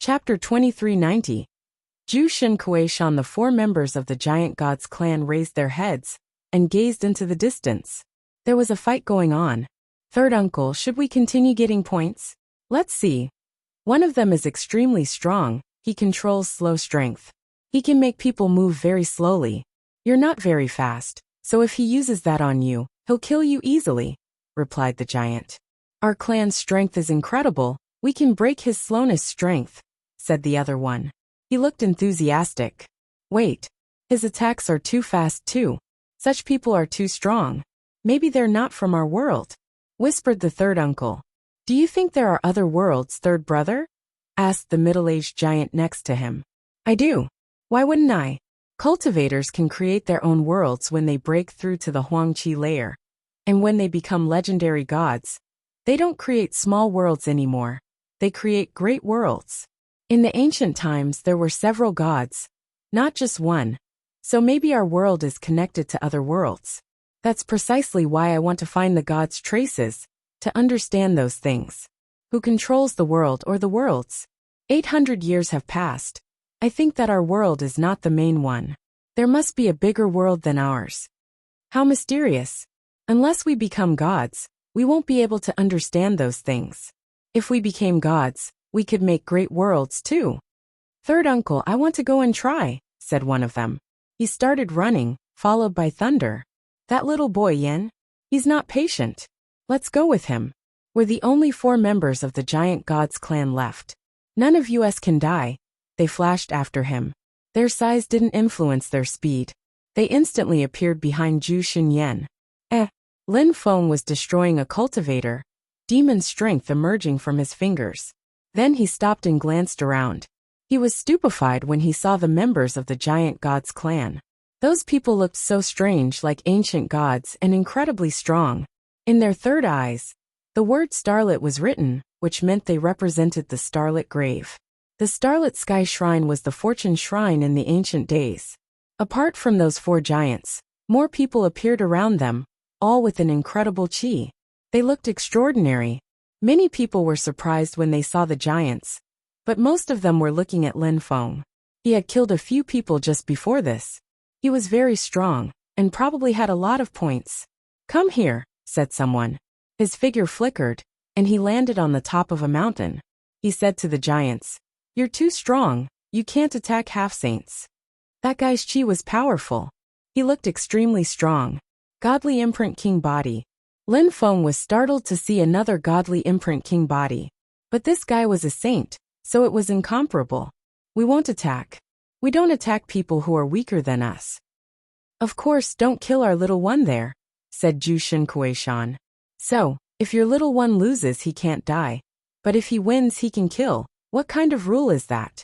Chapter 2390. Zhu Shen Kuei-shan. The four members of the giant god's clan raised their heads and gazed into the distance. There was a fight going on. Third uncle, should we continue getting points? Let's see. One of them is extremely strong. He controls slow strength. He can make people move very slowly. You're not very fast, so if he uses that on you, he'll kill you easily, replied the giant. Our clan's strength is incredible. We can break his slowness strength, said the other one. He looked enthusiastic. Wait. His attacks are too fast too. Such people are too strong. Maybe they're not from our world, whispered the third uncle. Do you think there are other worlds, third brother? Asked the middle-aged giant next to him. I do. Why wouldn't I? Cultivators can create their own worlds when they break through to the Huangqi layer. And when they become legendary gods, they don't create small worlds anymore. They create great worlds. In the ancient times there were several gods, not just one. So maybe our world is connected to other worlds. That's precisely why I want to find the gods' traces, to understand those things. Who controls the world or the worlds? 800 years have passed. I think that our world is not the main one. There must be a bigger world than ours. How mysterious. Unless we become gods, we won't be able to understand those things. If we became gods, we could make great worlds too. Third uncle, I want to go and try, said one of them. He started running, followed by Thunder. That little boy Yen? He's not patient. Let's go with him. We're the only four members of the giant god's clan left. None of us can die. They flashed after him. Their size didn't influence their speed. They instantly appeared behind Zhu Xinyan. Lin Feng was destroying a cultivator, demon strength emerging from his fingers. Then he stopped and glanced around. He was stupefied when he saw the members of the giant god's clan. Those people looked so strange, like ancient gods, and incredibly strong. In their third eyes, the word starlit was written, which meant they represented the starlit grave. The Starlit Sky Shrine was the fortune shrine in the ancient days. Apart from those four giants, more people appeared around them, all with an incredible qi. They looked extraordinary. Many people were surprised when they saw the giants, but most of them were looking at Lin Feng. He had killed a few people just before this. He was very strong, and probably had a lot of points. Come here, said someone. His figure flickered, and he landed on the top of a mountain. He said to the giants, You're too strong, you can't attack half-saints. That guy's chi was powerful. He looked extremely strong. Godly imprint king body. Lin Feng was startled to see another godly imprint king body. But this guy was a saint, so it was incomparable. We won't attack. We don't attack people who are weaker than us. Of course, don't kill our little one there, said Zhu Shen Kuei-shan. So, if your little one loses he can't die. But if he wins he can kill. What kind of rule is that?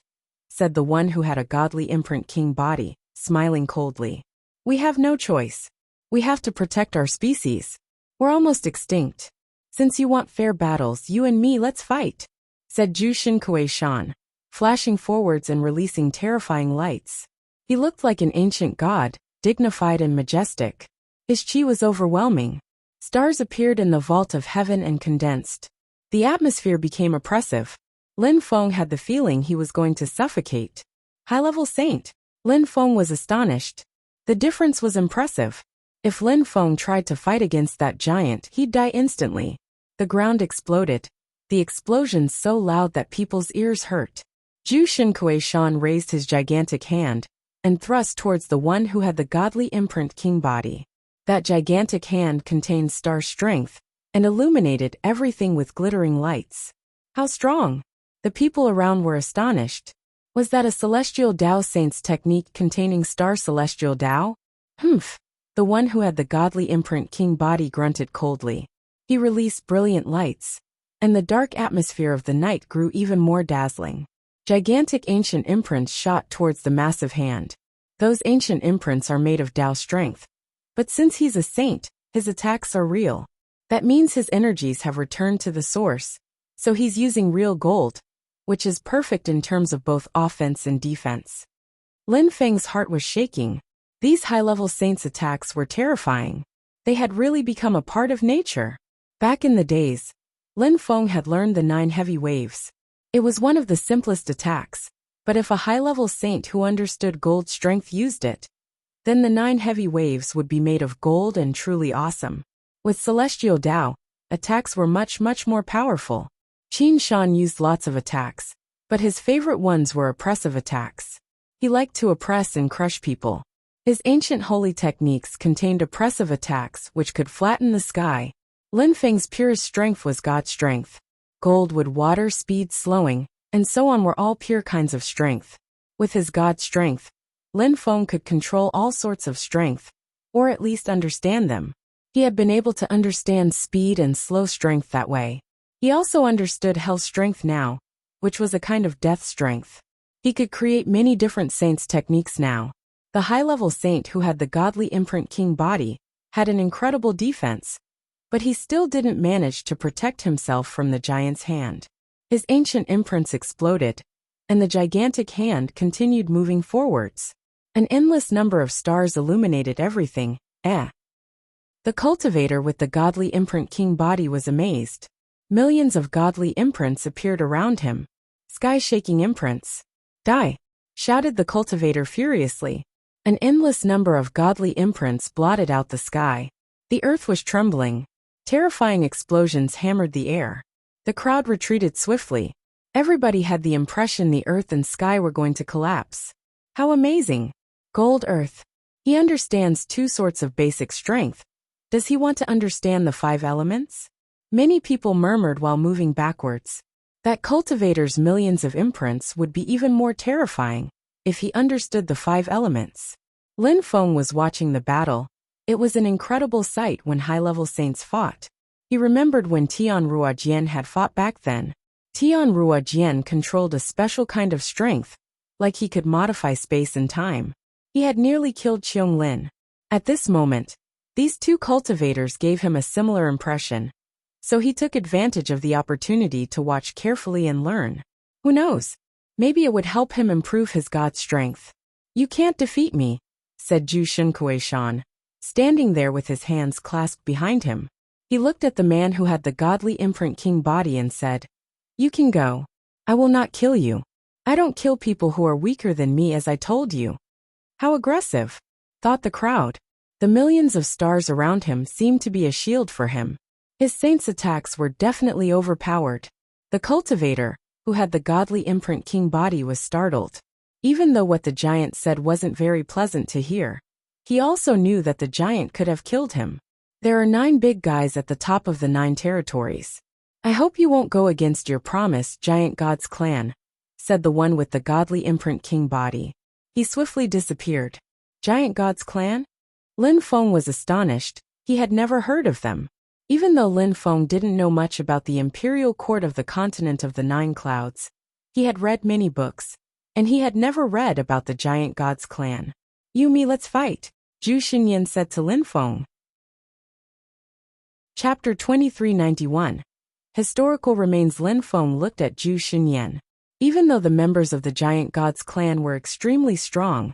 Said the one who had a godly imprint king body, smiling coldly. We have no choice. We have to protect our species. We're almost extinct. Since you want fair battles, you and me, let's fight, said Zhu Shen Kuei-shan, flashing forwards and releasing terrifying lights. He looked like an ancient god, dignified and majestic. His chi was overwhelming. Stars appeared in the vault of heaven and condensed. The atmosphere became oppressive. Lin Feng had the feeling he was going to suffocate. High-level saint. Lin Feng was astonished. The difference was impressive. If Lin Feng tried to fight against that giant, he'd die instantly. The ground exploded. The explosion so loud that people's ears hurt. Zhu Shen Kuei-shan raised his gigantic hand and thrust towards the one who had the godly imprint king body. That gigantic hand contained star strength and illuminated everything with glittering lights. How strong! The people around were astonished. Was that a celestial Tao saint's technique containing star celestial Tao? Humph! The one who had the godly imprint king body grunted coldly. He released brilliant lights, and the dark atmosphere of the night grew even more dazzling. Gigantic ancient imprints shot towards the massive hand. Those ancient imprints are made of Tao strength. But since he's a saint, his attacks are real. That means his energies have returned to the source. So he's using real gold, which is perfect in terms of both offense and defense. Lin Feng's heart was shaking. These high-level saints' attacks were terrifying. They had really become a part of nature. Back in the days, Lin Feng had learned the 9 heavy waves. It was one of the simplest attacks, but if a high-level saint who understood gold strength used it, then the 9 heavy waves would be made of gold and truly awesome. With Celestial Tao, attacks were much more powerful. Qin Shan used lots of attacks, but his favorite ones were oppressive attacks. He liked to oppress and crush people. His ancient holy techniques contained oppressive attacks which could flatten the sky. Lin Feng's purest strength was God strength. Gold wood, water, speed, slowing, and so on were all pure kinds of strength. With his God strength, Lin Feng could control all sorts of strength, or at least understand them. He had been able to understand speed and slow strength that way. He also understood hell strength now, which was a kind of death strength. He could create many different saints' techniques now. The high-level saint who had the godly imprint king body had an incredible defense, but he still didn't manage to protect himself from the giant's hand. His ancient imprints exploded, and the gigantic hand continued moving forwards. An endless number of stars illuminated everything. The cultivator with the godly imprint king body was amazed. Millions of godly imprints appeared around him. Sky-shaking imprints. Die! Shouted the cultivator furiously. An endless number of godly imprints blotted out the sky. The earth was trembling. Terrifying explosions hammered the air. The crowd retreated swiftly. Everybody had the impression the earth and sky were going to collapse. How amazing! Gold Earth. He understands 2 sorts of basic strength. Does he want to understand the 5 elements? Many people murmured while moving backwards. That cultivator's millions of imprints would be even more terrifying if he understood the 5 elements. Lin Feng was watching the battle. It was an incredible sight when high-level saints fought. He remembered when Tian Ruojian had fought back then. Tian Ruojian controlled a special kind of strength, like he could modify space and time. He had nearly killed Qiong Lin. At this moment, these 2 cultivators gave him a similar impression, so he took advantage of the opportunity to watch carefully and learn. Who knows? Maybe it would help him improve his God strength. You can't defeat me, said Zhu Shan, standing there with his hands clasped behind him. He looked at the man who had the godly imprint king body and said, "You can go. I will not kill you. I don't kill people who are weaker than me, as I told you." How aggressive, thought the crowd. The millions of stars around him seemed to be a shield for him. His saint's attacks were definitely overpowered. The cultivator, who had the godly imprint king body, was startled. Even though what the giant said wasn't very pleasant to hear, he also knew that the giant could have killed him. There are 9 big guys at the top of the 9 territories. I hope you won't go against your promise, Giant God's clan, said the one with the godly imprint king body. He swiftly disappeared. Giant God's clan? Lin Feng was astonished. He had never heard of them. Even though Lin Feng didn't know much about the imperial court of the continent of the 9 clouds, he had read many books, and he had never read about the Giant God's clan. "You me, let's fight," Zhu Xinyan said to Lin Feng. Chapter 2391. Historical Remains. Lin Feng looked at Zhu Xinyan. Even though the members of the Giant God's clan were extremely strong,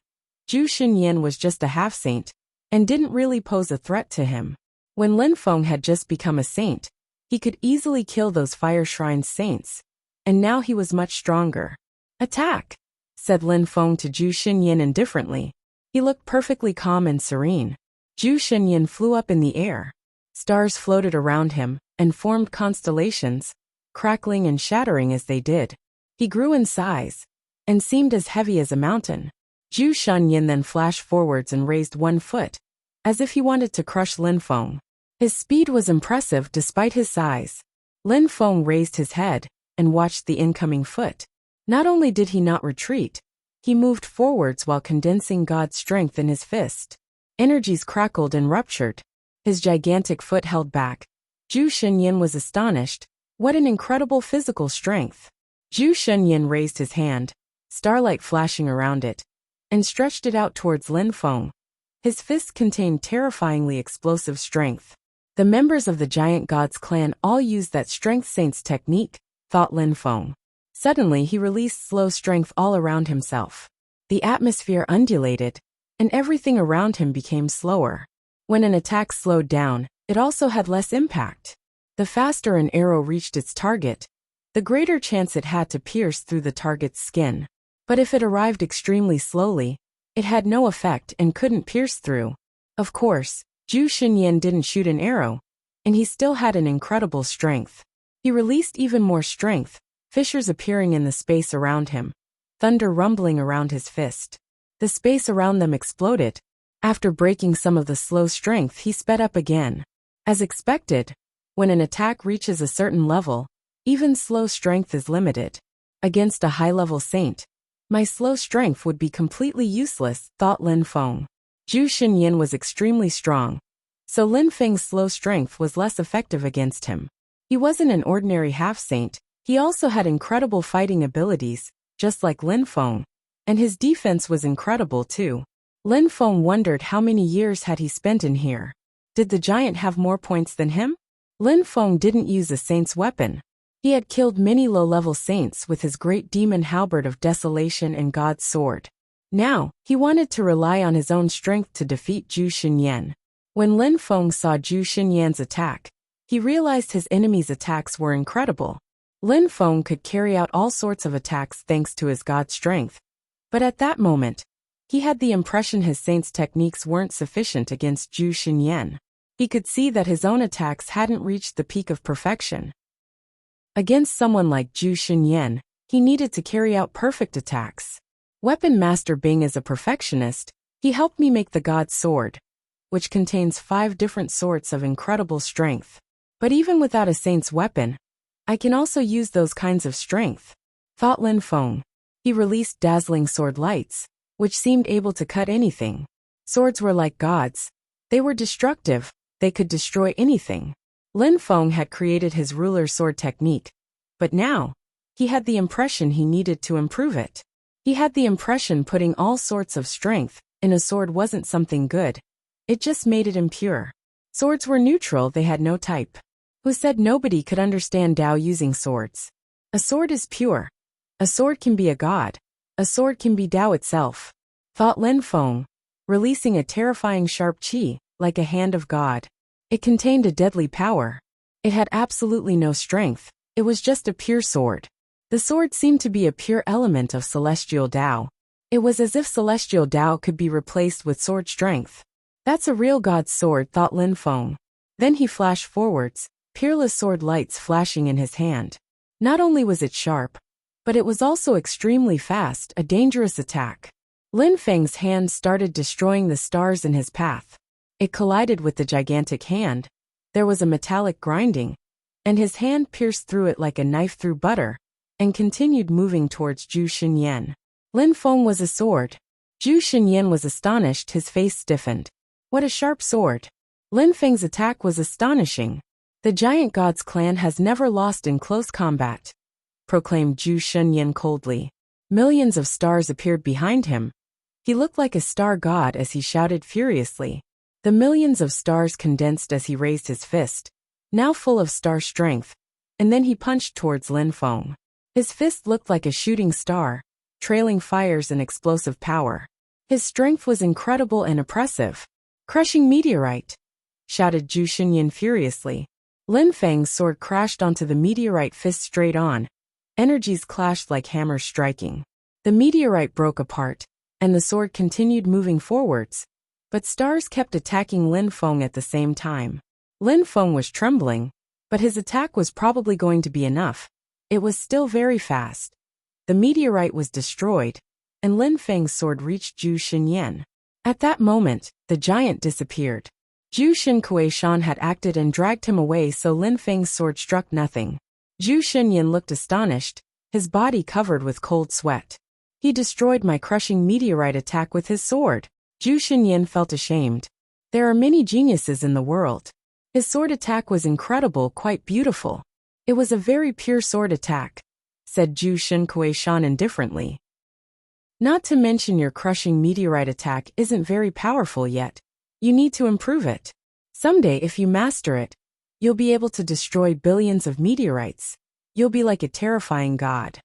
Zhu Xinyan was just a half-saint, and didn't really pose a threat to him. When Lin Feng had just become a saint, he could easily kill those fire shrine saints, and now he was much stronger. "Attack," said Lin Feng to Zhu Xinyan indifferently. He looked perfectly calm and serene. Zhu Xinyan flew up in the air. Stars floated around him and formed constellations, crackling and shattering as they did. He grew in size and seemed as heavy as a mountain. Zhu Xinyan then flashed forwards and raised one foot, as if he wanted to crush Lin Feng. His speed was impressive despite his size. Lin Feng raised his head and watched the incoming foot. Not only did he not retreat, he moved forwards while condensing God's strength in his fist. Energies crackled and ruptured. His gigantic foot held back. Zhu Xinyan was astonished. What an incredible physical strength. Zhu Xinyan raised his hand, starlight flashing around it, and stretched it out towards Lin Feng. His fist contained terrifyingly explosive strength. The members of the Giant God's clan all used that strength saint's technique, thought Lin Feng. Suddenly he released slow strength all around himself. The atmosphere undulated, and everything around him became slower. When an attack slowed down, it also had less impact. The faster an arrow reached its target, the greater chance it had to pierce through the target's skin. But if it arrived extremely slowly, it had no effect and couldn't pierce through. Of course, Zhu Xinyan didn't shoot an arrow, and he still had an incredible strength. He released even more strength, fissures appearing in the space around him, thunder rumbling around his fist. The space around them exploded. After breaking some of the slow strength, he sped up again. As expected, when an attack reaches a certain level, even slow strength is limited. Against a high-level saint, my slow strength would be completely useless, thought Lin Feng. Zhu Xinyan was extremely strong, so Lin Feng's slow strength was less effective against him. He wasn't an ordinary half-saint, he also had incredible fighting abilities, just like Lin Feng, and his defense was incredible too. Lin Feng wondered how many years had he spent in here. Did the giant have more points than him? Lin Feng didn't use a saint's weapon. He had killed many low-level saints with his great demon halberd of desolation and God's sword. Now, he wanted to rely on his own strength to defeat Zhu Xinyan. When Lin Feng saw Zhu Xinyan's attack, he realized his enemy's attacks were incredible. Lin Feng could carry out all sorts of attacks thanks to his God strength. But at that moment, he had the impression his saint's techniques weren't sufficient against Zhu Xinyan. He could see that his own attacks hadn't reached the peak of perfection. Against someone like Zhu Xinyan, he needed to carry out perfect attacks. Weapon Master Bing is a perfectionist. He helped me make the God Sword, which contains 5 different sorts of incredible strength. But even without a saint's weapon, I can also use those kinds of strength, thought Lin Feng. He released dazzling sword lights, which seemed able to cut anything. Swords were like gods. They were destructive, they could destroy anything. Lin Feng had created his ruler sword technique, but now, he had the impression he needed to improve it. He had the impression putting all sorts of strength in a sword wasn't something good. It just made it impure. Swords were neutral, they had no type. Who said nobody could understand Dao using swords? A sword is pure. A sword can be a god. A sword can be Dao itself, thought Lin Feng, releasing a terrifying sharp qi, like a hand of God. It contained a deadly power. It had absolutely no strength, it was just a pure sword. The sword seemed to be a pure element of celestial Dao. It was as if celestial Dao could be replaced with sword strength. That's a real God's sword, thought Lin Feng. Then he flashed forwards, Peerless sword lights flashing in his hand. Not only was it sharp, but it was also extremely fast, a dangerous attack. Lin Feng's hand started destroying the stars in his path. It collided with the gigantic hand. There was a metallic grinding, and his hand pierced through it like a knife through butter, and continued moving towards Zhu Xinyan. Lin Feng was a sword. Zhu Xinyan was astonished, his face stiffened. What a sharp sword! Lin Feng's attack was astonishing. The giant god's clan has never lost in close combat, proclaimed Zhu Xinyan coldly. Millions of stars appeared behind him. He looked like a star god as he shouted furiously. The millions of stars condensed as he raised his fist, now full of star strength, and then he punched towards Lin Feng. His fist looked like a shooting star, trailing fires and explosive power. His strength was incredible and oppressive. Crushing meteorite, shouted Zhu Xinyan furiously. Lin Feng's sword crashed onto the meteorite fist straight on. Energies clashed like hammers striking. The meteorite broke apart, and the sword continued moving forwards. But stars kept attacking Lin Feng at the same time. Lin Feng was trembling, but his attack was probably going to be enough. It was still very fast. The meteorite was destroyed, and Lin Feng's sword reached Zhu Xinyan. At that moment, the giant disappeared. Zhu Xinkuei had acted and dragged him away, so Lin Feng's sword struck nothing. Zhu Xinyan looked astonished, his body covered with cold sweat. He destroyed my crushing meteorite attack with his sword. Zhu Xinyan felt ashamed. There are many geniuses in the world. His sword attack was incredible, quite beautiful. It was a very pure sword attack, said Zhu Xinkuei indifferently. Not to mention your crushing meteorite attack isn't very powerful yet. You need to improve it. Someday, if you master it, you'll be able to destroy billions of meteorites. You'll be like a terrifying god.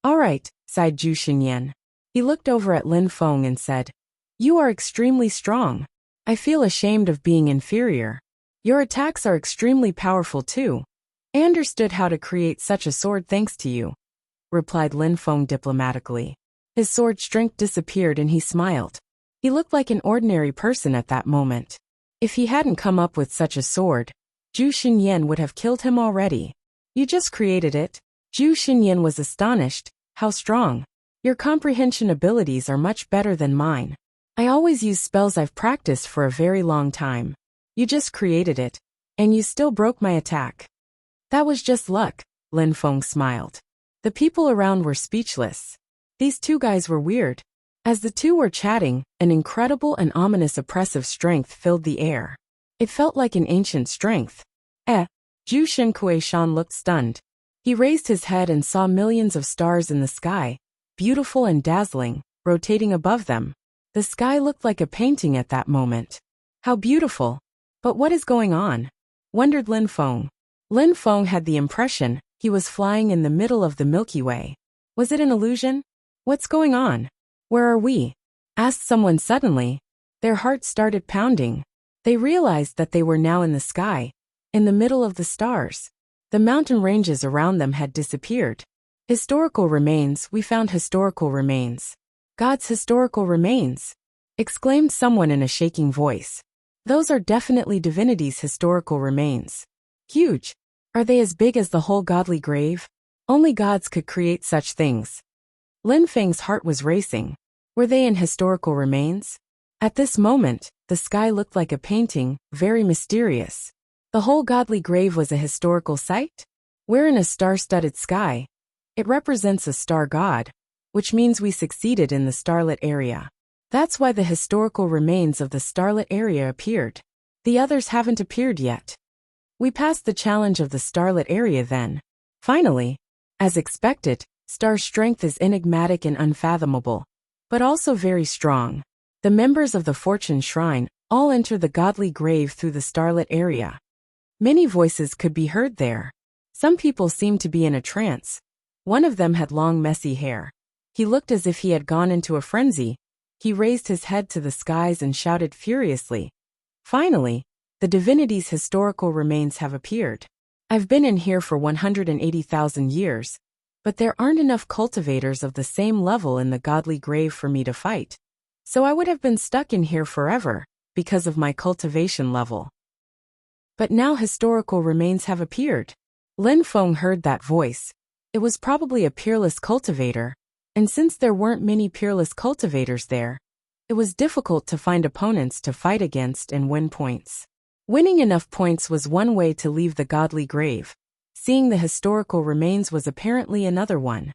All right, sighed Zhu Xinyan. He looked over at Lin Feng and said, You are extremely strong. I feel ashamed of being inferior. Your attacks are extremely powerful too. I understood how to create such a sword thanks to you, replied Lin Feng diplomatically. His sword strength disappeared and he smiled. He looked like an ordinary person at that moment. If he hadn't come up with such a sword, Zhu Xinyan would have killed him already. You just created it? Zhu Xinyan was astonished. How strong? Your comprehension abilities are much better than mine. I always use spells I've practiced for a very long time. You just created it, and you still broke my attack. That was just luck, Lin Feng smiled. The people around were speechless. These two guys were weird. As the two were chatting, an incredible and ominous oppressive strength filled the air. It felt like an ancient strength. Zhu Xinkuishan looked stunned. He raised his head and saw millions of stars in the sky, beautiful and dazzling, rotating above them. The sky looked like a painting at that moment. How beautiful! But what is going on? Wondered Lin Feng. Lin Feng had the impression he was flying in the middle of the Milky Way. Was it an illusion? What's going on? Where are we? Asked someone suddenly. Their hearts started pounding. They realized that they were now in the sky, in the middle of the stars. The mountain ranges around them had disappeared. Historical remains, we found historical remains. God's historical remains, exclaimed someone in a shaking voice. Those are definitely divinity's historical remains. Huge. Are they as big as the whole godly grave? Only gods could create such things. Lin Feng's heart was racing. Were they in historical remains? At this moment, the sky looked like a painting, very mysterious. The whole godly grave was a historical site? We're in a star-studded sky. It represents a star god, which means we succeeded in the starlit area. That's why the historical remains of the starlit area appeared. The others haven't appeared yet. We passed the challenge of the starlit area then. Finally, as expected, star strength is enigmatic and unfathomable, but also very strong. The members of the Fortune Shrine all enter the godly grave through the starlit area. Many voices could be heard there. Some people seemed to be in a trance. One of them had long messy hair. He looked as if he had gone into a frenzy. He raised his head to the skies and shouted furiously. Finally, the divinity's historical remains have appeared. I've been in here for 180,000 years, but there aren't enough cultivators of the same level in the godly grave for me to fight. So I would have been stuck in here forever, because of my cultivation level. But now historical remains have appeared. Lin Feng heard that voice. It was probably a peerless cultivator, and since there weren't many peerless cultivators there, it was difficult to find opponents to fight against and win points. Winning enough points was one way to leave the godly grave. Seeing the historical remains was apparently another one.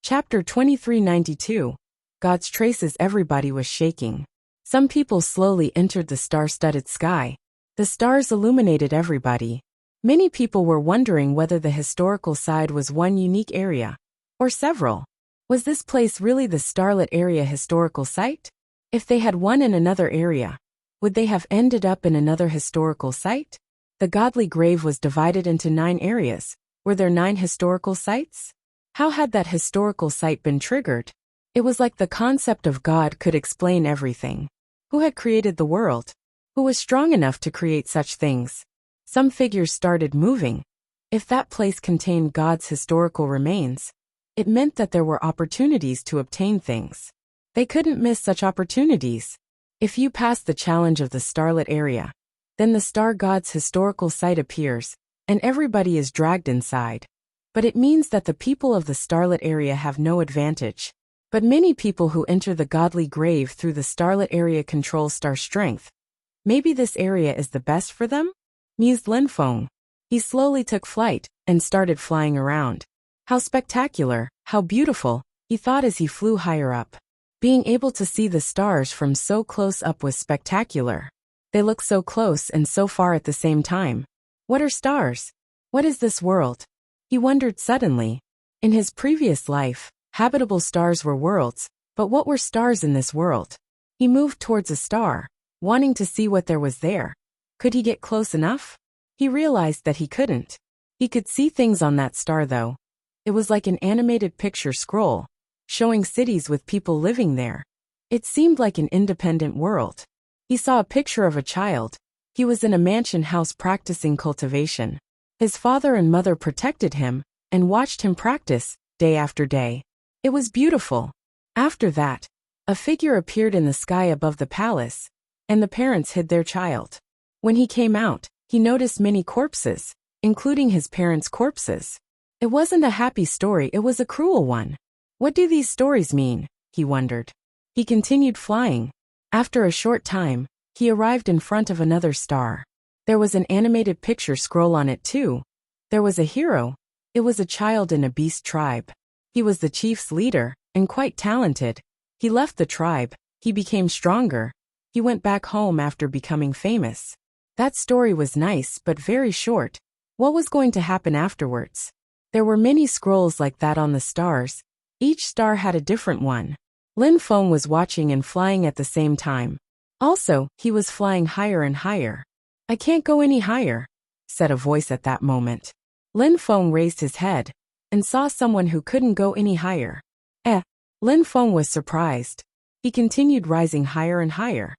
Chapter 2392. God's traces. Everybody was shaking. Some people slowly entered the star-studded sky. The stars illuminated everybody. Many people were wondering whether the historical side was one unique area, or several. Was this place really the starlit area historical site? If they had won in another area, would they have ended up in another historical site? The godly grave was divided into 9 areas. Were there 9 historical sites? How had that historical site been triggered? It was like the concept of God could explain everything. Who had created the world? Who was strong enough to create such things? Some figures started moving. If that place contained God's historical remains, it meant that there were opportunities to obtain things. They couldn't miss such opportunities. If you pass the challenge of the starlit area, then the star god's historical site appears, and everybody is dragged inside. But it means that the people of the starlit area have no advantage. But many people who enter the godly grave through the starlit area control star strength. Maybe this area is the best for them? Mused Lin Feng. He slowly took flight and started flying around. How spectacular, how beautiful, he thought as he flew higher up. Being able to see the stars from so close up was spectacular. They look so close and so far at the same time. What are stars? What is this world? He wondered suddenly. In his previous life, habitable stars were worlds, but what were stars in this world? He moved towards a star, wanting to see what there was there. Could he get close enough? He realized that he couldn't. He could see things on that star though. It was like an animated picture scroll, showing cities with people living there. It seemed like an independent world. He saw a picture of a child, He was in a mansion house practicing cultivation. His father and mother protected him and watched him practice day after day. It was beautiful. After that, a figure appeared in the sky above the palace, and the parents hid their child. When he came out, he noticed many corpses, including his parents' corpses. It wasn't a happy story, it was a cruel one. What do these stories mean? He wondered. He continued flying. After a short time, he arrived in front of another star. There was an animated picture scroll on it too. There was a hero. It was a child in a beast tribe. He was the chief's leader, and quite talented. He left the tribe. He became stronger. He went back home after becoming famous. That story was nice but very short. What was going to happen afterwards? There were many scrolls like that on the stars. Each star had a different one. Lin Feng was watching and flying at the same time. Also, he was flying higher and higher. I can't go any higher, said a voice at that moment. Lin Feng raised his head and saw someone who couldn't go any higher. Lin Feng was surprised. He continued rising higher and higher.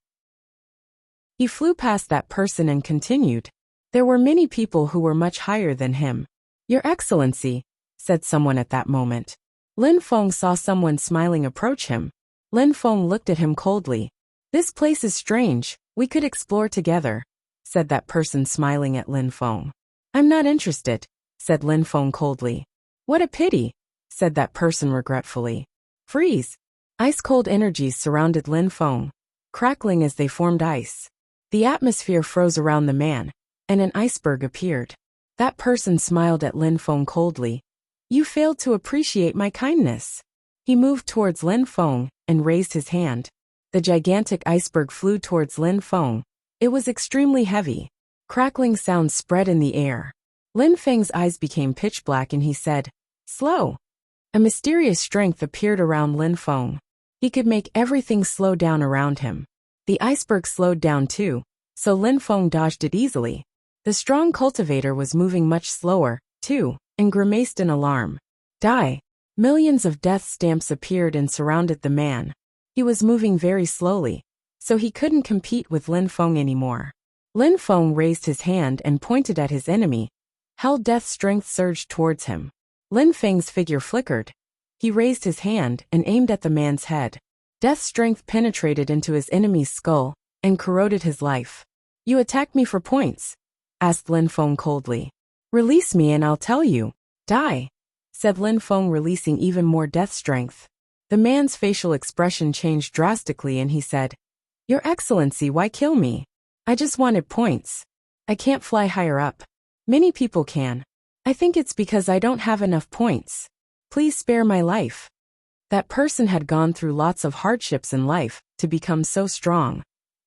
He flew past that person and continued. There were many people who were much higher than him. Your Excellency, said someone at that moment. Lin Feng saw someone smiling approach him. Lin Feng looked at him coldly. This place is strange, we could explore together, said that person smiling at Lin Feng. I'm not interested, said Lin Feng coldly. What a pity, said that person regretfully. Freeze! Ice-cold energies surrounded Lin Feng, crackling as they formed ice. The atmosphere froze around the man, and an iceberg appeared. That person smiled at Lin Feng coldly. You failed to appreciate my kindness. He moved towards Lin Feng and raised his hand. The gigantic iceberg flew towards Lin Feng. It was extremely heavy. Crackling sounds spread in the air. Lin Feng's eyes became pitch black and he said, Slow. A mysterious strength appeared around Lin Feng. He could make everything slow down around him. The iceberg slowed down too, so Lin Feng dodged it easily. The strong cultivator was moving much slower, too, and grimaced in alarm. Die! Millions of death stamps appeared and surrounded the man. He was moving very slowly, so he couldn't compete with Lin Feng anymore. Lin Feng raised his hand and pointed at his enemy. Hell death strength surged towards him. Lin Feng's figure flickered. He raised his hand and aimed at the man's head. Death strength penetrated into his enemy's skull and corroded his life. You attacked me for points? Asked Lin Feng coldly. Release me and I'll tell you. Die, said Lin Feng, releasing even more death strength. The man's facial expression changed drastically and he said, Your Excellency, why kill me? I just wanted points. I can't fly higher up. Many people can. I think it's because I don't have enough points. Please spare my life. That person had gone through lots of hardships in life to become so strong.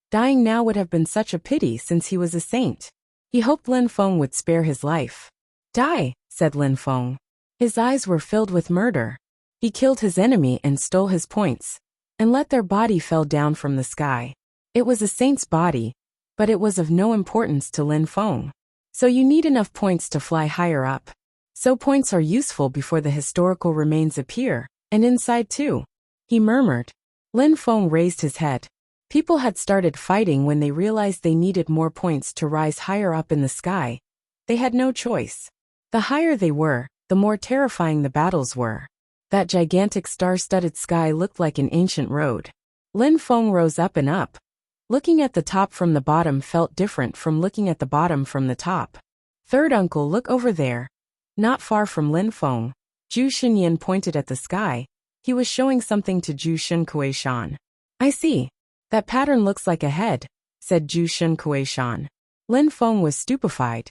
Dying now would have been such a pity since he was a saint. He hoped Lin Feng would spare his life. Die, said Lin Feng. His eyes were filled with murder. He killed his enemy and stole his points, and let their body fell down from the sky. It was a saint's body, but it was of no importance to Lin Feng. So you need enough points to fly higher up. So points are useful before the historical remains appear, and inside too. He murmured. Lin Feng raised his head. People had started fighting when they realized they needed more points to rise higher up in the sky. They had no choice. The higher they were, the more terrifying the battles were. That gigantic star-studded sky looked like an ancient road. Lin Feng rose up and up. Looking at the top from the bottom felt different from looking at the bottom from the top. Third uncle, look over there. Not far from Lin Feng, Zhu Xinyan pointed at the sky. He was showing something to Zhu Xinkuishan. I see. That pattern looks like a head, said Zhu Xinkuishan. Lin Feng was stupefied.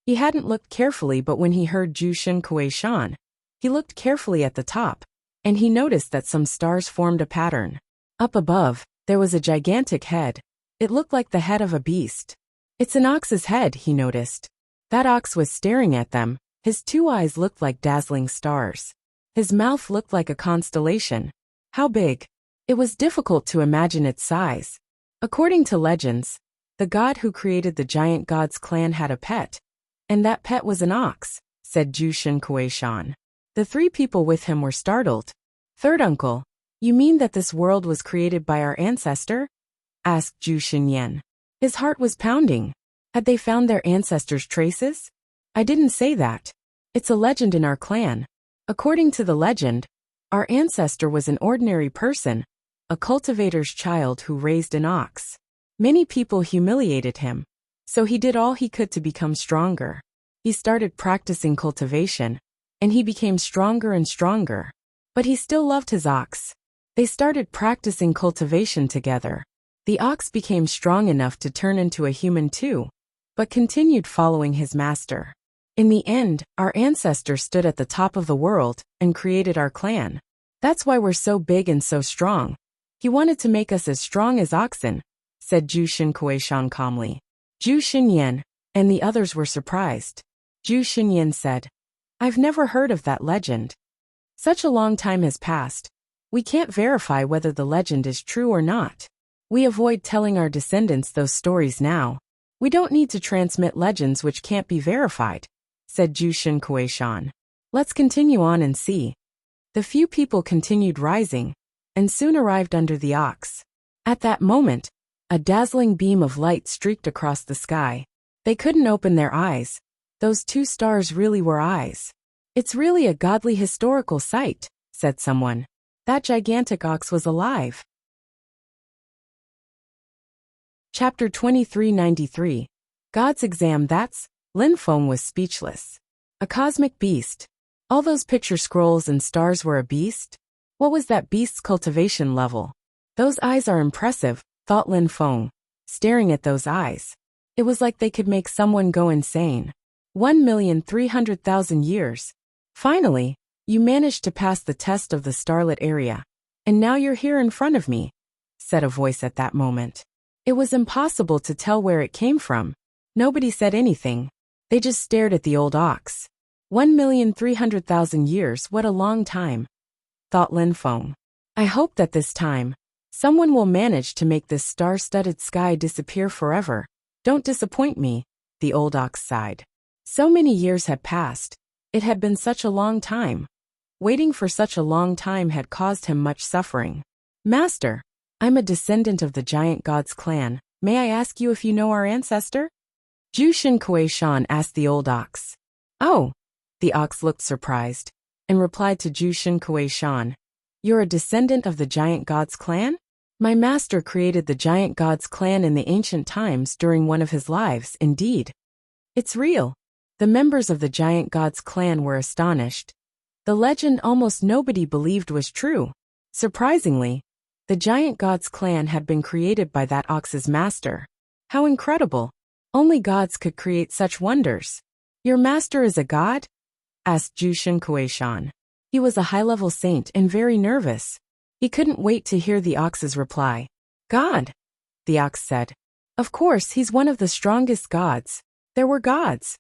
He hadn't looked carefully, but when he heard Zhu Xinkuishan, he looked carefully at the top, and he noticed that some stars formed a pattern. Up above, there was a gigantic head. It looked like the head of a beast. It's an ox's head, he noticed. That ox was staring at them. His two eyes looked like dazzling stars. His mouth looked like a constellation. How big? It was difficult to imagine its size. According to legends, the god who created the giant gods clan had a pet, and that pet was an ox, said Zhu Xinkuishan. The three people with him were startled. Third uncle, you mean that this world was created by our ancestor? Asked Zhu Xinyan. His heart was pounding. Had they found their ancestors' traces? I didn't say that. It's a legend in our clan. According to the legend, our ancestor was an ordinary person, a cultivator's child who raised an ox. Many people humiliated him, so he did all he could to become stronger. He started practicing cultivation, and he became stronger and stronger. But he still loved his ox. They started practicing cultivation together. The ox became strong enough to turn into a human too, but continued following his master. In the end, our ancestor stood at the top of the world and created our clan. That's why we're so big and so strong. He wanted to make us as strong as oxen, said Zhu Xinkuishan calmly. Zhu Xinyan and the others were surprised. Zhu Xinyan said, I've never heard of that legend. Such a long time has passed. We can't verify whether the legend is true or not. We avoid telling our descendants those stories now. We don't need to transmit legends which can't be verified, said Zhu Xinkuishan. Let's continue on and see. The few people continued rising, and soon arrived under the ox. At that moment, a dazzling beam of light streaked across the sky. They couldn't open their eyes. Those two stars really were eyes. It's really a godly historical sight, said someone. That gigantic ox was alive. Chapter 2393. God's Exam. That's, Lin Feng was speechless. A cosmic beast. All those picture scrolls and stars were a beast? What was that beast's cultivation level? Those eyes are impressive, thought Lin Feng, staring at those eyes. It was like they could make someone go insane. 1,300,000 years. Finally, you managed to pass the test of the starlit area. And now you're here in front of me, said a voice at that moment. It was impossible to tell where it came from. Nobody said anything. They just stared at the old ox. 1,300,000 years, what a long time, thought Lin Feng. I hope that this time, someone will manage to make this star-studded sky disappear forever. Don't disappoint me, the old ox sighed. So many years had passed. It had been such a long time. Waiting for such a long time had caused him much suffering. Master, I'm a descendant of the giant god's clan. May I ask you if you know our ancestor? Zhu Xinkuishan asked the old ox. Oh, the ox looked surprised, and replied to Zhu Xinkuishan, You're a descendant of the giant god's clan? My master created the giant god's clan in the ancient times during one of his lives, indeed. It's real. The members of the giant god's clan were astonished. The legend almost nobody believed was true. Surprisingly, the giant god's clan had been created by that ox's master. How incredible! Only gods could create such wonders. Your master is a god? Asked Zhu Xinkuishan. He was a high-level saint and very nervous. He couldn't wait to hear the ox's reply. God, the ox said. Of course, he's one of the strongest gods. There were gods.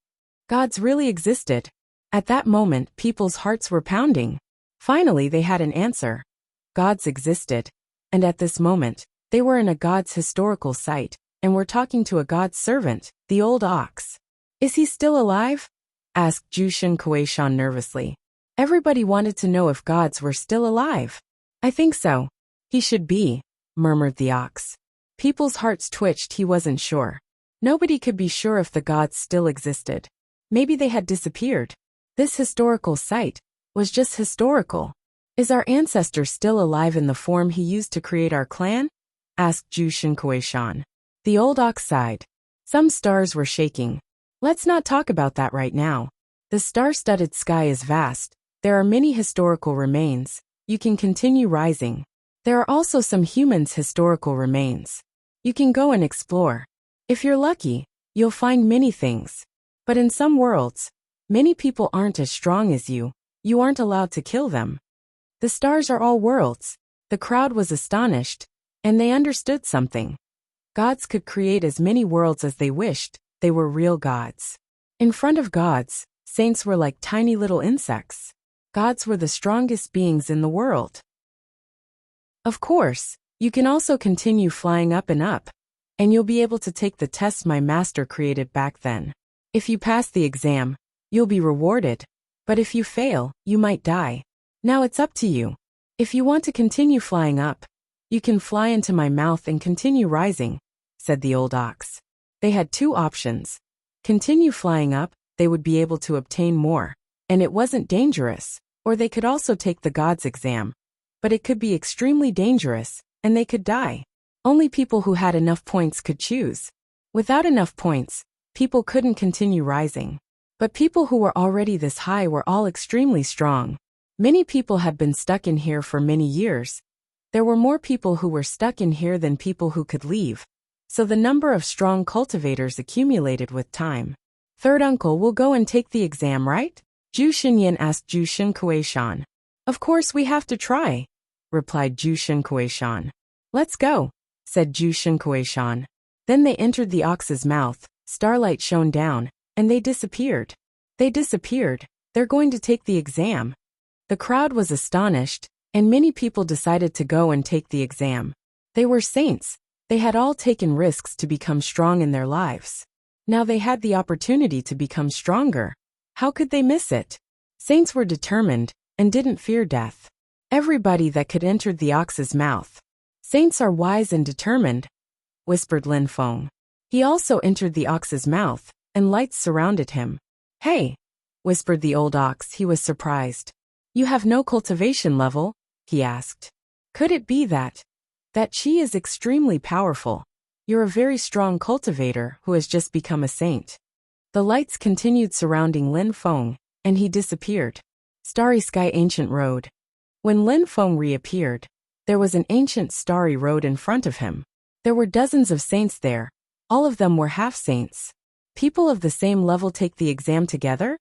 Gods really existed. At that moment, people's hearts were pounding. Finally, they had an answer. Gods existed. And at this moment, they were in a god's historical site, and were talking to a god's servant, the old ox. Is he still alive? Asked Zhu Xinkuishan nervously. Everybody wanted to know if gods were still alive. I think so. He should be, murmured the ox. People's hearts twitched. He wasn't sure. Nobody could be sure if the gods still existed. Maybe they had disappeared. This historical site was just historical. Is our ancestor still alive in the form he used to create our clan? Asked Zhu Xinkuishan. The old ox sighed. Some stars were shaking. Let's not talk about that right now. The star-studded sky is vast. There are many historical remains. You can continue rising. There are also some humans' historical remains. You can go and explore. If you're lucky, you'll find many things. But in some worlds, many people aren't as strong as you. You aren't allowed to kill them. The stars are all worlds. The crowd was astonished, and they understood something. Gods could create as many worlds as they wished. They were real gods. In front of gods, saints were like tiny little insects. Gods were the strongest beings in the world. Of course, you can also continue flying up, and you'll be able to take the test my master created back then. If you pass the exam, you'll be rewarded, but if you fail, you might die. Now it's up to you. If you want to continue flying up, you can fly into my mouth and continue rising, said the old ox. They had two options. Continue flying up, they would be able to obtain more, and it wasn't dangerous, or they could also take the gods exam. But it could be extremely dangerous, and they could die. Only people who had enough points could choose. Without enough points, people couldn't continue rising. But people who were already this high were all extremely strong. Many people had been stuck in here for many years. There were more people who were stuck in here than people who could leave. So the number of strong cultivators accumulated with time. Third uncle will go and take the exam, right? Zhu Xinyan asked Zhu Xinkuishan. Of course we have to try, replied Zhu Xinkuishan. Let's go, said Zhu Xinkuishan. Then they entered the ox's mouth, starlight shone down, and they disappeared. They disappeared. They're going to take the exam. The crowd was astonished, and many people decided to go and take the exam. They were saints. They had all taken risks to become strong in their lives. Now they had the opportunity to become stronger. How could they miss it? Saints were determined, and didn't fear death. Everybody that could entered the ox's mouth. Saints are wise and determined, whispered Lin Feng. He also entered the ox's mouth, and lights surrounded him. Hey, whispered the old ox. He was surprised. You have no cultivation level? He asked. Could it be that chi is extremely powerful? You're a very strong cultivator who has just become a saint. The lights continued surrounding Lin Feng, and he disappeared. Starry Sky Ancient Road. When Lin Feng reappeared, there was an ancient starry road in front of him. There were dozens of saints there. All of them were half-saints. People of the same level take the exam together?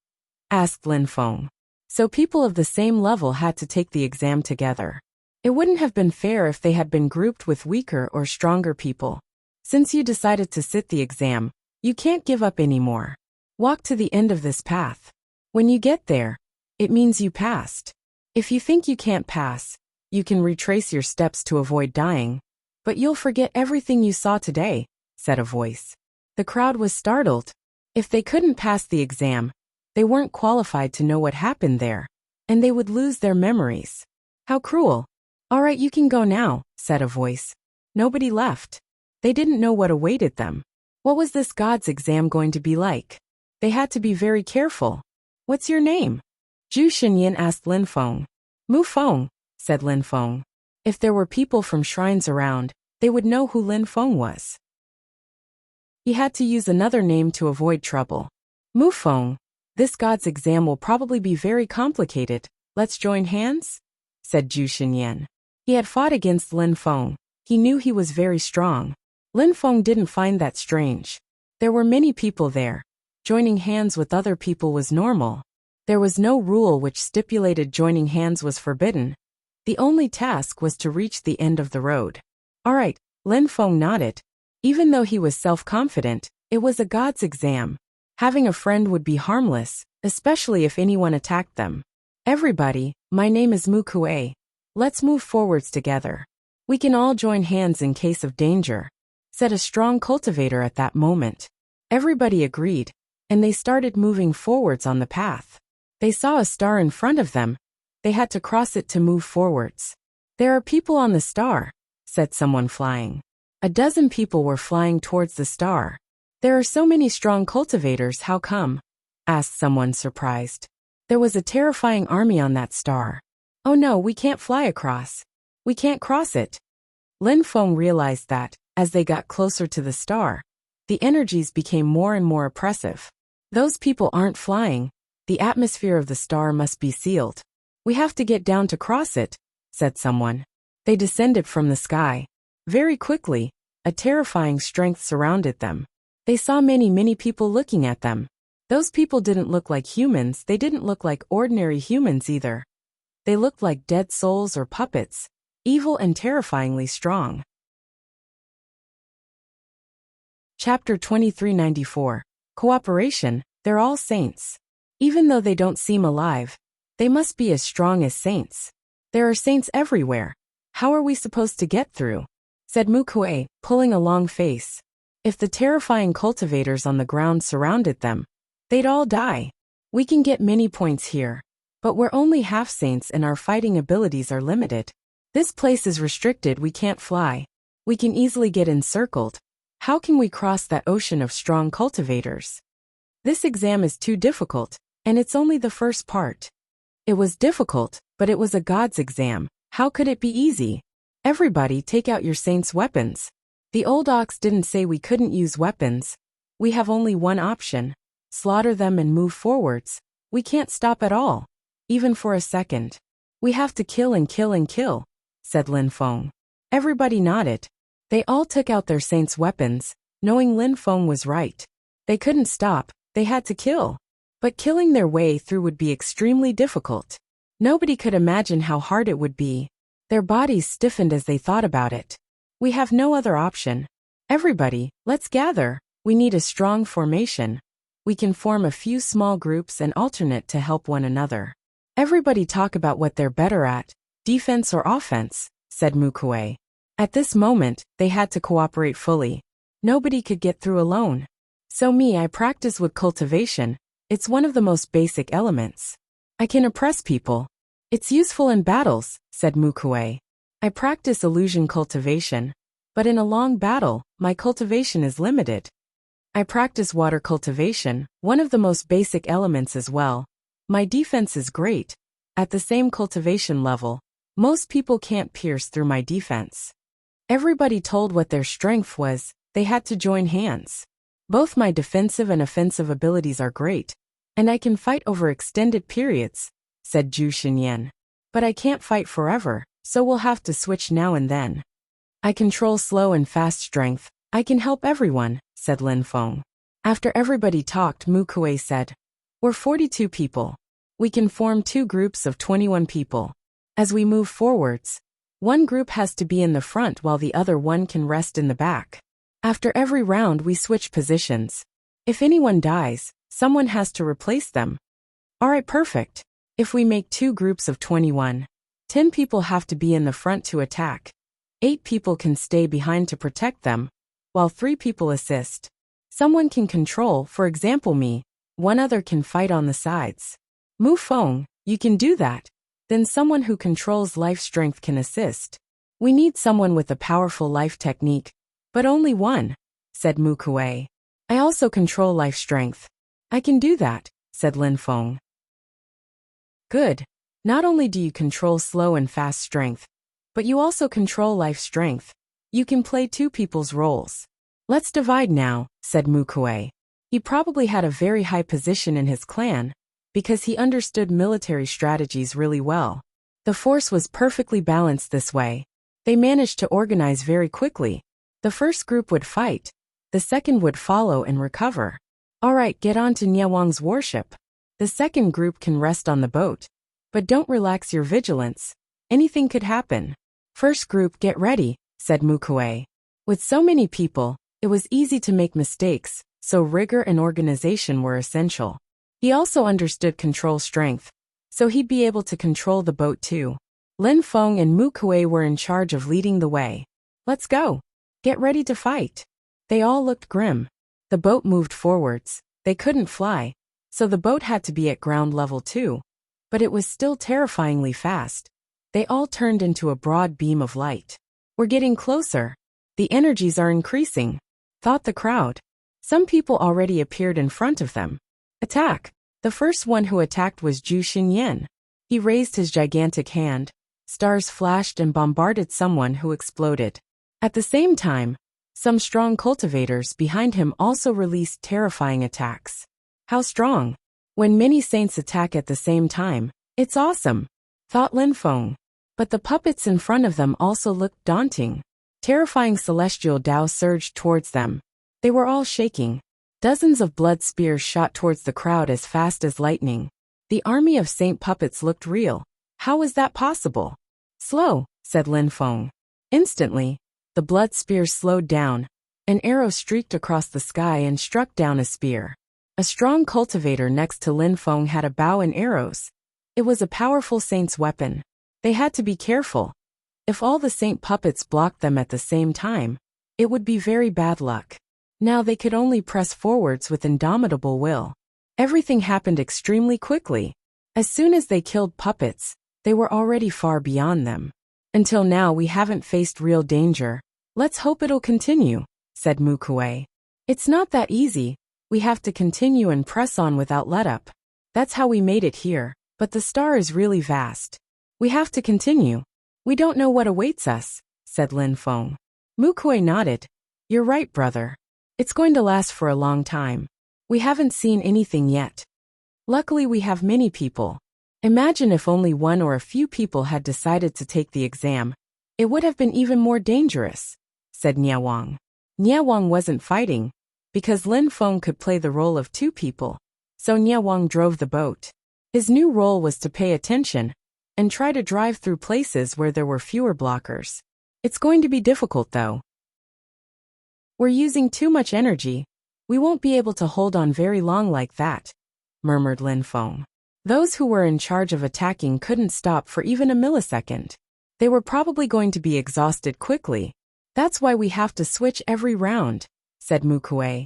Asked Lin Feng. So people of the same level had to take the exam together. It wouldn't have been fair if they had been grouped with weaker or stronger people. Since you decided to sit the exam, you can't give up anymore. Walk to the end of this path. When you get there, it means you passed. If you think you can't pass, you can retrace your steps to avoid dying. But you'll forget everything you saw today, said a voice. The crowd was startled. If they couldn't pass the exam, they weren't qualified to know what happened there, and they would lose their memories. How cruel. All right, you can go now, said a voice. Nobody left. They didn't know what awaited them. What was this god's exam going to be like? They had to be very careful. What's your name? Zhu Xinyan asked Lin Feng. Mu Feng, said Lin Feng. If there were people from shrines around, they would know who Lin Feng was. He had to use another name to avoid trouble. Mu Feng, this god's exam will probably be very complicated. Let's join hands? Said Zhu Xinyan. He had fought against Lin Feng. He knew he was very strong. Lin Feng didn't find that strange. There were many people there. Joining hands with other people was normal. There was no rule which stipulated joining hands was forbidden. The only task was to reach the end of the road. All right, Lin Feng nodded. Even though he was self-confident, it was a god's exam. Having a friend would be harmless, especially if anyone attacked them. Everybody, my name is Mu Kuei. Let's move forwards together. We can all join hands in case of danger, said a strong cultivator at that moment. Everybody agreed, and they started moving forwards on the path. They saw a star in front of them. They had to cross it to move forwards. There are people on the star, said someone flying. A dozen people were flying towards the star. There are so many strong cultivators, how come? Asked someone surprised. There was a terrifying army on that star. Oh no, we can't fly across. We can't cross it. Lin Feng realized that, as they got closer to the star, the energies became more and more oppressive. Those people aren't flying. The atmosphere of the star must be sealed. We have to get down to cross it, said someone. They descended from the sky. Very quickly, a terrifying strength surrounded them. They saw many people looking at them. Those people didn't look like humans. They didn't look like ordinary humans either. They looked like dead souls or puppets, evil and terrifyingly strong. Chapter 2394. Cooperation. They're all saints. Even though they don't seem alive, they must be as strong as saints. There are saints everywhere. How are we supposed to get through? Said Mu Kuei, pulling a long face. If the terrifying cultivators on the ground surrounded them, they'd all die. We can get many points here, but we're only half saints and our fighting abilities are limited. This place is restricted, we can't fly. We can easily get encircled. How can we cross that ocean of strong cultivators? This exam is too difficult, and it's only the first part. It was difficult, but it was a god's exam. How could it be easy? Everybody take out your saint's weapons. The old ox didn't say we couldn't use weapons. We have only one option. Slaughter them and move forwards. We can't stop at all. Even for a second. We have to kill and kill and kill, said Lin Feng. Everybody nodded. They all took out their saint's weapons, knowing Lin Feng was right. They couldn't stop, they had to kill. But killing their way through would be extremely difficult. Nobody could imagine how hard it would be. Their bodies stiffened as they thought about it. We have no other option. Everybody, let's gather. We need a strong formation. We can form a few small groups and alternate to help one another. Everybody talk about what they're better at, defense or offense, said Mukue. At this moment, they had to cooperate fully. Nobody could get through alone. So I practice with cultivation. It's one of the most basic elements. I can oppress people. It's useful in battles, said Mukue. I practice illusion cultivation. But in a long battle, my cultivation is limited. I practice water cultivation, one of the most basic elements as well. My defense is great. At the same cultivation level, most people can't pierce through my defense. Everybody told what their strength was. They had to join hands. Both my defensive and offensive abilities are great. And I can fight over extended periods, said Zhu Xinyan. But I can't fight forever, so we'll have to switch now and then. I control slow and fast strength. I can help everyone, said Lin Feng. After everybody talked, Mukue said, we're 42 people. We can form 2 groups of 21 people. As we move forwards, one group has to be in the front while the other one can rest in the back. After every round we switch positions. If anyone dies, someone has to replace them. Alright, perfect. If we make 2 groups of 21, 10 people have to be in the front to attack. 8 people can stay behind to protect them, while 3 people assist. Someone can control, for example me, one other can fight on the sides. Mu Feng, you can do that. Then someone who controls life strength can assist. We need someone with a powerful life technique, but only one, said Mukue. I also control life strength. I can do that, said Lin Feng. Good. Not only do you control slow and fast strength, but you also control life strength. You can play 2 people's roles. Let's divide now, said Mukue. He probably had a very high position in his clan, because he understood military strategies really well. The force was perfectly balanced this way. They managed to organize very quickly. The first group would fight. The second would follow and recover. Alright, get on to Niawang's warship. The second group can rest on the boat. But don't relax your vigilance. Anything could happen. First group, get ready, said Mukue. With so many people, it was easy to make mistakes, so rigor and organization were essential. He also understood control strength, so he'd be able to control the boat too. Lin Feng and Mukue were in charge of leading the way. Let's go. Get ready to fight. They all looked grim. The boat moved forwards. They couldn't fly, so the boat had to be at ground level too. But it was still terrifyingly fast. They all turned into a broad beam of light. We're getting closer. The energies are increasing, thought the crowd. Some people already appeared in front of them. Attack! The first one who attacked was Zhu Xinyan. He raised his gigantic hand. Stars flashed and bombarded someone who exploded. At the same time, some strong cultivators behind him also released terrifying attacks. How strong! When many saints attack at the same time, it's awesome, thought Lin Feng. But the puppets in front of them also looked daunting. Terrifying celestial Tao surged towards them. They were all shaking. Dozens of blood spears shot towards the crowd as fast as lightning. The army of saint puppets looked real. How was that possible? Slow, said Lin Feng. Instantly, the blood spears slowed down. An arrow streaked across the sky and struck down a spear. A strong cultivator next to Lin Feng had a bow and arrows. It was a powerful saint's weapon. They had to be careful. If all the saint puppets blocked them at the same time, it would be very bad luck. Now they could only press forwards with indomitable will. Everything happened extremely quickly. As soon as they killed puppets, they were already far beyond them. Until now we haven't faced real danger. Let's hope it'll continue, said Mukue. It's not that easy. We have to continue and press on without let-up. That's how we made it here, but the star is really vast. We have to continue. We don't know what awaits us, said Lin Feng. Mukue nodded. You're right, brother. It's going to last for a long time. We haven't seen anything yet. Luckily we have many people. Imagine if only one or a few people had decided to take the exam. It would have been even more dangerous, said Niawang. Niawang wasn't fighting, because Lin Feng could play the role of two people, so Niawang drove the boat. His new role was to pay attention and try to drive through places where there were fewer blockers. It's going to be difficult though. We're using too much energy. We won't be able to hold on very long like that, murmured Lin Feng. Those who were in charge of attacking couldn't stop for even a millisecond. They were probably going to be exhausted quickly. That's why we have to switch every round, said Mukue.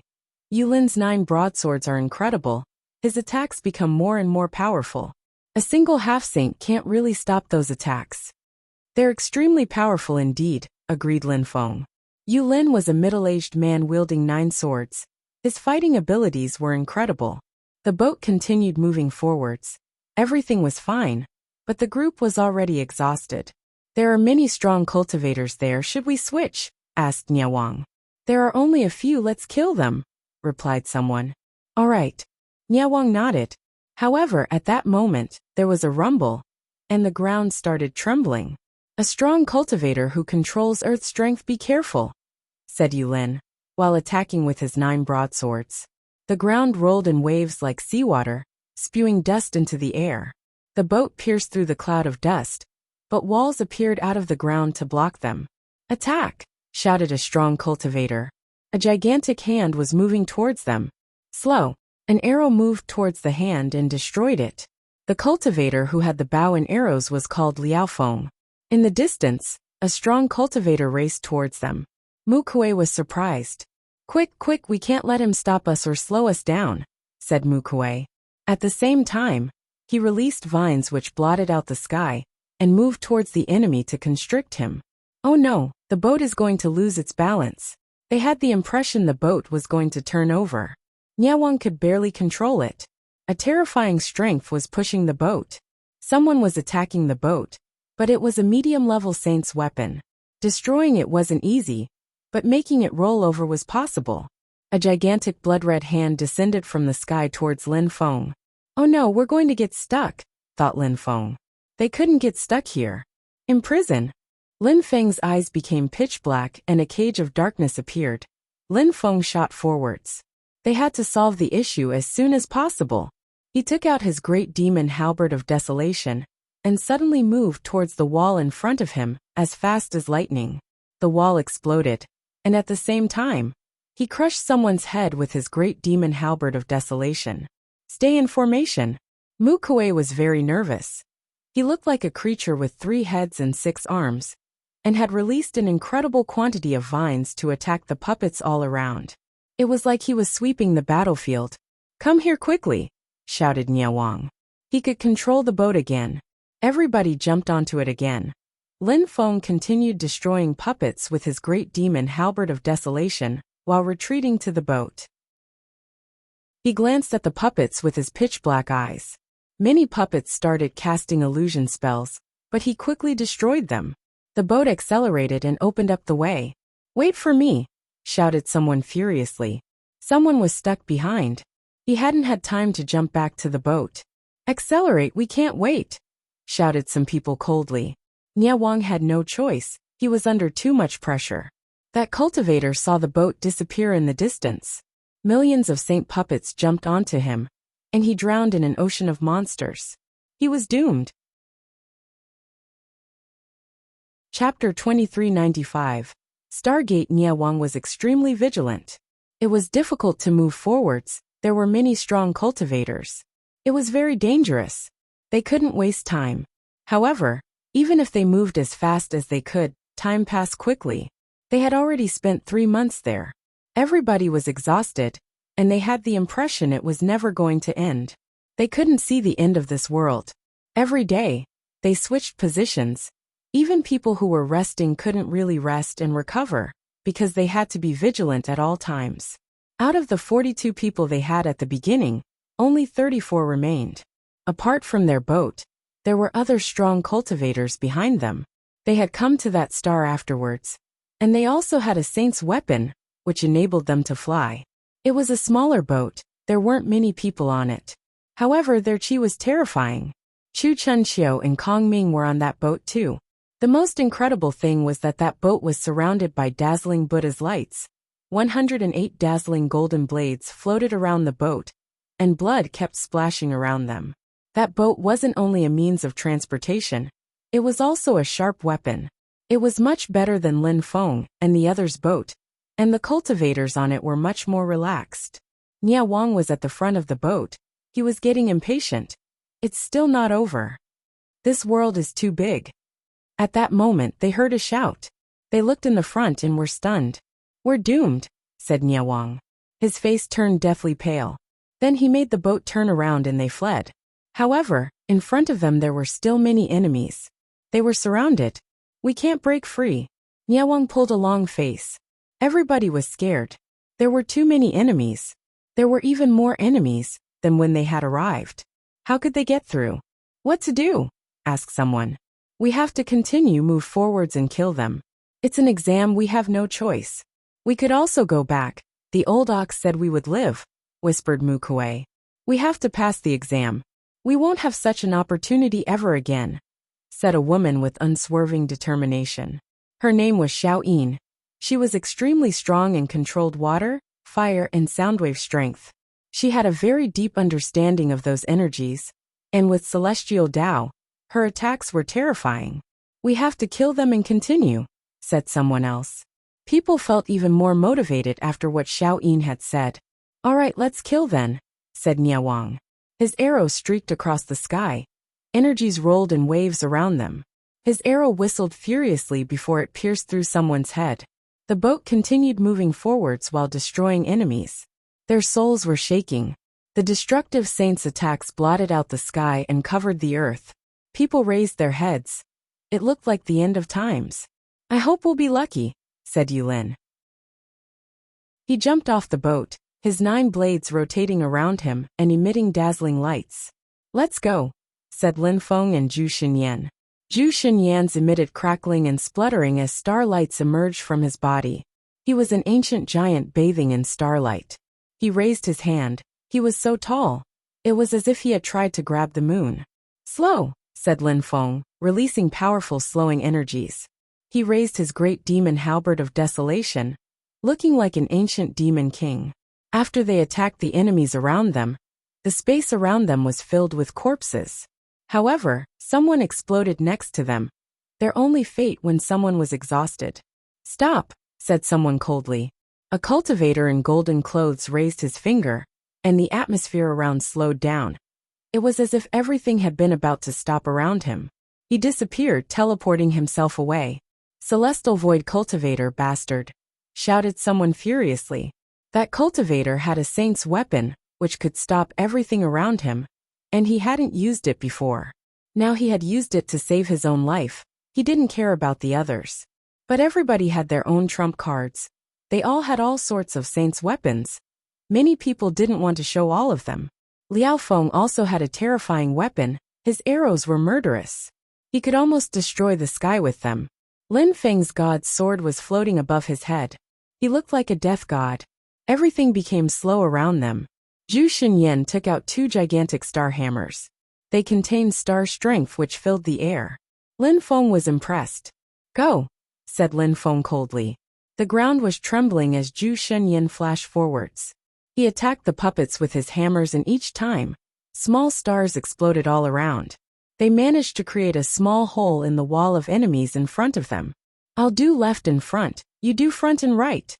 Yulin's 9 broadswords are incredible. His attacks become more and more powerful. A single half-saint can't really stop those attacks. They're extremely powerful indeed, agreed Lin Feng. Yulin was a middle-aged man wielding 9 swords. His fighting abilities were incredible. The boat continued moving forwards. Everything was fine, but the group was already exhausted. There are many strong cultivators there. Should we switch? Asked Niawang. There are only a few. Let's kill them, replied someone. All right. Niawang nodded. However, at that moment, there was a rumble, and the ground started trembling. A strong cultivator who controls earth strength. Be careful, said Yulin, while attacking with his 9 broadswords. The ground rolled in waves like seawater, spewing dust into the air. The boat pierced through the cloud of dust, but walls appeared out of the ground to block them. Attack! Shouted a strong cultivator. A gigantic hand was moving towards them. Slow. An arrow moved towards the hand and destroyed it. The cultivator who had the bow and arrows was called Liao Feng. In the distance, a strong cultivator raced towards them. Mukue was surprised. Quick, quick, we can't let him stop us or slow us down, said Mukue. At the same time, he released vines which blotted out the sky and moved towards the enemy to constrict him. Oh no, the boat is going to lose its balance. They had the impression the boat was going to turn over. Niawang could barely control it. A terrifying strength was pushing the boat. Someone was attacking the boat, but it was a medium-level saint's weapon. Destroying it wasn't easy, but making it roll over was possible. A gigantic blood-red hand descended from the sky towards Lin Feng. Oh no, we're going to get stuck, thought Lin Feng. They couldn't get stuck here. In prison. Lin Feng's eyes became pitch black and a cage of darkness appeared. Lin Feng shot forwards. They had to solve the issue as soon as possible. He took out his great demon halberd of desolation and suddenly moved towards the wall in front of him as fast as lightning. The wall exploded, and at the same time, he crushed someone's head with his great demon halberd of desolation. Stay in formation. Mukue was very nervous. He looked like a creature with 3 heads and 6 arms, and had released an incredible quantity of vines to attack the puppets all around. It was like he was sweeping the battlefield. Come here quickly, shouted Niawang. He could control the boat again. Everybody jumped onto it again. Lin Feng continued destroying puppets with his great demon halberd of desolation while retreating to the boat. He glanced at the puppets with his pitch-black eyes. Many puppets started casting illusion spells, but he quickly destroyed them. The boat accelerated and opened up the way. Wait for me, shouted someone furiously. Someone was stuck behind. He hadn't had time to jump back to the boat. Accelerate, we can't wait, shouted some people coldly. Niawang had no choice. He was under too much pressure. That cultivator saw the boat disappear in the distance. Millions of saint puppets jumped onto him, and he drowned in an ocean of monsters. He was doomed. Chapter 2395. Stargate. Niawang was extremely vigilant. It was difficult to move forwards. There were many strong cultivators. It was very dangerous. They couldn't waste time. However, even if they moved as fast as they could, time passed quickly. They had already spent 3 months there. Everybody was exhausted, and they had the impression it was never going to end. They couldn't see the end of this world. Every day, they switched positions. Even people who were resting couldn't really rest and recover. because they had to be vigilant at all times. Out of the 42 people they had at the beginning, only 34 remained. Apart from their boat, there were other strong cultivators behind them. They had come to that star afterwards. And they also had a saint's weapon, which enabled them to fly. It was a smaller boat, there weren't many people on it. However, their chi was terrifying. Chu Chunxiu and Kong Ming were on that boat too. The most incredible thing was that that boat was surrounded by dazzling Buddha's lights. 108 dazzling golden blades floated around the boat, and blood kept splashing around them. That boat wasn't only a means of transportation, it was also a sharp weapon. It was much better than Lin Feng and the others' boat, and the cultivators on it were much more relaxed. Nia Wang was at the front of the boat. He was getting impatient. It's still not over. This world is too big. At that moment they heard a shout. They looked in the front and were stunned. We're doomed, said Nia Wang. His face turned deathly pale. Then he made the boat turn around and they fled. However, in front of them there were still many enemies. They were surrounded. We can't break free. Nia Wang pulled a long face. Everybody was scared. There were too many enemies. There were even more enemies than when they had arrived. How could they get through? What to do? Asked someone. We have to move forwards and kill them. It's an exam, we have no choice. We could also go back. The old ox said we would live, whispered Mu Kuei. We have to pass the exam. We won't have such an opportunity ever again, said a woman with unswerving determination. Her name was Xiao Yin. She was extremely strong and controlled water, fire, and soundwave strength. She had a very deep understanding of those energies, and with celestial Tao, her attacks were terrifying. We have to kill them and continue, said someone else. People felt even more motivated after what Xiao Yin had said. All right, let's kill then, said Nia Wang. His arrow streaked across the sky. Energies rolled in waves around them. His arrow whistled furiously before it pierced through someone's head. The boat continued moving forwards while destroying enemies. Their souls were shaking. The destructive saints' attacks blotted out the sky and covered the earth. People raised their heads. It looked like the end of times. I hope we'll be lucky, said Yulin. He jumped off the boat, his 9 blades rotating around him and emitting dazzling lights. Let's go, said Lin Feng and Zhu Xinyan. Zhu Xinyan's emitted crackling and spluttering as starlights emerged from his body. He was an ancient giant bathing in starlight. He raised his hand. He was so tall. It was as if he had tried to grab the moon. Slow, said Lin Feng, releasing powerful slowing energies. He raised his great demon halberd of desolation, looking like an ancient demon king. After they attacked the enemies around them, the space around them was filled with corpses. However, someone exploded next to them. Their only fate when someone was exhausted. Stop, said someone coldly. A cultivator in golden clothes raised his finger, and the atmosphere around slowed down. It was as if everything had been about to stop around him. He disappeared, teleporting himself away. Celestial Void Cultivator bastard, shouted someone furiously. That cultivator had a saint's weapon, which could stop everything around him, and he hadn't used it before. Now he had used it to save his own life. He didn't care about the others. But everybody had their own trump cards. They all had all sorts of saints' weapons. Many people didn't want to show all of them. Liao Feng also had a terrifying weapon. His arrows were murderous. He could almost destroy the sky with them. Lin Feng's god's sword was floating above his head. He looked like a death god. Everything became slow around them. Zhu Xinyan took out 2 gigantic star hammers. They contained star strength which filled the air. Lin Feng was impressed. Go, said Lin Feng coldly. The ground was trembling as Zhu Xinyan flashed forwards. He attacked the puppets with his hammers, and each time, small stars exploded all around. They managed to create a small hole in the wall of enemies in front of them. I'll do left and front, you do front and right,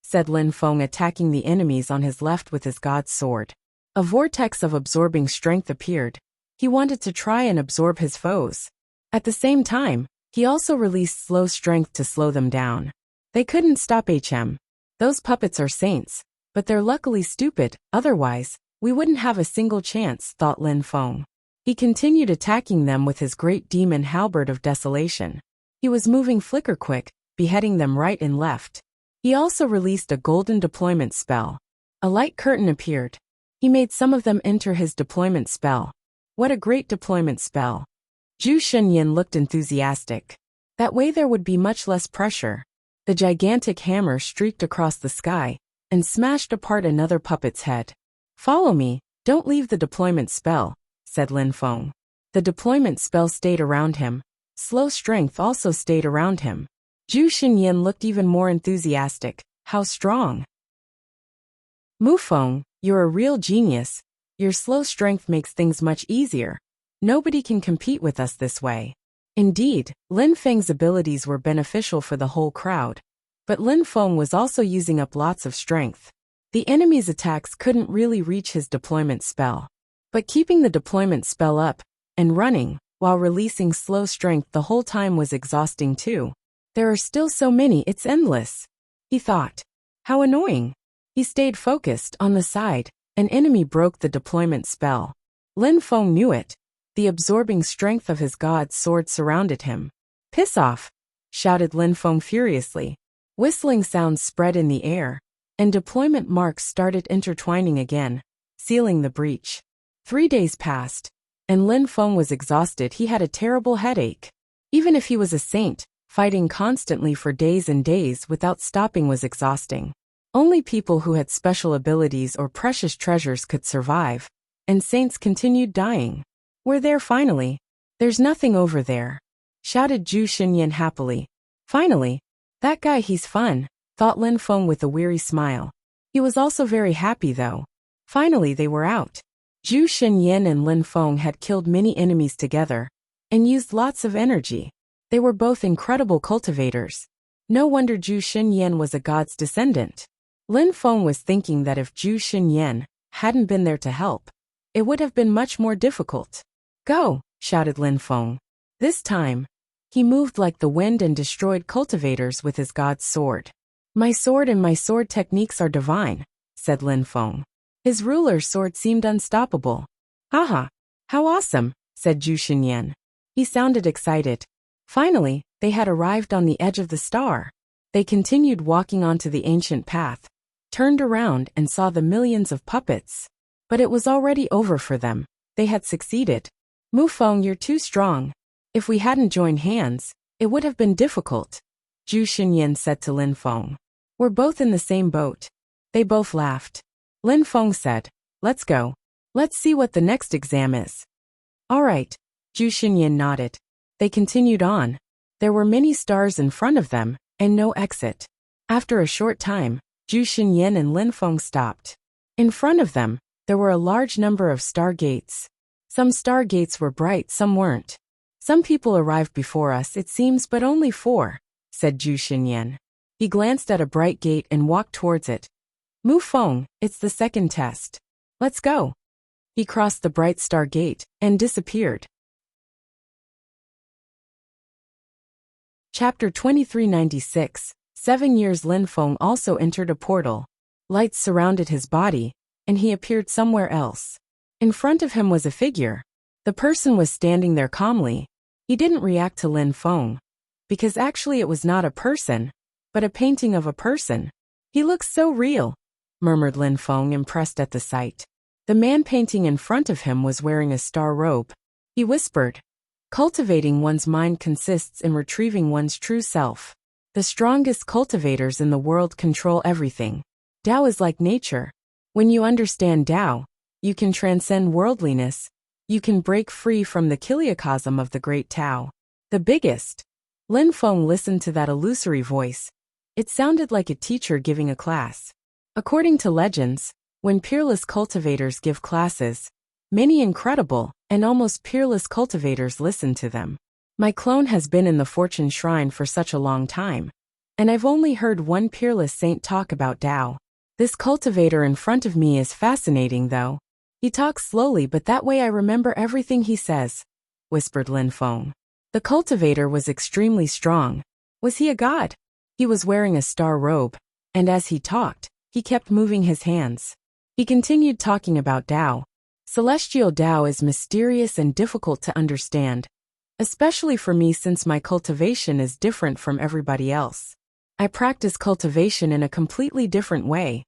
said Lin Feng, attacking the enemies on his left with his god's sword. A vortex of absorbing strength appeared. He wanted to try and absorb his foes. At the same time, he also released slow strength to slow them down. They couldn't stop HM. Those puppets are saints, but they're luckily stupid, otherwise, we wouldn't have a single chance, thought Lin Feng. He continued attacking them with his great demon halberd of desolation. He was moving flicker quick, beheading them right and left. He also released a golden deployment spell. A light curtain appeared. He made some of them enter his deployment spell. What a great deployment spell. Zhu Xunyan looked enthusiastic. That way there would be much less pressure. The gigantic hammer streaked across the sky and smashed apart another puppet's head. Follow me, don't leave the deployment spell, said Lin Feng. The deployment spell stayed around him. Slow strength also stayed around him. Zhu Xunyan looked even more enthusiastic. How strong! Mu Feng, you're a real genius. Your slow strength makes things much easier. Nobody can compete with us this way. Indeed, Lin Feng's abilities were beneficial for the whole crowd. But Lin Feng was also using up lots of strength. The enemy's attacks couldn't really reach his deployment spell. But keeping the deployment spell up and running while releasing slow strength the whole time was exhausting too. There are still so many, it's endless. He thought. How annoying. He stayed focused. On the side, an enemy broke the deployment spell. Lin Feng knew it. The absorbing strength of his god's sword surrounded him. Piss off! Shouted Lin Feng furiously. Whistling sounds spread in the air, and deployment marks started intertwining again, sealing the breach. 3 days passed, and Lin Feng was exhausted. He had a terrible headache. Even if he was a saint, fighting constantly for days and days without stopping was exhausting. Only people who had special abilities or precious treasures could survive, and saints continued dying. We're there finally. There's nothing over there, shouted Zhu Xunyan happily. Finally. That guy, he's fun, thought Lin Feng with a weary smile. He was also very happy though. Finally they were out. Zhu Xunyan and Lin Feng had killed many enemies together, and used lots of energy. They were both incredible cultivators. No wonder Zhu Xunyan was a god's descendant. Lin Feng was thinking that if Zhu Xunyan hadn't been there to help, it would have been much more difficult. Go, shouted Lin Feng. This time, he moved like the wind and destroyed cultivators with his god's sword. My sword and my sword techniques are divine, said Lin Feng. His ruler's sword seemed unstoppable. Haha, how awesome, said Zhu Xunyan. He sounded excited. Finally, they had arrived on the edge of the star. They continued walking onto the ancient path, turned around and saw the millions of puppets. But it was already over for them. They had succeeded. Mu Feng, you're too strong. If we hadn't joined hands, it would have been difficult, Zhu Xunyan said to Lin Feng. We're both in the same boat. They both laughed. Lin Feng said, let's go. Let's see what the next exam is. All right, Zhu Xunyan nodded. They continued on. There were many stars in front of them, and no exit. After a short time, Zhu Xunyan and Lin Feng stopped. In front of them, there were a large number of star gates. Some star gates were bright, some weren't. Some people arrived before us, it seems, but only 4, said Zhu Xunyan. He glanced at a bright gate and walked towards it. Mu Feng, it's the second test. Let's go. He crossed the bright star gate and disappeared. Chapter 2396. 7 years. Lin Feng also entered a portal. Lights surrounded his body, and he appeared somewhere else. In front of him was a figure. The person was standing there calmly. He didn't react to Lin Feng, because actually it was not a person, but a painting of a person. He looks so real, murmured Lin Feng, impressed at the sight. The man painting in front of him was wearing a star robe. He whispered, cultivating one's mind consists in retrieving one's true self. The strongest cultivators in the world control everything. Tao is like nature. When you understand Tao, you can transcend worldliness. You can break free from the kiliocosm of the great Tao. The biggest. Lin Feng listened to that illusory voice. It sounded like a teacher giving a class. According to legends, when peerless cultivators give classes, many incredible and almost peerless cultivators listen to them. My clone has been in the Fortune Shrine for such a long time, and I've only heard one peerless saint talk about Tao. This cultivator in front of me is fascinating though. He talks slowly, but that way I remember everything he says, whispered Lin Feng. The cultivator was extremely strong. Was he a god? He was wearing a star robe, and as he talked, he kept moving his hands. He continued talking about Tao. Celestial Tao is mysterious and difficult to understand, especially for me since my cultivation is different from everybody else. I practice cultivation in a completely different way,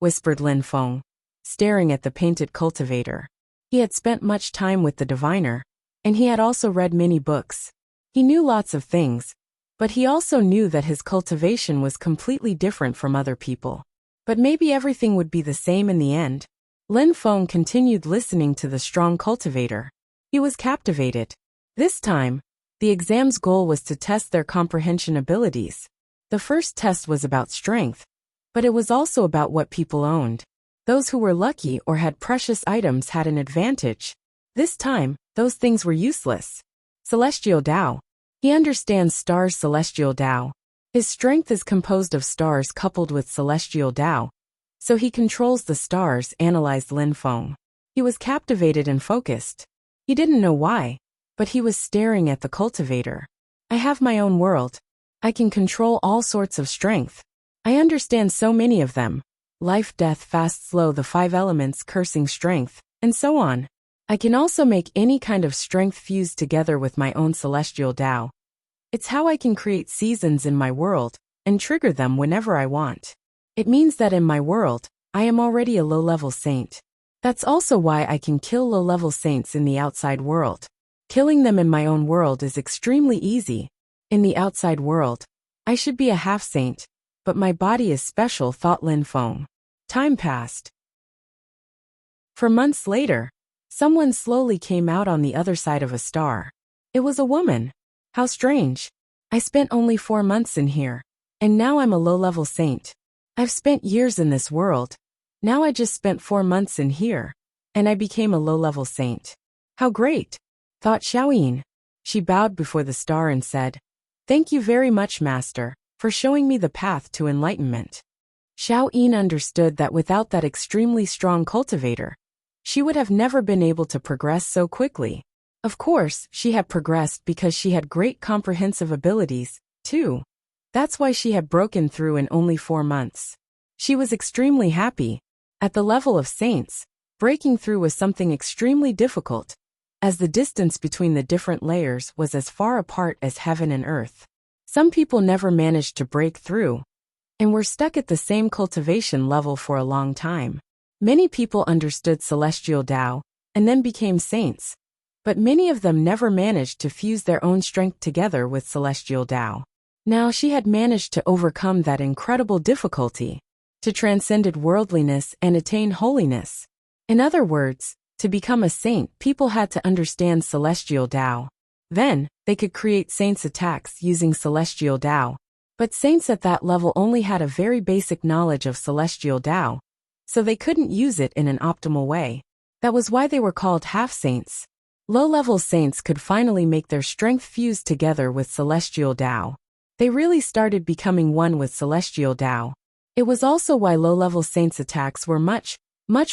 whispered Lin Feng, staring at the painted cultivator. He had spent much time with the diviner, and he had also read many books. He knew lots of things, but he also knew that his cultivation was completely different from other people. But maybe everything would be the same in the end. Lin Feng continued listening to the strong cultivator. He was captivated. This time, the exam's goal was to test their comprehension abilities. The first test was about strength, but it was also about what people owned. Those who were lucky or had precious items had an advantage. This time, those things were useless. Celestial Tao. He understands stars' celestial Tao. His strength is composed of stars coupled with celestial Tao, so he controls the stars, analyzed Lin Feng. He was captivated and focused. He didn't know why, but he was staring at the cultivator. I have my own world. I can control all sorts of strength. I understand so many of them. Life, death, fast, slow, the 5 elements, cursing, strength, and so on. I can also make any kind of strength fuse together with my own celestial Tao. It's how I can create seasons in my world and trigger them whenever I want. It means that in my world, I am already a low-level saint. That's also why I can kill low-level saints in the outside world. Killing them in my own world is extremely easy. In the outside world, I should be a half-saint, but my body is special, thought Lin Feng. Time passed. For months later, someone slowly came out on the other side of a star. It was a woman. How strange. I spent only 4 months in here, and now I'm a low-level saint. I've spent years in this world. Now I just spent 4 months in here, and I became a low-level saint. How great, thought Xiaoyin. She bowed before the star and said, "Thank you very much, Master, for showing me the path to enlightenment." Xiaoyin understood that without that extremely strong cultivator, she would have never been able to progress so quickly. Of course, she had progressed because she had great comprehensive abilities, too. That's why she had broken through in only 4 months. She was extremely happy. At the level of saints, breaking through was something extremely difficult, as the distance between the different layers was as far apart as heaven and earth. Some people never managed to break through, and were stuck at the same cultivation level for a long time. Many people understood celestial Tao, and then became saints, but many of them never managed to fuse their own strength together with celestial Tao. Now she had managed to overcome that incredible difficulty, to transcend worldliness and attain holiness. In other words, to become a saint, people had to understand celestial Tao. Then, they could create saints' attacks using celestial Tao. But saints at that level only had a very basic knowledge of celestial Tao, so they couldn't use it in an optimal way. That was why they were called half-saints. Low-level saints could finally make their strength fuse together with celestial Tao. They really started becoming one with celestial Tao. It was also why low-level saints' attacks were much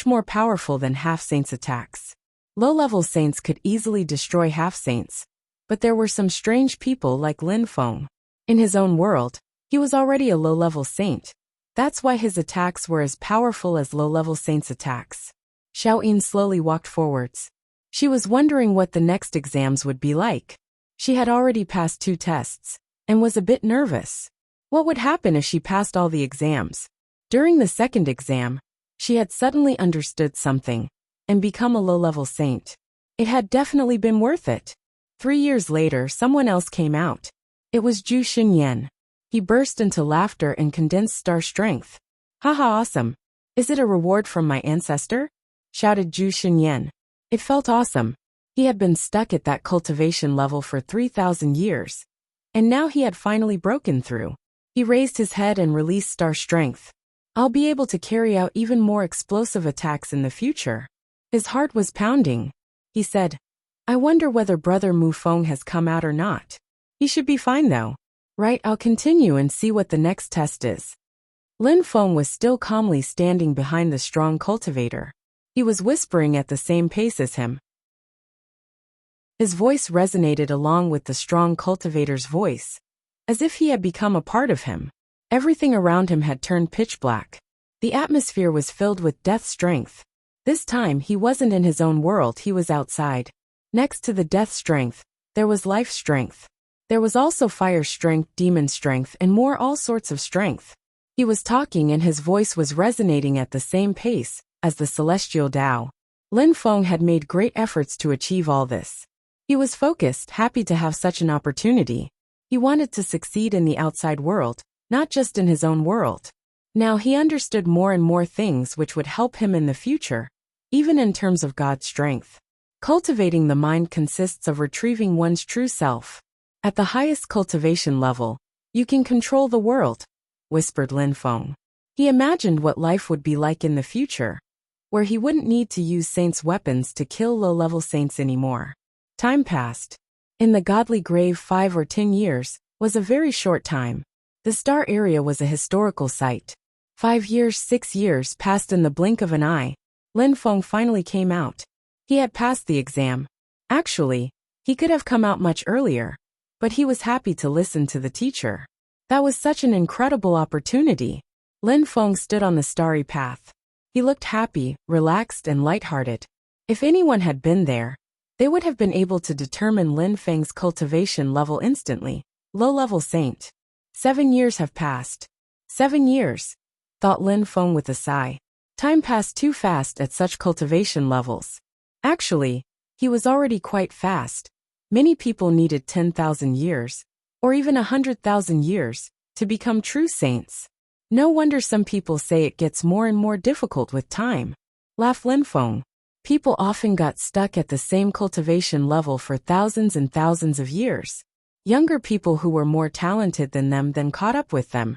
more powerful than half-saints' attacks. Low-level saints could easily destroy half-saints, but there were some strange people like Lin Feng. In his own world, he was already a low-level saint. That's why his attacks were as powerful as low-level saints' attacks. Xiaoyin slowly walked forwards. She was wondering what the next exams would be like. She had already passed 2 tests, and was a bit nervous. What would happen if she passed all the exams? During the second exam, she had suddenly understood something, and become a low-level saint. It had definitely been worth it. 3 years later, someone else came out. It was Zhu Xinyan. He burst into laughter and condensed star strength. Haha, awesome. Is it a reward from my ancestor? Shouted Zhu Xinyan. It felt awesome. He had been stuck at that cultivation level for 3,000 years. And now he had finally broken through. He raised his head and released star strength. I'll be able to carry out even more explosive attacks in the future. His heart was pounding. He said, I wonder whether Brother Mu Feng has come out or not. He should be fine though. Right, I'll continue and see what the next test is. Lin Feng was still calmly standing behind the strong cultivator. He was whispering at the same pace as him. His voice resonated along with the strong cultivator's voice, as if he had become a part of him. Everything around him had turned pitch black. The atmosphere was filled with death strength. This time he wasn't in his own world, he was outside. Next to the death strength, there was life strength. There was also fire strength, demon strength, and more all sorts of strength. He was talking and his voice was resonating at the same pace as the celestial Tao. Lin Feng had made great efforts to achieve all this. He was focused, happy to have such an opportunity. He wanted to succeed in the outside world, not just in his own world. Now he understood more and more things which would help him in the future, even in terms of God's strength. Cultivating the mind consists of retrieving one's true self. At the highest cultivation level, you can control the world, whispered Lin Feng. He imagined what life would be like in the future, where he wouldn't need to use saints' weapons to kill low-level saints anymore. Time passed. In the godly grave 5 or 10 years was a very short time. The star area was a historical site. 5 years, 6 years passed in the blink of an eye. Lin Feng finally came out. He had passed the exam. Actually, he could have come out much earlier, but he was happy to listen to the teacher. That was such an incredible opportunity. Lin Feng stood on the starry path. He looked happy, relaxed, and lighthearted. If anyone had been there, they would have been able to determine Lin Feng's cultivation level instantly. Low-level saint. 7 years have passed. 7 years, thought Lin Feng with a sigh. Time passed too fast at such cultivation levels. Actually, he was already quite fast. Many people needed 10,000 years, or even 100,000 years, to become true saints. No wonder some people say it gets more and more difficult with time. Laughed Lin Feng. People often got stuck at the same cultivation level for thousands and thousands of years. Younger people who were more talented than them then caught up with them.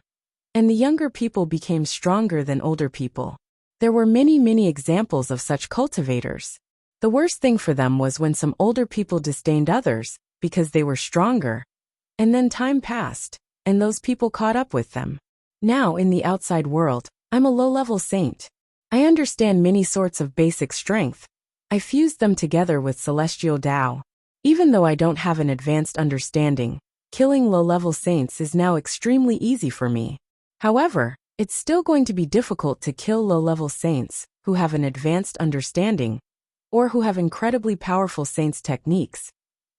And the younger people became stronger than older people. There were many examples of such cultivators. The worst thing for them was when some older people disdained others because they were stronger. And then time passed, and those people caught up with them. Now in the outside world, I'm a low-level saint. I understand many sorts of basic strength. I fused them together with celestial Tao. Even though I don't have an advanced understanding, killing low-level saints is now extremely easy for me. However, it's still going to be difficult to kill low-level saints who have an advanced understanding or who have incredibly powerful saints' techniques.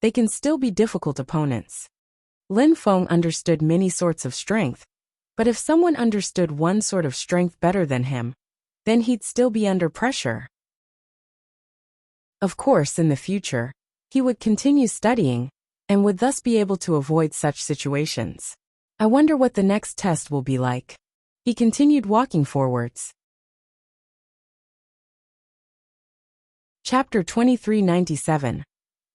They can still be difficult opponents. Lin Feng understood many sorts of strength, but if someone understood one sort of strength better than him, then he'd still be under pressure. Of course, in the future, he would continue studying and would thus be able to avoid such situations. I wonder what the next test will be like. He continued walking forwards. Chapter 2397.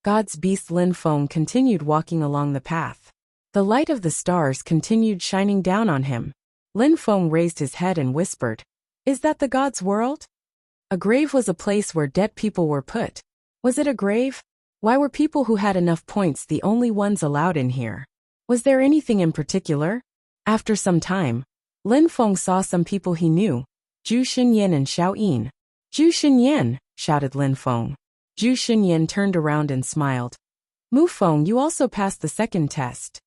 God's Beast. Lin Feng continued walking along the path. The light of the stars continued shining down on him. Lin Feng raised his head and whispered, "Is that the God's world?" A grave was a place where dead people were put. Was it a grave? Why were people who had enough points the only ones allowed in here? Was there anything in particular? After some time, Lin Feng saw some people he knew, Zhu Xinyan and Xiao Yin. "Zhu Xinyan," shouted Lin Feng. Zhu Xinyan turned around and smiled. "Mu Feng, you also passed the second test."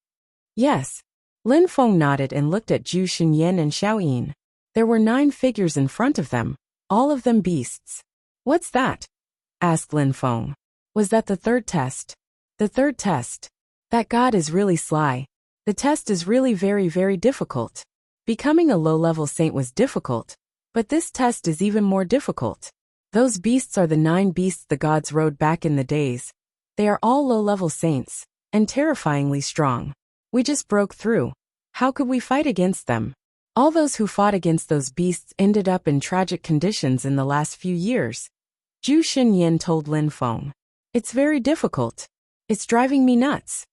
"Yes." Lin Feng nodded and looked at Zhu Xinyan and Xiao Yin. There were 9 figures in front of them, all of them beasts. "What's that?" asked Lin Feng. "Was that the third test?" "The third test. That God is really sly. The test is really very difficult. Becoming a low-level saint was difficult, but this test is even more difficult. Those beasts are the 9 beasts the gods rode back in the days. They are all low-level saints, and terrifyingly strong. We just broke through. How could we fight against them? All those who fought against those beasts ended up in tragic conditions in the last few years." Zhu Xinyan told Lin Feng. "It's very difficult. It's driving me nuts."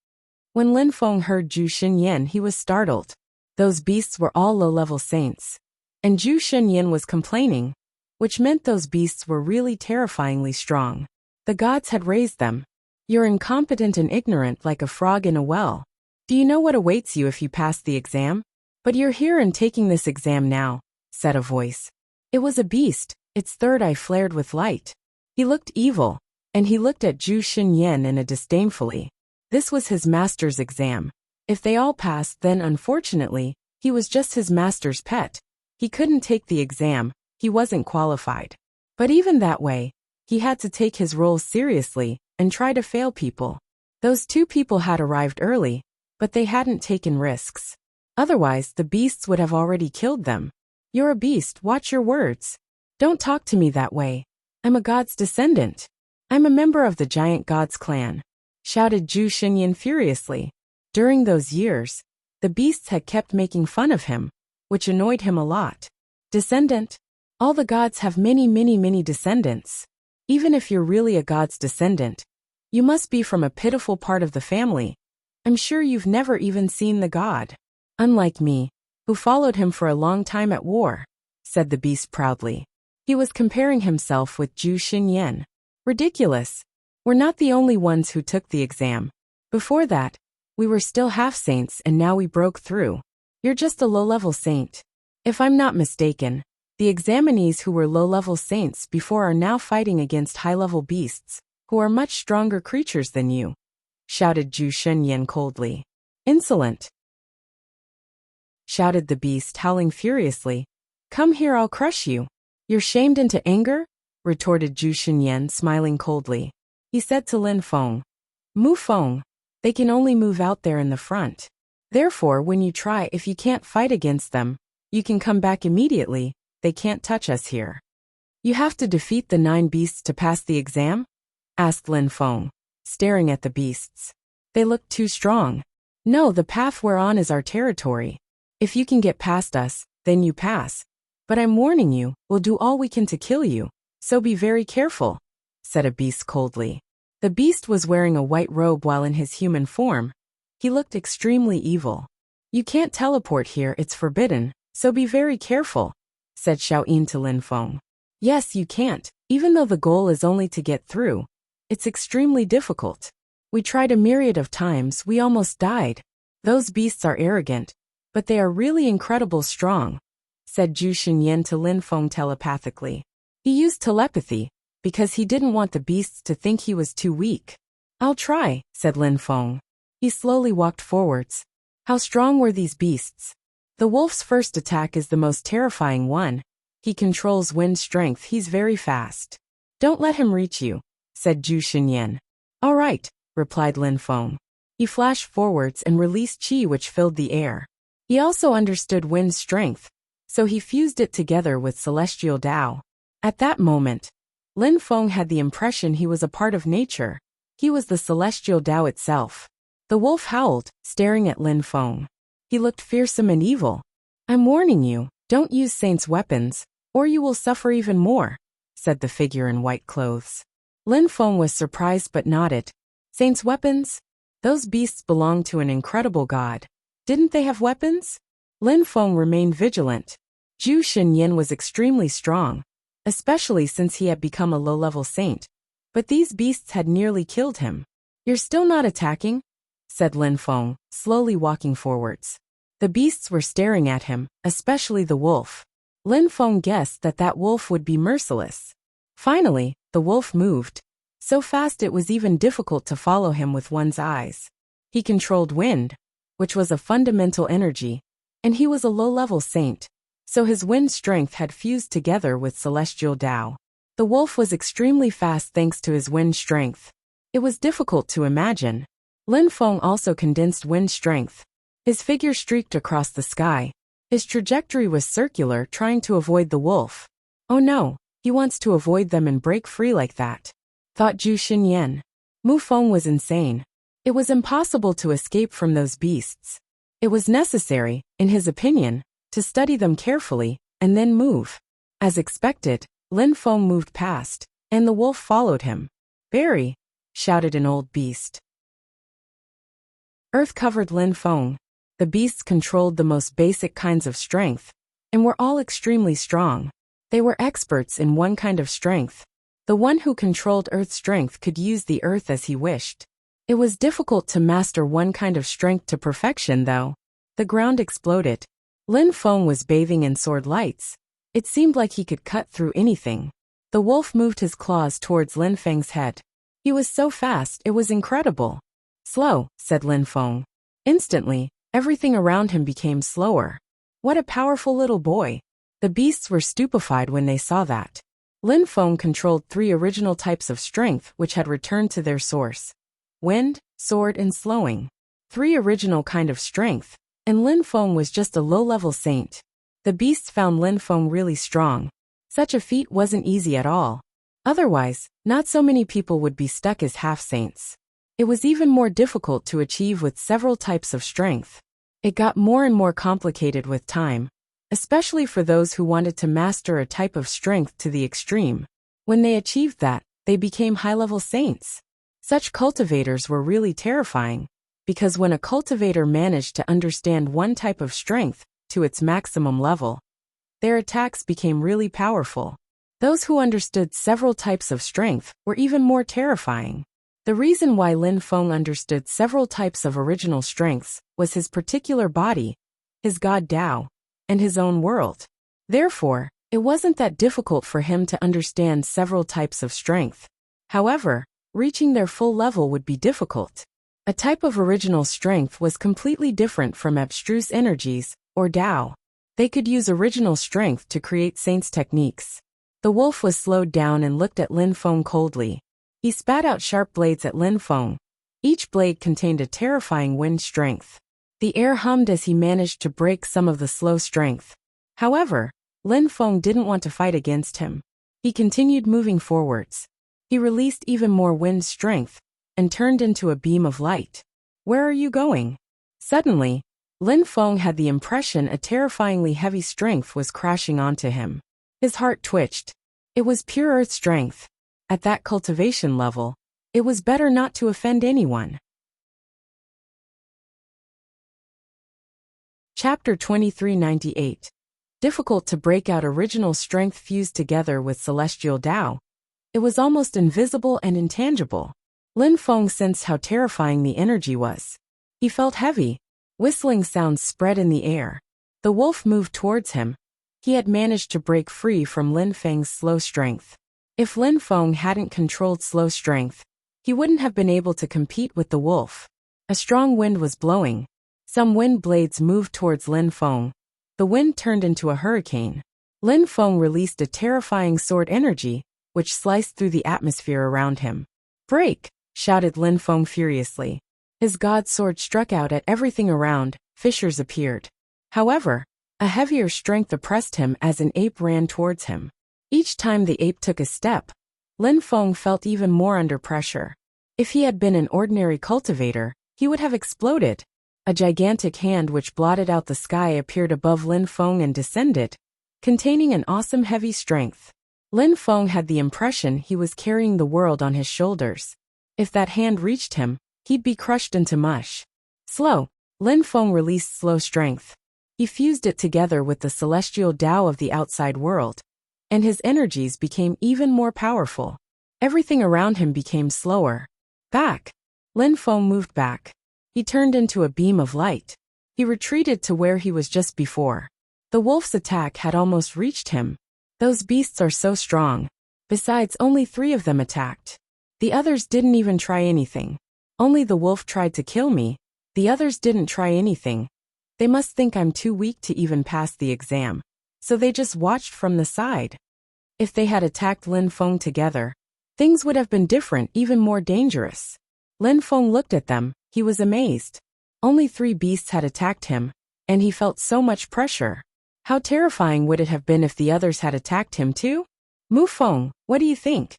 When Lin Feng heard Zhu Xinyan, he was startled. Those beasts were all low-level saints. And Zhu Xinyan was complaining, which meant those beasts were really terrifyingly strong. The gods had raised them. "You're incompetent and ignorant like a frog in a well. Do you know what awaits you if you pass the exam? But you're here and taking this exam now," said a voice. It was a beast. Its third eye flared with light. He looked evil, and he looked at Zhu Xinyan in a disdainfully. This was his master's exam. If they all passed, then unfortunately, he was just his master's pet. He couldn't take the exam, he wasn't qualified. But even that way, he had to take his role seriously and try to fail people. Those two people had arrived early, but they hadn't taken risks. Otherwise, the beasts would have already killed them. You're a beast, watch your words. Don't talk to me that way. I'm a god's descendant. I'm a member of the giant god's clan, shouted Zhu Xinyan furiously. During those years, the beasts had kept making fun of him, which annoyed him a lot. Descendant? All the gods have many descendants. Even if you're really a god's descendant, you must be from a pitiful part of the family. I'm sure you've never even seen the god. Unlike me, who followed him for a long time at war, said the beast proudly. He was comparing himself with Zhu Xinyan. Ridiculous. We're not the only ones who took the exam. Before that, we were still half-saints and now we broke through. You're just a low-level saint. If I'm not mistaken, the examinees who were low-level saints before are now fighting against high-level beasts, who are much stronger creatures than you, shouted Zhu Xinyan coldly. Insolent, shouted the beast, howling furiously. Come here, I'll crush you. You're shamed into anger? Retorted Zhu Xinyan, smiling coldly. He said to Lin Feng, Mu Feng, they can only move out there in the front. Therefore, when you try, if you can't fight against them, you can come back immediately. They can't touch us here. You have to defeat the 9 beasts to pass the exam? Asked Lin Feng, staring at the beasts. They looked too strong. No, the path we're on is our territory. If you can get past us, then you pass. But I'm warning you, we'll do all we can to kill you, so be very careful, said a beast coldly. The beast was wearing a white robe while in his human form. He looked extremely evil. You can't teleport here, it's forbidden, so be very careful, said Xiaoyin to Lin Feng. Yes, you can't, even though the goal is only to get through. It's extremely difficult. We tried a myriad of times, we almost died. Those beasts are arrogant, but they are really incredible strong, said Zhu Xinyan to Lin Feng telepathically. He used telepathy, because he didn't want the beasts to think he was too weak. I'll try, said Lin Feng. He slowly walked forwards. How strong were these beasts? The wolf's first attack is the most terrifying one. He controls wind strength, he's very fast. Don't let him reach you, said Zhu Xinyan. All right, replied Lin Feng. He flashed forwards and released qi which filled the air. He also understood wind strength, so he fused it together with celestial Tao. At that moment, Lin Feng had the impression he was a part of nature. He was the celestial Tao itself. The wolf howled, staring at Lin Feng. He looked fearsome and evil. I'm warning you, don't use saints' weapons, or you will suffer even more, said the figure in white clothes. Lin Feng was surprised but nodded. Saints' weapons? Those beasts belonged to an incredible god. Didn't they have weapons? Lin Feng remained vigilant. Zhu Xinyan was extremely strong, especially since he had become a low-level saint. But these beasts had nearly killed him. You're still not attacking? Said Lin Feng, slowly walking forwards. The beasts were staring at him, especially the wolf. Lin Feng guessed that that wolf would be merciless. Finally, the wolf moved. So fast it was even difficult to follow him with one's eyes. He controlled wind, which was a fundamental energy, and he was a low-level saint, so his wind strength had fused together with celestial Tao. The wolf was extremely fast thanks to his wind strength. It was difficult to imagine. Lin Feng also condensed wind strength. His figure streaked across the sky. His trajectory was circular, trying to avoid the wolf. Oh no, he wants to avoid them and break free like that, thought Zhu Xinyan. Mu Feng was insane. It was impossible to escape from those beasts. It was necessary, in his opinion, to study them carefully, and then move. As expected, Lin Feng moved past, and the wolf followed him. Barry, shouted an old beast. Earth covered Lin Feng. The beasts controlled the most basic kinds of strength, and were all extremely strong. They were experts in one kind of strength. The one who controlled Earth's strength could use the earth as he wished. It was difficult to master one kind of strength to perfection, though. The ground exploded. Lin Feng was bathing in sword lights. It seemed like he could cut through anything. The wolf moved his claws towards Lin Feng's head. He was so fast, it was incredible. Slow, said Lin Feng. Instantly, everything around him became slower. What a powerful little boy. The beasts were stupefied when they saw that. Lin Feng controlled 3 original types of strength which had returned to their source. Wind, sword and slowing. 3 original kind of strength, and Lin Feng was just a low-level saint. The beasts found Lin Feng really strong. Such a feat wasn't easy at all. Otherwise, not so many people would be stuck as half-saints. It was even more difficult to achieve with several types of strength. It got more and more complicated with time, especially for those who wanted to master a type of strength to the extreme. When they achieved that, they became high-level saints. Such cultivators were really terrifying, because when a cultivator managed to understand one type of strength to its maximum level, their attacks became really powerful. Those who understood several types of strength were even more terrifying. The reason why Lin Feng understood several types of original strengths was his particular body, his god Tao, and his own world. Therefore, it wasn't that difficult for him to understand several types of strength. However, reaching their full level would be difficult. A type of original strength was completely different from abstruse energies, or Tao. They could use original strength to create saints' techniques. The wolf was slowed down and looked at Lin Feng coldly. He spat out sharp blades at Lin Feng. Each blade contained a terrifying wind strength. The air hummed as he managed to break some of the slow strength. However, Lin Feng didn't want to fight against him. He continued moving forwards. He released even more wind strength and turned into a beam of light. Where are you going? Suddenly, Lin Feng had the impression a terrifyingly heavy strength was crashing onto him. His heart twitched. It was pure earth strength. At that cultivation level, it was better not to offend anyone. Chapter 2398. Difficult to break out original strength fused together with celestial Tao. It was almost invisible and intangible. Lin Feng sensed how terrifying the energy was. He felt heavy. Whistling sounds spread in the air. The wolf moved towards him. He had managed to break free from Lin Feng's slow strength. If Lin Feng hadn't controlled slow strength, he wouldn't have been able to compete with the wolf. A strong wind was blowing. Some wind blades moved towards Lin Feng. The wind turned into a hurricane. Lin Feng released a terrifying sword energy, which sliced through the atmosphere around him. "Break!" shouted Lin Feng furiously. His god sword struck out at everything around. Fissures appeared. However, a heavier strength oppressed him as an ape ran towards him. Each time the ape took a step, Lin Feng felt even more under pressure. If he had been an ordinary cultivator, he would have exploded. A gigantic hand which blotted out the sky appeared above Lin Feng and descended, containing an awesome heavy strength. Lin Feng had the impression he was carrying the world on his shoulders. If that hand reached him, he'd be crushed into mush. Slow. Lin Feng released slow strength. He fused it together with the celestial Tao of the outside world, and his energies became even more powerful. Everything around him became slower. Back. Lin Feng moved back. He turned into a beam of light. He retreated to where he was just before. The wolf's attack had almost reached him. Those beasts are so strong. Besides, only 3 of them attacked. The others didn't even try anything. Only the wolf tried to kill me. The others didn't try anything. They must think I'm too weak to even pass the exam. So they just watched from the side. If they had attacked Lin Feng together, things would have been different, even more dangerous. Lin Feng looked at them. He was amazed. Only 3 beasts had attacked him, and he felt so much pressure. How terrifying would it have been if the others had attacked him too? "Mu Feng, what do you think?"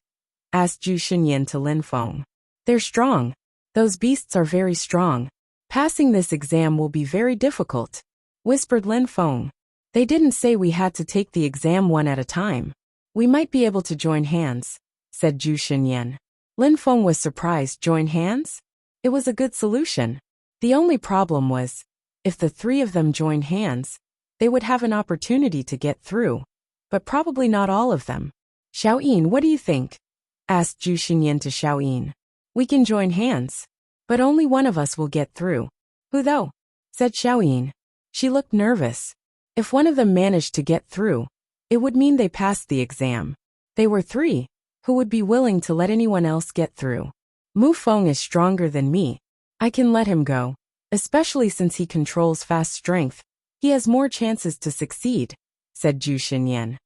asked Zhu Xinyan to Lin Feng. "They're strong. Those beasts are very strong. Passing this exam will be very difficult," whispered Lin Feng. "They didn't say we had to take the exam one at a time. We might be able to join hands," said Zhu Xinyan. Lin Feng was surprised. Join hands? It was a good solution. The only problem was, if the 3 of them joined hands, they would have an opportunity to get through. But probably not all of them. "Xiaoyin, what do you think?" asked Zhu Xinyan to Xiaoyin. "We can join hands, but only one of us will get through." "Who though?" said Xiaoyin. She looked nervous. If one of them managed to get through, it would mean they passed the exam. They were 3. Who would be willing to let anyone else get through? "Mu Feng is stronger than me. I can let him go, especially since he controls fast strength. He has more chances to succeed," said Zhu Xinyan.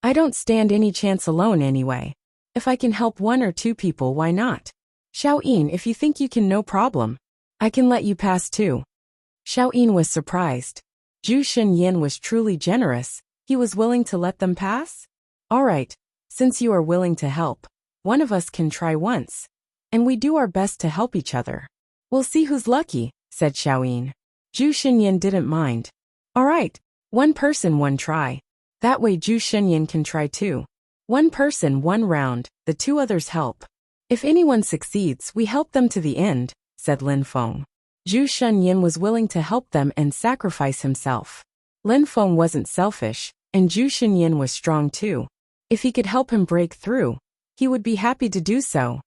"I don't stand any chance alone anyway. If I can help 1 or 2 people, why not?" Xiao-yin, if you think you can, no problem. I can let you pass too. Xiao-yin was surprised. Zhu Xinyan was truly generous. He was willing to let them pass? All right, since you are willing to help, one of us can try once. And we do our best to help each other. We'll see who's lucky, said Xiao-yin. Zhu Xinyan didn't mind. All right, one person, one try. That way Zhu Xinyan can try too. One person, one round, the two others help. If anyone succeeds, we help them to the end, said Lin Feng. Zhu Xinyan was willing to help them and sacrifice himself. Lin Feng wasn't selfish, and Zhu Xinyan was strong too. If he could help him break through, he would be happy to do so.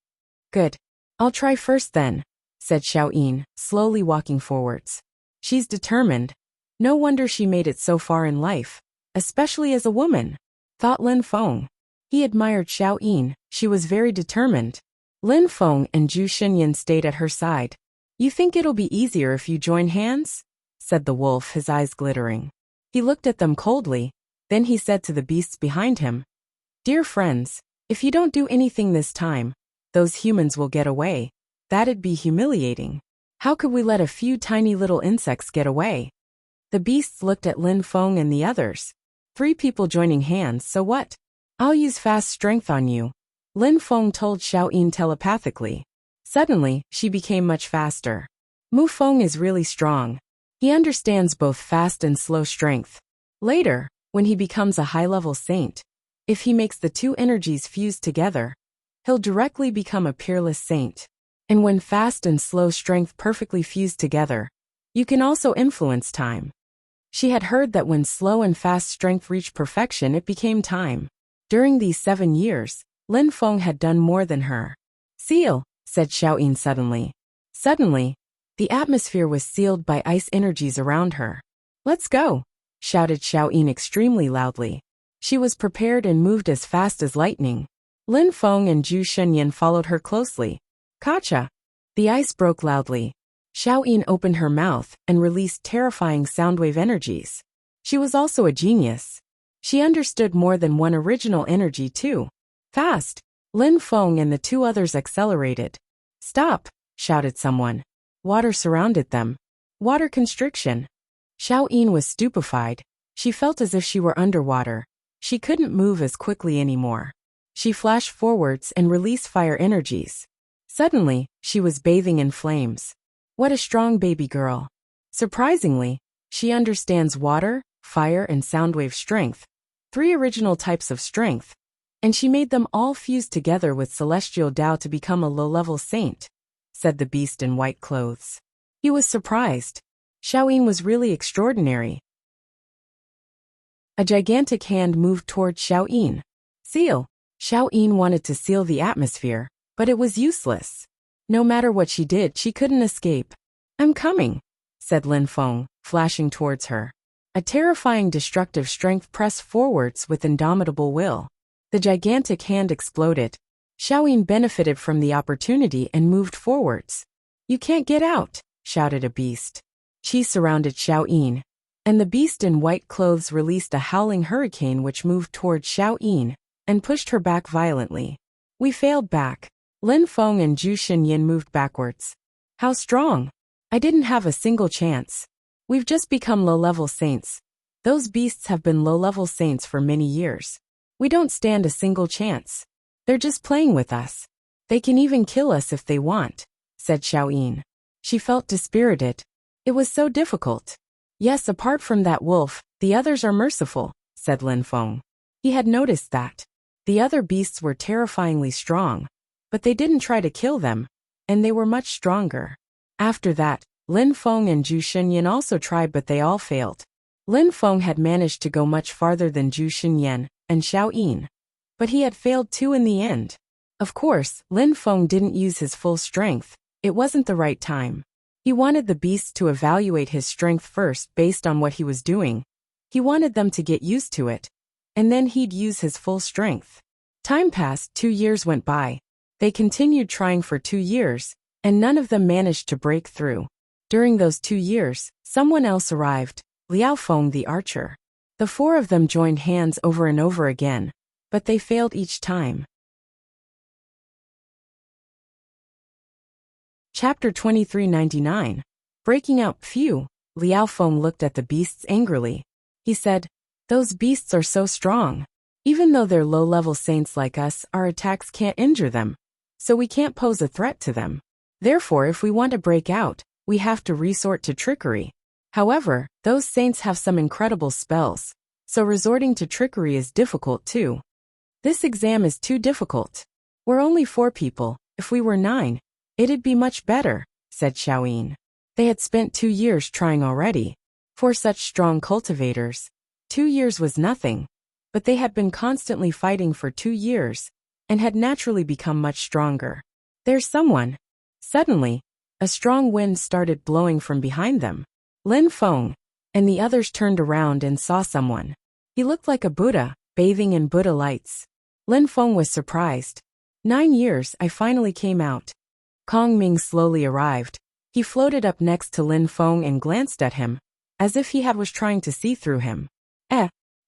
Good. I'll try first then, said Xiao-yin, slowly walking forwards. She's determined. No wonder she made it so far in life, especially as a woman, thought Lin Feng. He admired Xiao-yin, she was very determined. Lin Feng and Zhu Xinyan stayed at her side. You think it'll be easier if you join hands? Said the wolf, his eyes glittering. He looked at them coldly, then he said to the beasts behind him, Dear friends, if you don't do anything this time, those humans will get away. That'd be humiliating. How could we let a few tiny little insects get away? The beasts looked at Lin Feng and the others. 3 people joining hands, so what? I'll use fast strength on you, Lin Feng told Xiao-yin telepathically. Suddenly, she became much faster. Mu Feng is really strong. He understands both fast and slow strength. Later, when he becomes a high-level saint, if he makes the two energies fuse together, he'll directly become a peerless saint. And when fast and slow strength perfectly fuse together, you can also influence time. She had heard that when slow and fast strength reached perfection, it became time. During these 7 years, Lin Feng had done more than her. Seal, said Xiao-yin suddenly. Suddenly, the atmosphere was sealed by ice energies around her. Let's go, shouted Xiao-yin extremely loudly. She was prepared and moved as fast as lightning. Lin Feng and Zhu Xinyan followed her closely. Kacha! The ice broke loudly. Xiao-yin opened her mouth and released terrifying soundwave energies. She was also a genius. She understood more than one original energy too. Fast! Lin Feng and the 2 others accelerated. Stop! Shouted someone. Water surrounded them. Water constriction. Xiao-yin was stupefied. She felt as if she were underwater. She couldn't move as quickly anymore. She flashed forwards and released fire energies. Suddenly, she was bathing in flames. What a strong baby girl. Surprisingly, she understands water, fire, and soundwave strength. 3 original types of strength. And she made them all fuse together with celestial Tao to become a low-level saint, said the beast in white clothes. He was surprised. Xiao-yin was really extraordinary. A gigantic hand moved toward Xiao-yin. Seal! Xiao-yin wanted to seal the atmosphere, but it was useless. No matter what she did, she couldn't escape. I'm coming, said Lin Feng, flashing towards her. A terrifying destructive strength pressed forwards with indomitable will. The gigantic hand exploded. Xiao-yin benefited from the opportunity and moved forwards. You can't get out, shouted a beast. She surrounded Xiao-yin, and the beast in white clothes released a howling hurricane which moved toward Xiao-yin and pushed her back violently. We failed back. Lin Feng and Zhu Xinyan moved backwards. How strong! I didn't have a single chance. We've just become low-level saints. Those beasts have been low-level saints for many years. We don't stand a single chance. They're just playing with us. They can even kill us if they want, said Xiao-yin. She felt dispirited. It was so difficult. Yes, apart from that wolf, the others are merciful, said Lin Feng. He had noticed that. The other beasts were terrifyingly strong, but they didn't try to kill them, and they were much stronger. After that, Lin Feng and Zhu Xinyan also tried, but they all failed. Lin Feng had managed to go much farther than Zhu Xinyan and Xiao-yin, but he had failed too in the end. Of course, Lin Feng didn't use his full strength. It wasn't the right time. He wanted the beasts to evaluate his strength first based on what he was doing. He wanted them to get used to it, and then he'd use his full strength. Time passed, 2 years went by. They continued trying for 2 years, and none of them managed to break through. During those 2 years, someone else arrived, Liao Feng the archer. The 4 of them joined hands over and over again, but they failed each time. Chapter 2399. Breaking out. Phew. Liao Feng looked at the beasts angrily. He said, "Those beasts are so strong. Even though they're low-level saints like us, our attacks can't injure them. So we can't pose a threat to them. Therefore, if we want to break out, we have to resort to trickery. However, those saints have some incredible spells, so resorting to trickery is difficult too. This exam is too difficult. We're only 4 people. If we were 9, it'd be much better," said Xiaoyin. They had spent 2 years trying already. For such strong cultivators, 2 years was nothing, but they had been constantly fighting for 2 years, and had naturally become much stronger. "There's someone." Suddenly, a strong wind started blowing from behind them. Lin Feng and the others turned around and saw someone. He looked like a Buddha, bathing in Buddha lights. Lin Feng was surprised. 9 years, I finally came out. Kong Ming slowly arrived. He floated up next to Lin Feng and glanced at him, as if he was trying to see through him.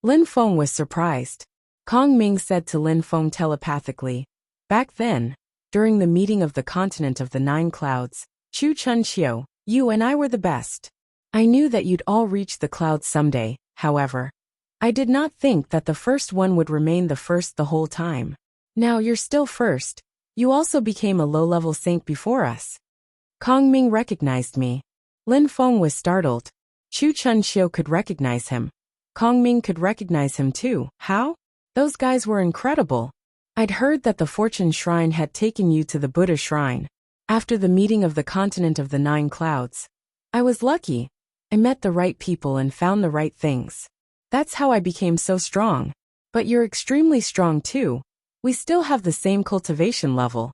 Lin Feng was surprised. Kong Ming said to Lin Feng telepathically, "Back then, during the meeting of the continent of the 9 clouds, Chu Chun Xiu, you and I were the best. I knew that you'd all reach the clouds someday, however. I did not think that the first one would remain the first the whole time. Now you're still first. You also became a low-level saint before us." Kong Ming recognized me. Lin Feng was startled. Chu Chun Xiu could recognize him. Kong Ming could recognize him too. How? Those guys were incredible. I'd heard that the Fortune Shrine had taken you to the Buddha Shrine. After the meeting of the continent of the 9 clouds. I was lucky. I met the right people and found the right things. That's how I became so strong. But you're extremely strong too. We still have the same cultivation level,"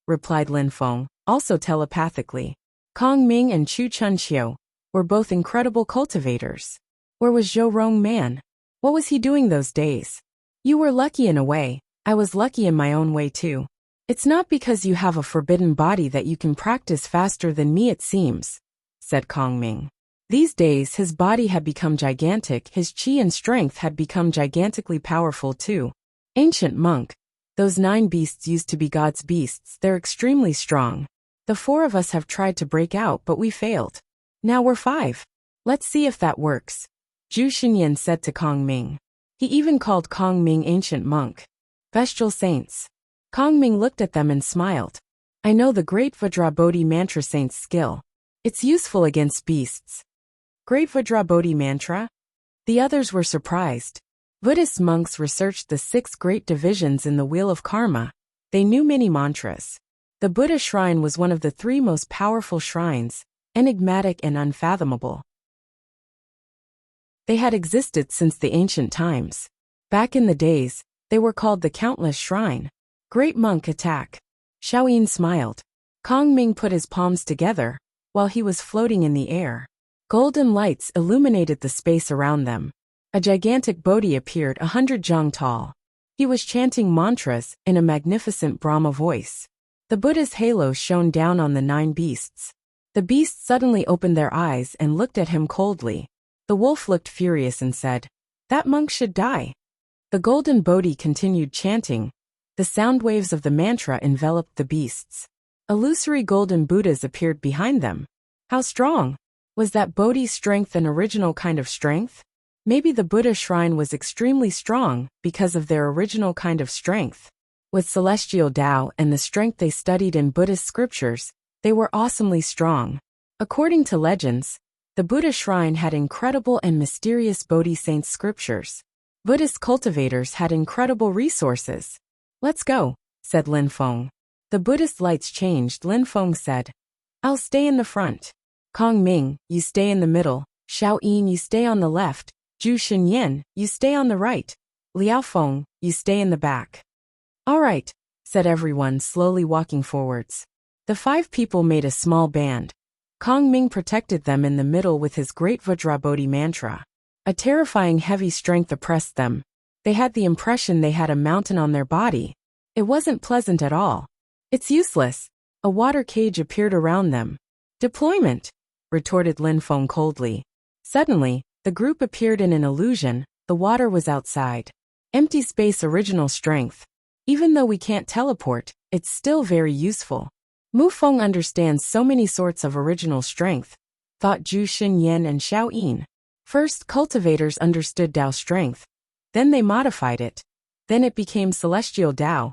replied Lin Feng, also telepathically. Kong Ming and Chu Chun Xiu were both incredible cultivators. Where was Zhou Rong Man? What was he doing those days? "You were lucky in a way. I was lucky in my own way too. It's not because you have a forbidden body that you can practice faster than me, it seems," said Kong Ming. These days his body had become gigantic, his qi and strength had become gigantically powerful too. "Ancient monk, those 9 beasts used to be God's beasts, they're extremely strong. The 4 of us have tried to break out but we failed. Now we're 5. Let's see if that works," Zhu Xinyan said to Kong Ming. He even called Kong Ming ancient monk. "Bestial saints." Kong Ming looked at them and smiled. "I know the Great Vajrabodhi Mantra Saint's skill. It's useful against beasts." Great Vajrabodhi Mantra? The others were surprised. Buddhist monks researched the 6 great divisions in the Wheel of Karma. They knew many mantras. The Buddha Shrine was one of the 3 most powerful shrines, enigmatic and unfathomable. They had existed since the ancient times. Back in the days, they were called the Countless Shrine. Great monk attack. Xiaoyin smiled. Kong Ming put his palms together, while he was floating in the air. Golden lights illuminated the space around them. A gigantic Bodhi appeared 100 jang tall. He was chanting mantras in a magnificent Brahma voice. The Buddha's halo shone down on the 9 beasts. The beasts suddenly opened their eyes and looked at him coldly. The wolf looked furious and said, "That monk should die." The golden Bodhi continued chanting. The sound waves of the mantra enveloped the beasts. Illusory golden Buddhas appeared behind them. How strong? Was that Bodhi's strength an original kind of strength? Maybe the Buddha shrine was extremely strong because of their original kind of strength. With celestial Tao and the strength they studied in Buddhist scriptures, they were awesomely strong. According to legends, the Buddha shrine had incredible and mysterious Bodhi saints scriptures. Buddhist cultivators had incredible resources. "Let's go," said Lin Feng. The Buddhist lights changed. Lin Feng said, "I'll stay in the front. Kong Ming, you stay in the middle. Xiaoyin, you stay on the left. Zhu Xinyan, you stay on the right. Liao Feng, you stay in the back." "All right," said everyone, slowly walking forwards. The 5 people made a small band. Kong Ming protected them in the middle with his great Vajrabodhi mantra. A terrifying heavy strength oppressed them. They had the impression they had a mountain on their body. It wasn't pleasant at all. "It's useless." A water cage appeared around them. "Deployment," retorted Lin Feng coldly. Suddenly, the group appeared in an illusion. The water was outside. Empty space. Original strength. Even though we can't teleport, it's still very useful. Mu Feng understands so many sorts of original strength, thought Zhu Xinyan and Xiao Yin. First, cultivators understood Dao strength. Then they modified it. Then it became celestial Dao.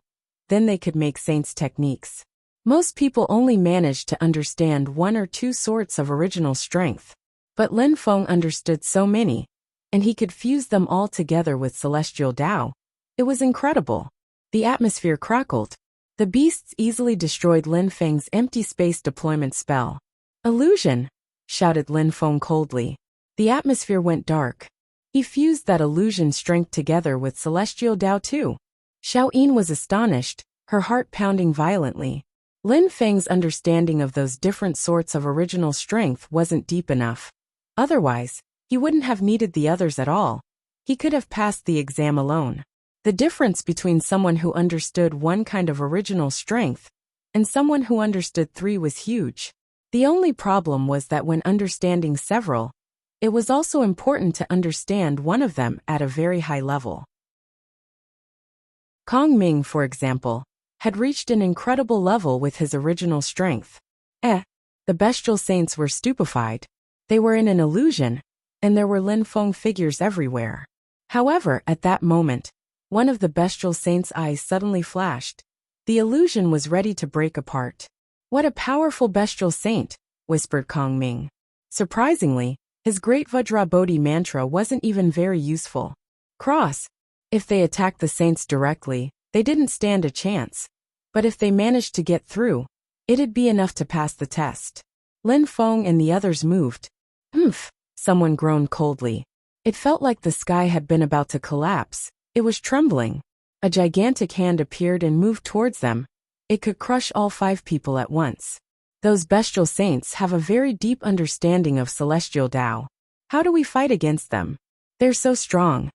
Then they could make saints' techniques. Most people only managed to understand one or two sorts of original strength. But Lin Feng understood so many, and he could fuse them all together with celestial Dao. It was incredible. The atmosphere crackled. The beasts easily destroyed Lin Feng's empty space deployment spell. Illusion! Shouted Lin Feng coldly. The atmosphere went dark. He fused that illusion strength together with celestial Dao too. Xiao Yin was astonished, her heart pounding violently. Lin Feng's understanding of those different sorts of original strength wasn't deep enough. Otherwise, he wouldn't have needed the others at all. He could have passed the exam alone. The difference between someone who understood one kind of original strength and someone who understood three was huge. The only problem was that when understanding several, it was also important to understand one of them at a very high level. Kong Ming, for example, had reached an incredible level with his original strength. The bestial saints were stupefied. They were in an illusion, and there were Lin Feng figures everywhere. However, at that moment, one of the bestial saint's eyes suddenly flashed. The illusion was ready to break apart. What a powerful bestial saint, whispered Kong Ming. Surprisingly, his great Vajra Bodhi mantra wasn't even very useful. If they attacked the saints directly, they didn't stand a chance. But if they managed to get through, it'd be enough to pass the test. Lin Feng and the others moved. Someone groaned coldly. It felt like the sky had been about to collapse. It was trembling. A gigantic hand appeared and moved towards them. It could crush all 5 people at once. Those bestial saints have a very deep understanding of celestial Dao. How do we fight against them? They're so strong.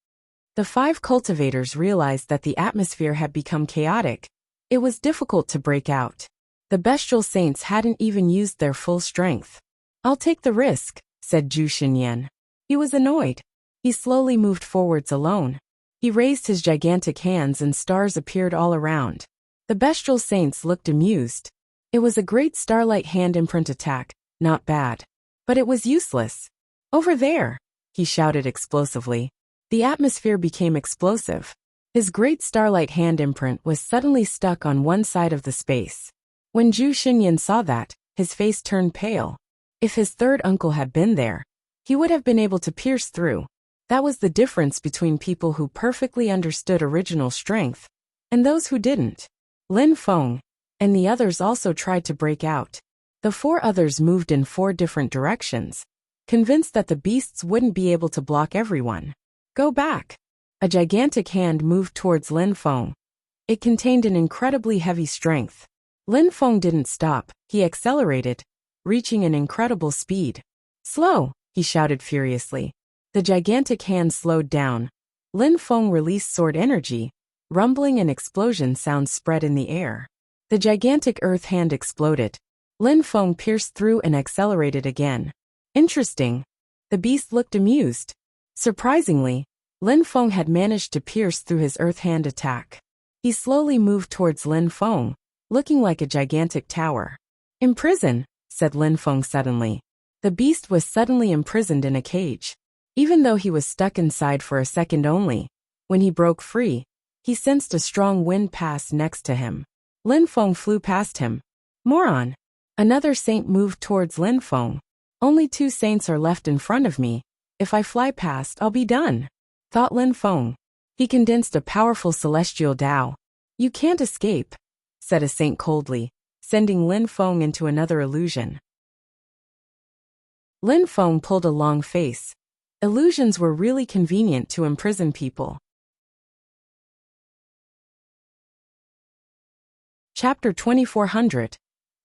The 5 cultivators realized that the atmosphere had become chaotic. It was difficult to break out. The bestial saints hadn't even used their full strength. I'll take the risk, said Zhu Xinyan. He was annoyed. He slowly moved forwards alone. He raised his gigantic hands and stars appeared all around. The bestial saints looked amused. It was a great starlight hand imprint attack, not bad. But it was useless. Over there, he shouted explosively. The atmosphere became explosive. His great starlight hand imprint was suddenly stuck on one side of the space. When Zhu Xinyan saw that, his face turned pale. If his third uncle had been there, he would have been able to pierce through. That was the difference between people who perfectly understood original strength and those who didn't. Lin Feng and the others also tried to break out. The 4 others moved in 4 different directions, convinced that the beasts wouldn't be able to block everyone. Go back. A gigantic hand moved towards Lin Feng. It contained an incredibly heavy strength. Lin Feng didn't stop, he accelerated, reaching an incredible speed. Slow, he shouted furiously. The gigantic hand slowed down. Lin Feng released sword energy. Rumbling and explosion sounds spread in the air. The gigantic earth hand exploded. Lin Feng pierced through and accelerated again. Interesting. The beast looked amused. Surprisingly, Lin Feng had managed to pierce through his earth hand attack. He slowly moved towards Lin Feng, looking like a gigantic tower. Imprison, said Lin Feng suddenly. The beast was suddenly imprisoned in a cage. Even though he was stuck inside for a second only, when he broke free, he sensed a strong wind pass next to him. Lin Feng flew past him. Moron! Another saint moved towards Lin Feng. Only 2 saints are left in front of me. If I fly past, I'll be done, thought Lin Feng. He condensed a powerful celestial Dao. You can't escape, said a saint coldly, sending Lin Feng into another illusion. Lin Feng pulled a long face. Illusions were really convenient to imprison people. Chapter 2400.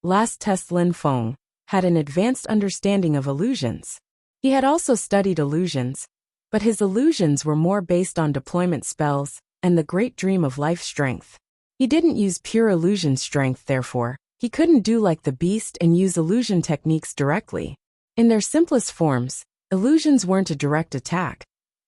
Last test. Lin Feng had an advanced understanding of illusions. He had also studied illusions, but his illusions were more based on deployment spells and the great dream of life strength. He didn't use pure illusion strength, therefore, he couldn't do like the beast and use illusion techniques directly. In their simplest forms, illusions weren't a direct attack,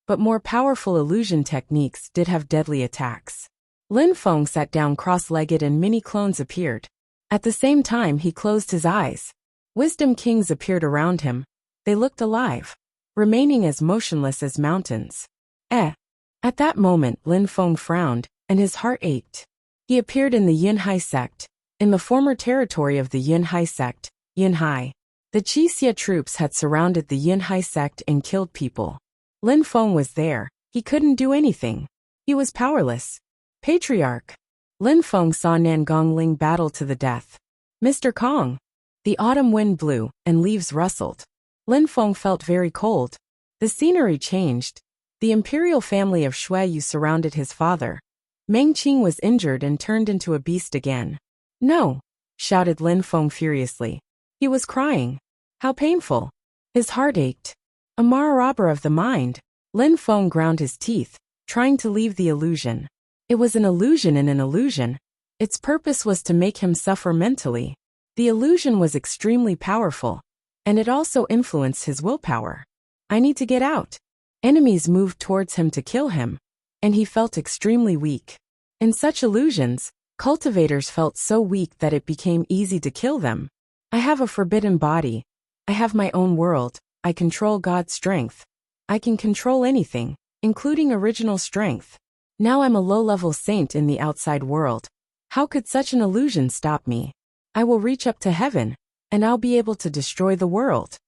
but more powerful illusion techniques did have deadly attacks. Lin Feng sat down cross-legged and mini clones appeared. At the same time he closed his eyes. Wisdom kings appeared around him. They looked alive, remaining as motionless as mountains. At that moment Lin Feng frowned, and his heart ached. He appeared in the Yunhai sect, in the former territory of the Yunhai sect, Yunhai. The Qixia troops had surrounded the Yunhai sect and killed people. Lin Feng was there. He couldn't do anything. He was powerless. Patriarch. Lin Feng saw Nan Gongling battle to the death. Mr. Kong. The autumn wind blew, and leaves rustled. Lin Feng felt very cold. The scenery changed. The imperial family of Shuiyu surrounded his father. Meng Qing was injured and turned into a beast again. No! Shouted Lin Feng furiously. He was crying. How painful. His heart ached. A marauder of the mind. Lin Feng ground his teeth, trying to leave the illusion. It was an illusion in an illusion. Its purpose was to make him suffer mentally. The illusion was extremely powerful, and it also influenced his willpower. I need to get out. Enemies moved towards him to kill him, and he felt extremely weak. In such illusions, cultivators felt so weak that it became easy to kill them. I have a forbidden body. I have my own world. I control God's strength. I can control anything, including original strength. Now I'm a low-level saint in the outside world. How could such an illusion stop me? I will reach up to heaven, and I'll be able to destroy the world.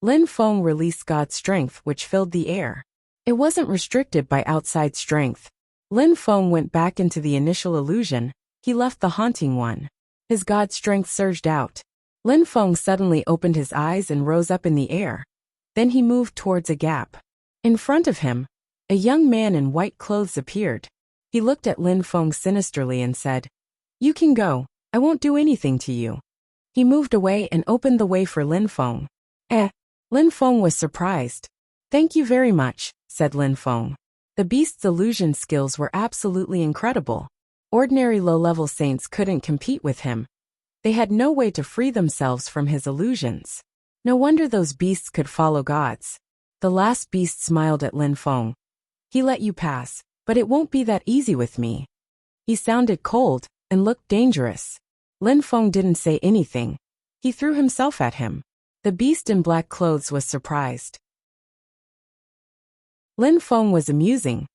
Lin Feng released God's strength which filled the air. It wasn't restricted by outside strength. Lin Feng went back into the initial illusion. He left the haunting one. His God strength surged out. Lin Feng suddenly opened his eyes and rose up in the air. Then he moved towards a gap. In front of him, a young man in white clothes appeared. He looked at Lin Feng sinisterly and said, "You can go. I won't do anything to you." He moved away and opened the way for Lin Feng. Lin Feng was surprised. "Thank you very much," said Lin Feng. The beast's illusion skills were absolutely incredible. Ordinary low-level saints couldn't compete with him. They had no way to free themselves from his illusions. No wonder those beasts could follow gods. The last beast smiled at Lin Feng. "He let you pass, but it won't be that easy with me." He sounded cold and looked dangerous. Lin Feng didn't say anything. He threw himself at him. The beast in black clothes was surprised. Lin Feng was amusing,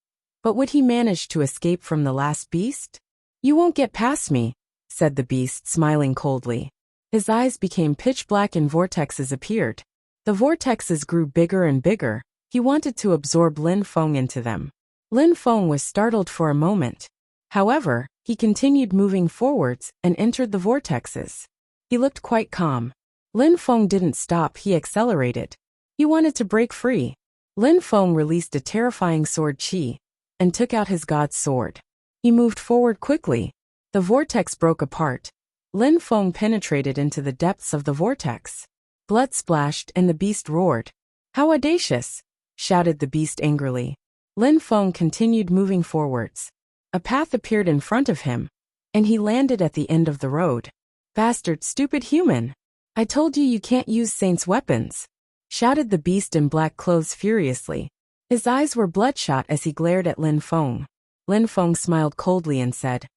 but would he manage to escape from the last beast? "You won't get past me," said the beast, smiling coldly. His eyes became pitch black and vortexes appeared. The vortexes grew bigger and bigger. He wanted to absorb Lin Feng into them. Lin Feng was startled for a moment. However, he continued moving forwards and entered the vortexes. He looked quite calm. Lin Feng didn't stop, he accelerated. He wanted to break free. Lin Feng released a terrifying sword chi and took out his god's sword. He moved forward quickly. The vortex broke apart. Lin Feng penetrated into the depths of the vortex. Blood splashed and the beast roared. "How audacious!" shouted the beast angrily. Lin Feng continued moving forwards. A path appeared in front of him, and he landed at the end of the road. "Bastard, stupid human! I told you can't use saints' weapons," shouted the beast in black clothes furiously. His eyes were bloodshot as he glared at Lin Feng. Lin Feng smiled coldly and said,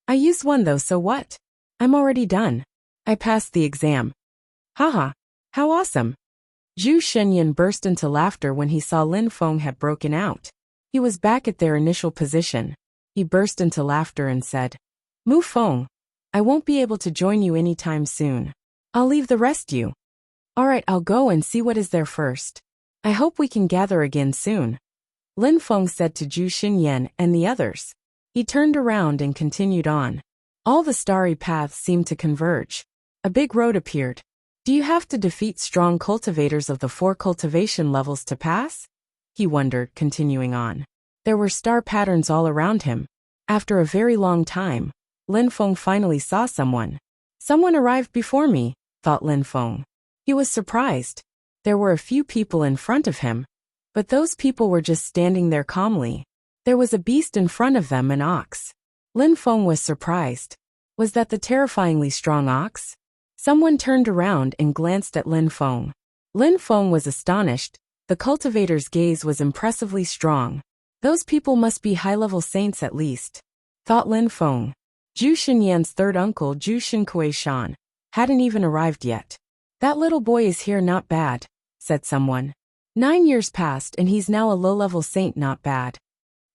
"I used one though, so what? I'm already done. I passed the exam." "Haha, how awesome!" Zhu Shenyan burst into laughter when he saw Lin Feng had broken out. He was back at their initial position. He burst into laughter and said, "Mu Feng, I won't be able to join you anytime soon. I'll leave the rest you." "Alright, I'll go and see what is there first. I hope we can gather again soon," Lin Feng said to Zhu Xinyan and the others. He turned around and continued on. All the starry paths seemed to converge. A big road appeared. "Do you have to defeat strong cultivators of the 4 cultivation levels to pass?" he wondered, continuing on. There were star patterns all around him. After a very long time, Lin Feng finally saw someone. "Someone arrived before me," thought Lin Feng. He was surprised. There were a few people in front of him, but those people were just standing there calmly. There was a beast in front of them, an ox. Lin Feng was surprised. Was that the terrifyingly strong ox? Someone turned around and glanced at Lin Feng. Lin Feng was astonished. The cultivator's gaze was impressively strong. Those people must be high-level saints at least, thought Lin Feng. Zhu Xinyan's third uncle, Zhu Xinkuei, hadn't even arrived yet. That little boy is here, not bad, said someone. 9 years passed and he's now a low-level saint, not bad.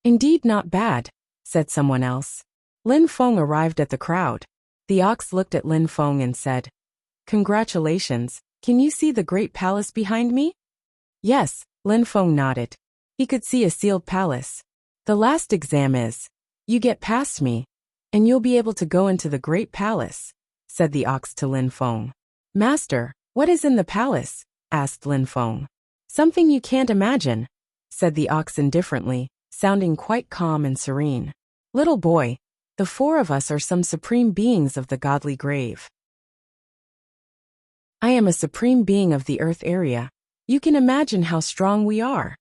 Indeed, not bad, said someone else. Lin Feng arrived at the crowd. The ox looked at Lin Feng and said, "Congratulations, can you see the great palace behind me?" Yes, Lin Feng nodded. He could see a sealed palace. The last exam is, you get past me, and you'll be able to go into the great palace, said the ox to Lin Feng. Master, what is in the palace? Asked Lin Feng. Something you can't imagine, said the ox indifferently, sounding quite calm and serene. Little boy, the 4 of us are some supreme beings of the godly grave. I am a supreme being of the earth area. You can imagine how strong we are,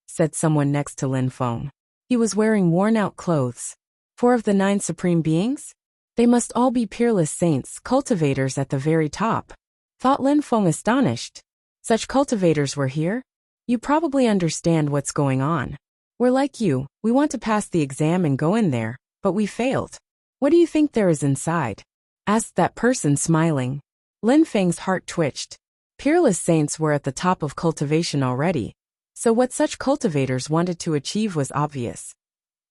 said someone next to Lin Feng. He was wearing worn-out clothes. 4 of the 9 supreme beings? They must all be peerless saints, cultivators at the very top, thought Lin Feng, astonished. Such cultivators were here? You probably understand what's going on. We're like you, we want to pass the exam and go in there, but we failed. What do you think there is inside? Asked that person, smiling. Lin Feng's heart twitched. Peerless saints were at the top of cultivation already, so what such cultivators wanted to achieve was obvious.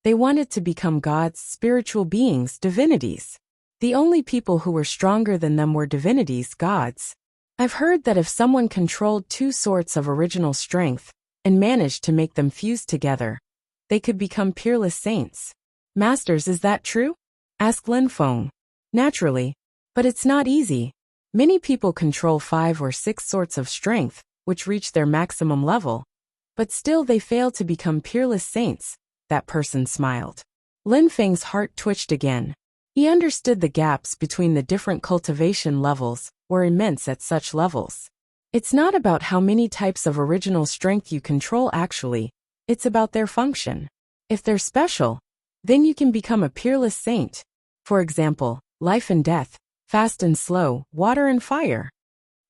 They wanted to become gods, spiritual beings, divinities. The only people who were stronger than them were divinities, gods. I've heard that if someone controlled 2 sorts of original strength and managed to make them fuse together, they could become peerless saints. Masters, is that true? Asked Lin Feng. Naturally, but it's not easy. Many people control 5 or 6 sorts of strength, which reach their maximum level, but still they fail to become peerless saints, that person smiled. Lin Feng's heart twitched again. He understood the gaps between the different cultivation levels were immense at such levels. It's not about how many types of original strength you control actually, it's about their function. If they're special, then you can become a peerless saint. For example, life and death, fast and slow, water and fire.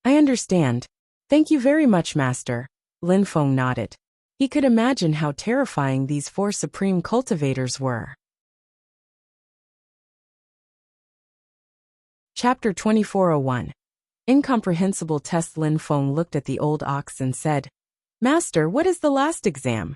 I understand. Thank you very much, Master. Lin Feng nodded. He could imagine how terrifying these 4 supreme cultivators were. Chapter 2401. Incomprehensible test. Lin Feng looked at the old ox and said, Master, what is the last exam?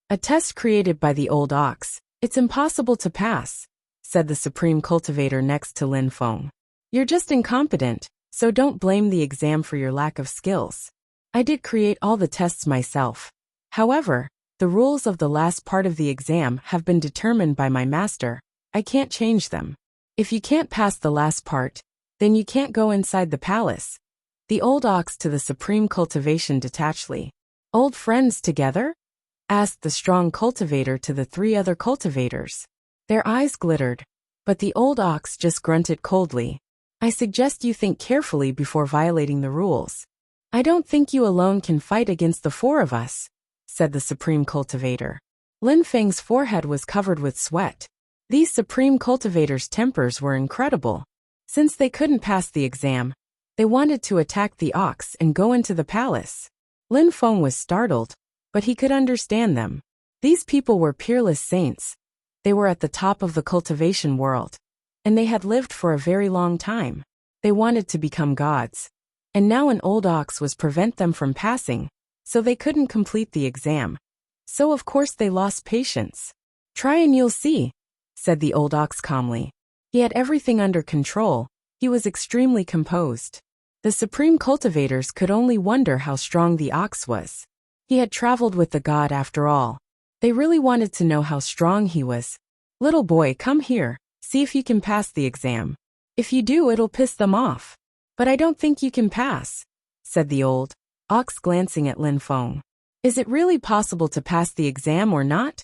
A test created by the old ox. It's impossible to pass, said the supreme cultivator next to Lin Feng. You're just incompetent, so don't blame the exam for your lack of skills. I did create all the tests myself. However, the rules of the last part of the exam have been determined by my master. I can't change them. If you can't pass the last part, then you can't go inside the palace. The old ox to the supreme cultivation detachedly. Old friends together? Asked the strong cultivator to the 3 other cultivators. Their eyes glittered, but the old ox just grunted coldly. I suggest you think carefully before violating the rules. I don't think you alone can fight against the 4 of us, said the supreme cultivator. Lin Feng's forehead was covered with sweat. These supreme cultivators' tempers were incredible. Since they couldn't pass the exam, they wanted to attack the ox and go into the palace. Lin Feng was startled, but he could understand them. These people were peerless saints. They were at the top of the cultivation world, and they had lived for a very long time. They wanted to become gods, and now an old ox was prevent them from passing, so they couldn't complete the exam. So of course they lost patience. Try and you'll see, said the old ox calmly. He had everything under control. He was extremely composed. The supreme cultivators could only wonder how strong the ox was. He had traveled with the god after all. They really wanted to know how strong he was. Little boy, come here, see if you can pass the exam. If you do, it'll piss them off. But I don't think you can pass, said the old ox, glancing at Lin Feng. Is it really possible to pass the exam or not?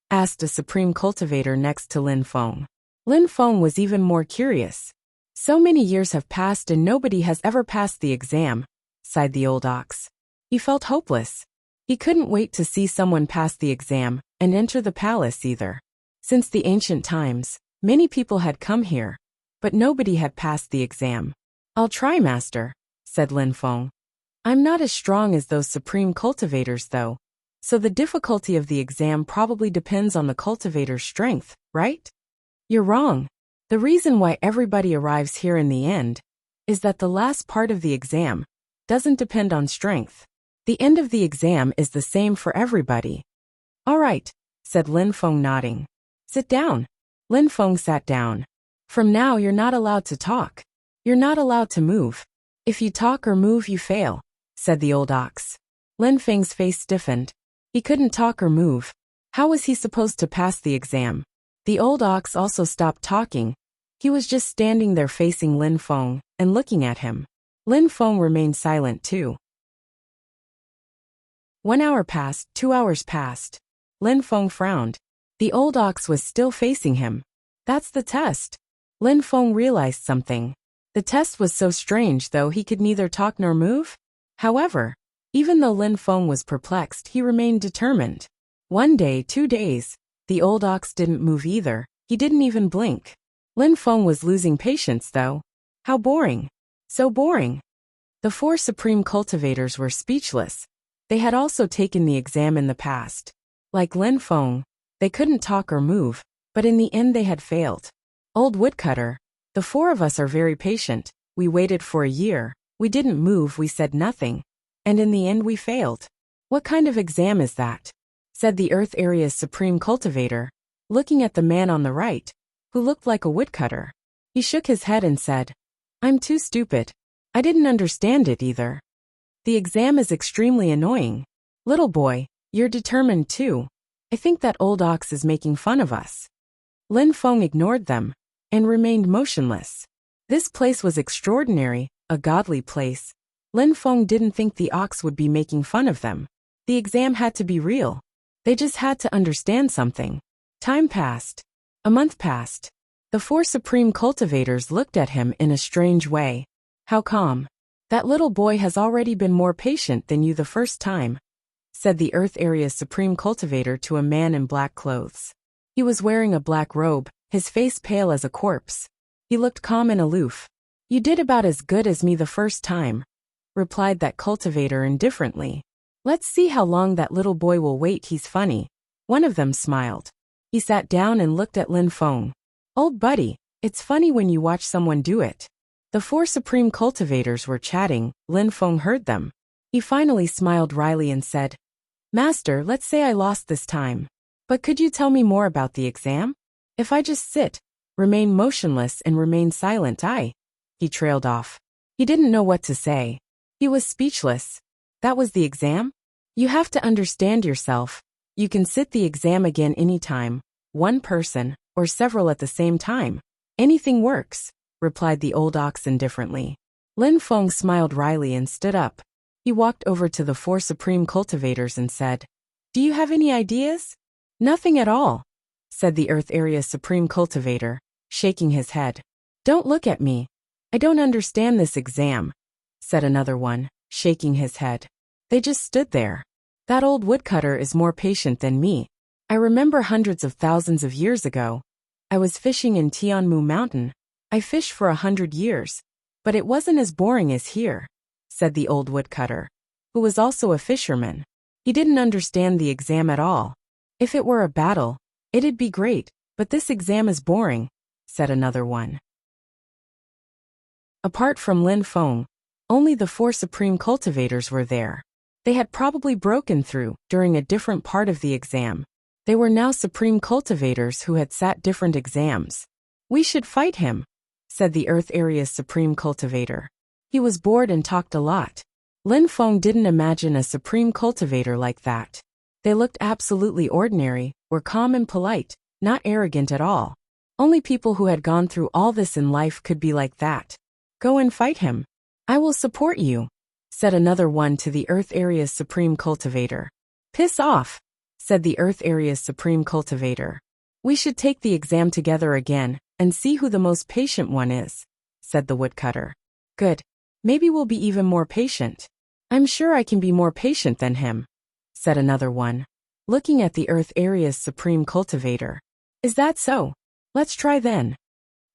Asked a supreme cultivator next to Lin Feng. Lin Feng was even more curious. So many years have passed and nobody has ever passed the exam, sighed the old ox. He felt hopeless. He couldn't wait to see someone pass the exam and enter the palace either. Since the ancient times, many people had come here, but nobody had passed the exam. I'll try, Master, said Lin Feng. I'm not as strong as those supreme cultivators though, so the difficulty of the exam probably depends on the cultivator's strength, right? You're wrong. The reason why everybody arrives here in the end is that the last part of the exam doesn't depend on strength. The end of the exam is the same for everybody. All right, said Lin Feng, nodding. Sit down. Lin Feng sat down. From now you're not allowed to talk. You're not allowed to move. If you talk or move you fail, said the old ox. Lin Feng's face stiffened. He couldn't talk or move. How was he supposed to pass the exam? The old ox also stopped talking. He was just standing there facing Lin Feng and looking at him. Lin Feng remained silent too. 1 hour passed, 2 hours passed. Lin Feng frowned. The old ox was still facing him. That's the test. Lin Feng realized something. The test was so strange though he could neither talk nor move. However, even though Lin Feng was perplexed, he remained determined. 1 day, 2 days. The old ox didn't move either. He didn't even blink. Lin Feng was losing patience though. How boring. So boring. The 4 supreme cultivators were speechless. They had also taken the exam in the past. Like Lin Feng, they couldn't talk or move, but in the end they had failed. Old woodcutter, the 4 of us are very patient. We waited for a year. We didn't move, we said nothing. And in the end we failed. What kind of exam is that? Said the Earth Area's supreme cultivator, looking at the man on the right, who looked like a woodcutter. He shook his head and said, I'm too stupid. I didn't understand it either. The exam is extremely annoying. Little boy, you're determined too. I think that old ox is making fun of us. Lin Feng ignored them and remained motionless. This place was extraordinary, a godly place. Lin Feng didn't think the ox would be making fun of them. The exam had to be real. They just had to understand something. Time passed. A month passed. The 4 supreme cultivators looked at him in a strange way. How come? That little boy has already been more patient than you the first time, said the Earth Area's supreme cultivator to a man in black clothes. He was wearing a black robe, his face pale as a corpse. He looked calm and aloof. You did about as good as me the first time, replied that cultivator indifferently. Let's see how long that little boy will wait, he's funny. One of them smiled. He sat down and looked at Lin Feng. Old buddy, it's funny when you watch someone do it. The 4 supreme cultivators were chatting. Lin Feng heard them. He finally smiled wryly and said, Master, let's say I lost this time. But could you tell me more about the exam? If I just sit, remain motionless and remain silent, He trailed off. He didn't know what to say. He was speechless. That was the exam? You have to understand yourself. You can sit the exam again anytime, one person, or several at the same time. Anything works, replied the old ox indifferently. Lin Feng smiled wryly and stood up. He walked over to the 4 supreme cultivators and said, Do you have any ideas? Nothing at all, said the Earth Area's supreme cultivator, shaking his head. Don't look at me. I don't understand this exam, said another one, shaking his head. They just stood there. That old woodcutter is more patient than me. I remember hundreds of thousands of years ago. I was fishing in Tianmu Mountain. I fished for 100 years. But it wasn't as boring as here, said the old woodcutter, who was also a fisherman. He didn't understand the exam at all. If it were a battle, it'd be great, but this exam is boring, said another one. Apart from Lin Feng, only the 4 supreme cultivators were there. They had probably broken through during a different part of the exam. They were now supreme cultivators who had sat different exams. We should fight him, said the Earth Area's supreme cultivator. He was bored and talked a lot. Lin Feng didn't imagine a supreme cultivator like that. They looked absolutely ordinary, were calm and polite, not arrogant at all. Only people who had gone through all this in life could be like that. Go and fight him. I will support you, said another one to the Earth Area's supreme cultivator. Piss off, said the Earth Area's supreme cultivator. We should take the exam together again and see who the most patient one is, said the woodcutter. Good. Maybe we'll be even more patient. I'm sure I can be more patient than him, said another one, looking at the Earth Area's supreme cultivator. Is that so? Let's try then.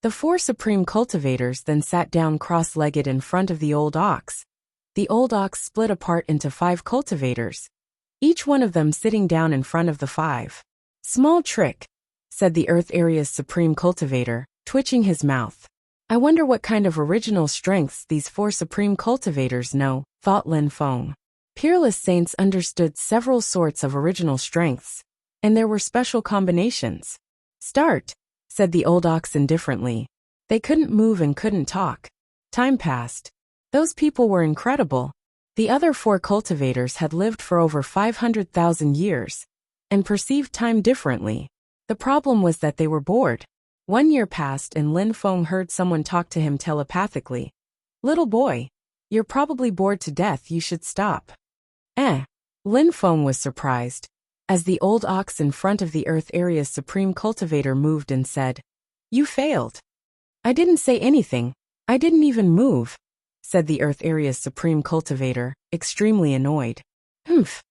The 4 supreme cultivators then sat down cross-legged in front of the old ox. The old ox split apart into 5 cultivators, each one of them sitting down in front of the 5. Small trick, said the Earth Area's supreme cultivator, twitching his mouth. I wonder what kind of original strengths these four supreme cultivators know, thought Lin Feng. Peerless saints understood several sorts of original strengths, and there were special combinations. Start, said the old ox indifferently. They couldn't move and couldn't talk. Time passed. Those people were incredible. The other four cultivators had lived for over 500,000 years, and perceived time differently. The problem was that they were bored. 1 year passed and Lin Feng heard someone talk to him telepathically. Little boy, you're probably bored to death, you should stop. Lin Feng was surprised, as the old ox in front of the Earth Area's supreme cultivator moved and said, You failed. I didn't say anything, I didn't even move, said the Earth Area's supreme cultivator, extremely annoyed. Humph.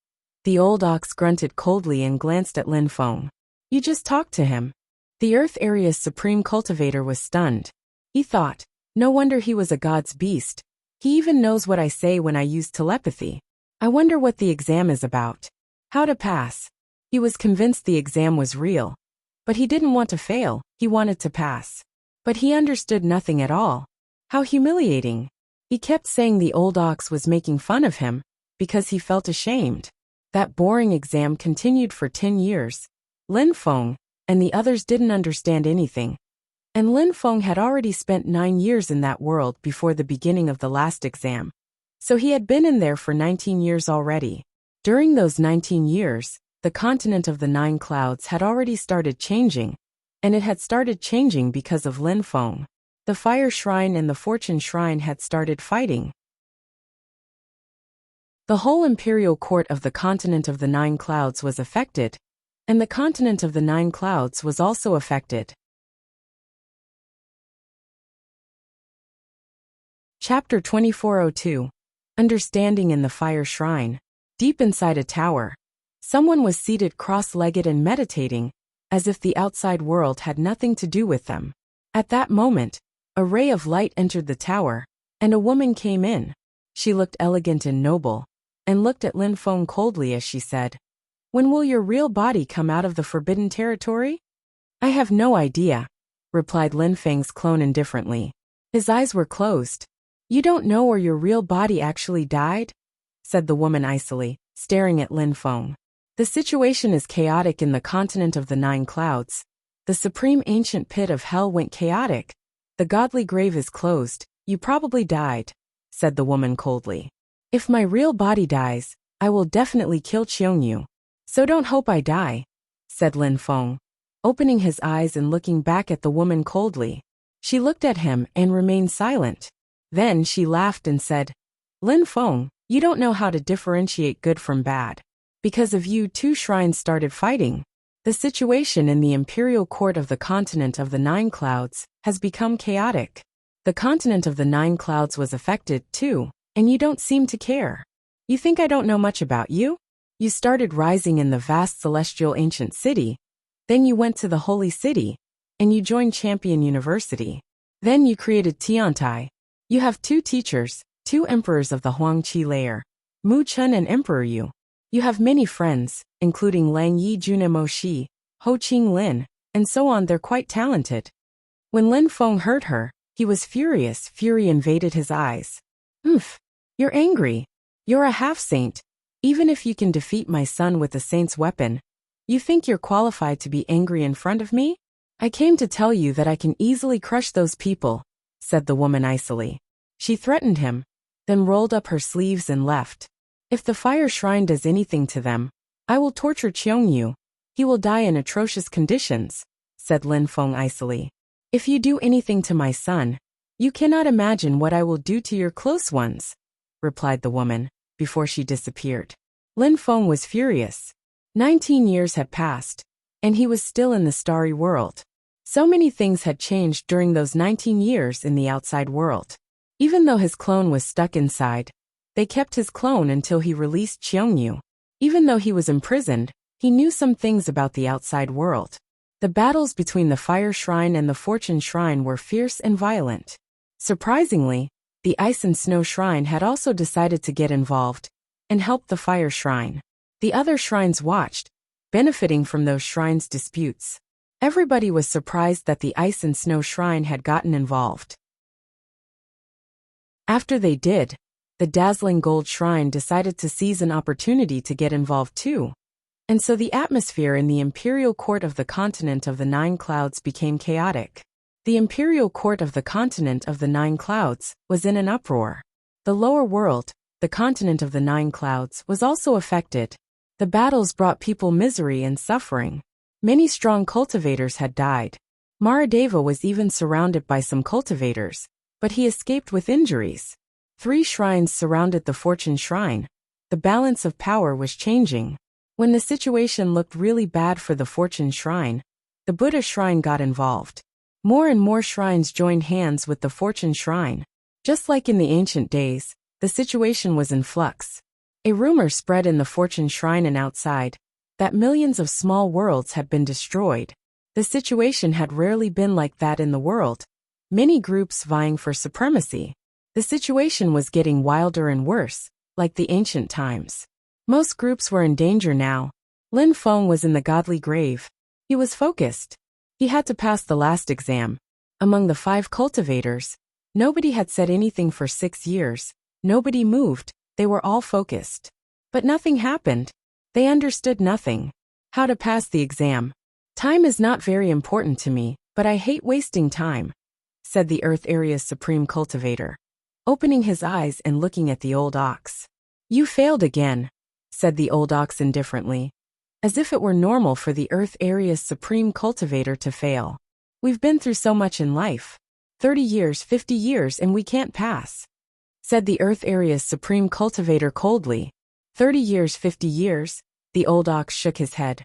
The old ox grunted coldly and glanced at Lin Feng. You just talked to him. The Earth Area's supreme cultivator was stunned. He thought, no wonder he was a god's beast. He even knows what I say when I use telepathy. I wonder what the exam is about. How to pass. He was convinced the exam was real. But he didn't want to fail, he wanted to pass. But he understood nothing at all. How humiliating. He kept saying the old ox was making fun of him, because he felt ashamed. That boring exam continued for 10 years. Lin Feng and the others didn't understand anything. And Lin Feng had already spent 9 years in that world before the beginning of the last exam. So he had been in there for 19 years already. During those 19 years, the continent of the 9 clouds had already started changing, and it had started changing because of Lin Feng. The Fire Shrine and the Fortune Shrine had started fighting. The whole imperial court of the continent of the 9 clouds was affected, and the continent of the 9 clouds was also affected. Chapter 2402. Understanding in the Fire Shrine. Deep inside a tower, someone was seated cross-legged and meditating, as if the outside world had nothing to do with them. At that moment, a ray of light entered the tower, and a woman came in. She looked elegant and noble, and looked at Lin Feng coldly as she said, When will your real body come out of the forbidden territory? I have no idea, replied Lin Feng's clone indifferently. His eyes were closed. You don't know or your real body actually died? Said the woman icily, staring at Lin Feng. The situation is chaotic in the continent of the 9 clouds. The supreme ancient pit of hell went chaotic. The godly grave is closed. You probably died, said the woman coldly. If my real body dies, I will definitely kill Qiongyu. So don't hope I die, said Lin Feng, opening his eyes and looking back at the woman coldly. She looked at him and remained silent. Then she laughed and said, Lin Feng, you don't know how to differentiate good from bad. Because of you 2 shrines started fighting. The situation in the imperial court of the continent of the 9 clouds has become chaotic. The continent of the 9 clouds was affected too, and you don't seem to care. You think I don't know much about you? You started rising in the vast celestial ancient city, then you went to the holy city, and you joined Champion University. Then you created Tiantai. You have 2 teachers, 2 emperors of the Huangqi layer, Mu Chun and Emperor Yu. You have many friends, including Lang Yi Junimo Shi, Ho Qing Lin, and so on. They're quite talented. When Lin Feng heard her, he was furious. Fury invaded his eyes. You're angry. You're a half-saint. Even if you can defeat my son with a saint's weapon, you think you're qualified to be angry in front of me? I came to tell you that I can easily crush those people, said the woman icily. She threatened him, then rolled up her sleeves and left. If the Fire Shrine does anything to them, I will torture Qiongyu. He will die in atrocious conditions, said Lin Feng icily. If you do anything to my son, you cannot imagine what I will do to your close ones, replied the woman, before she disappeared. Lin Feng was furious. 19 years had passed, and he was still in the starry world. So many things had changed during those 19 years in the outside world. Even though his clone was stuck inside, they kept his clone until he released Qiongyu. Even though he was imprisoned, he knew some things about the outside world. The battles between the Fire Shrine and the Fortune Shrine were fierce and violent. Surprisingly, the Ice and Snow Shrine had also decided to get involved and help the Fire Shrine. The other shrines watched, benefiting from those shrines' disputes. Everybody was surprised that the ice and snow shrine had gotten involved. After they did, the dazzling gold shrine decided to seize an opportunity to get involved too. And so the atmosphere in the imperial court of the continent of the Nine Clouds became chaotic. The imperial court of the continent of the Nine Clouds was in an uproar. The lower world, the continent of the Nine Clouds, was also affected. The battles brought people misery and suffering. Many strong cultivators had died. Maradeva was even surrounded by some cultivators, but he escaped with injuries. 3 shrines surrounded the Fortune Shrine. The balance of power was changing. When the situation looked really bad for the Fortune Shrine, the Buddha Shrine got involved. More and more shrines joined hands with the Fortune Shrine. Just like in the ancient days, the situation was in flux. A rumor spread in the Fortune Shrine and outside that millions of small worlds had been destroyed. The situation had rarely been like that in the world. Many groups vying for supremacy. The situation was getting wilder and worse, like the ancient times. Most groups were in danger now. Lin Feng was in the godly grave. He was focused. He had to pass the last exam. Among the 5 cultivators, nobody had said anything for 6 years. Nobody moved. They were all focused. But nothing happened. They understood nothing. How to pass the exam. Time is not very important to me, but I hate wasting time, said the Earth Area's supreme cultivator, opening his eyes and looking at the old ox. You failed again, said the old ox indifferently, as if it were normal for the Earth Area's supreme cultivator to fail. We've been through so much in life. 30 years, 50 years, and we can't pass, said the Earth Area's supreme cultivator coldly. 30 years, 50 years, the old ox shook his head.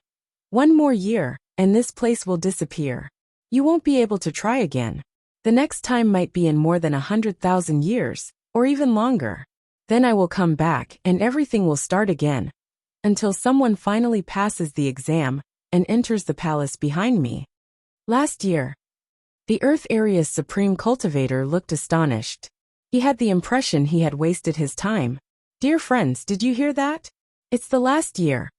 1 more year, and this place will disappear. You won't be able to try again. The next time might be in more than 100,000 years, or even longer. Then I will come back and everything will start again, until someone finally passes the exam and enters the palace behind me. Last year, the Earth Area's supreme cultivator looked astonished. He had the impression he had wasted his time. Dear friends, did you hear that? It's the last year.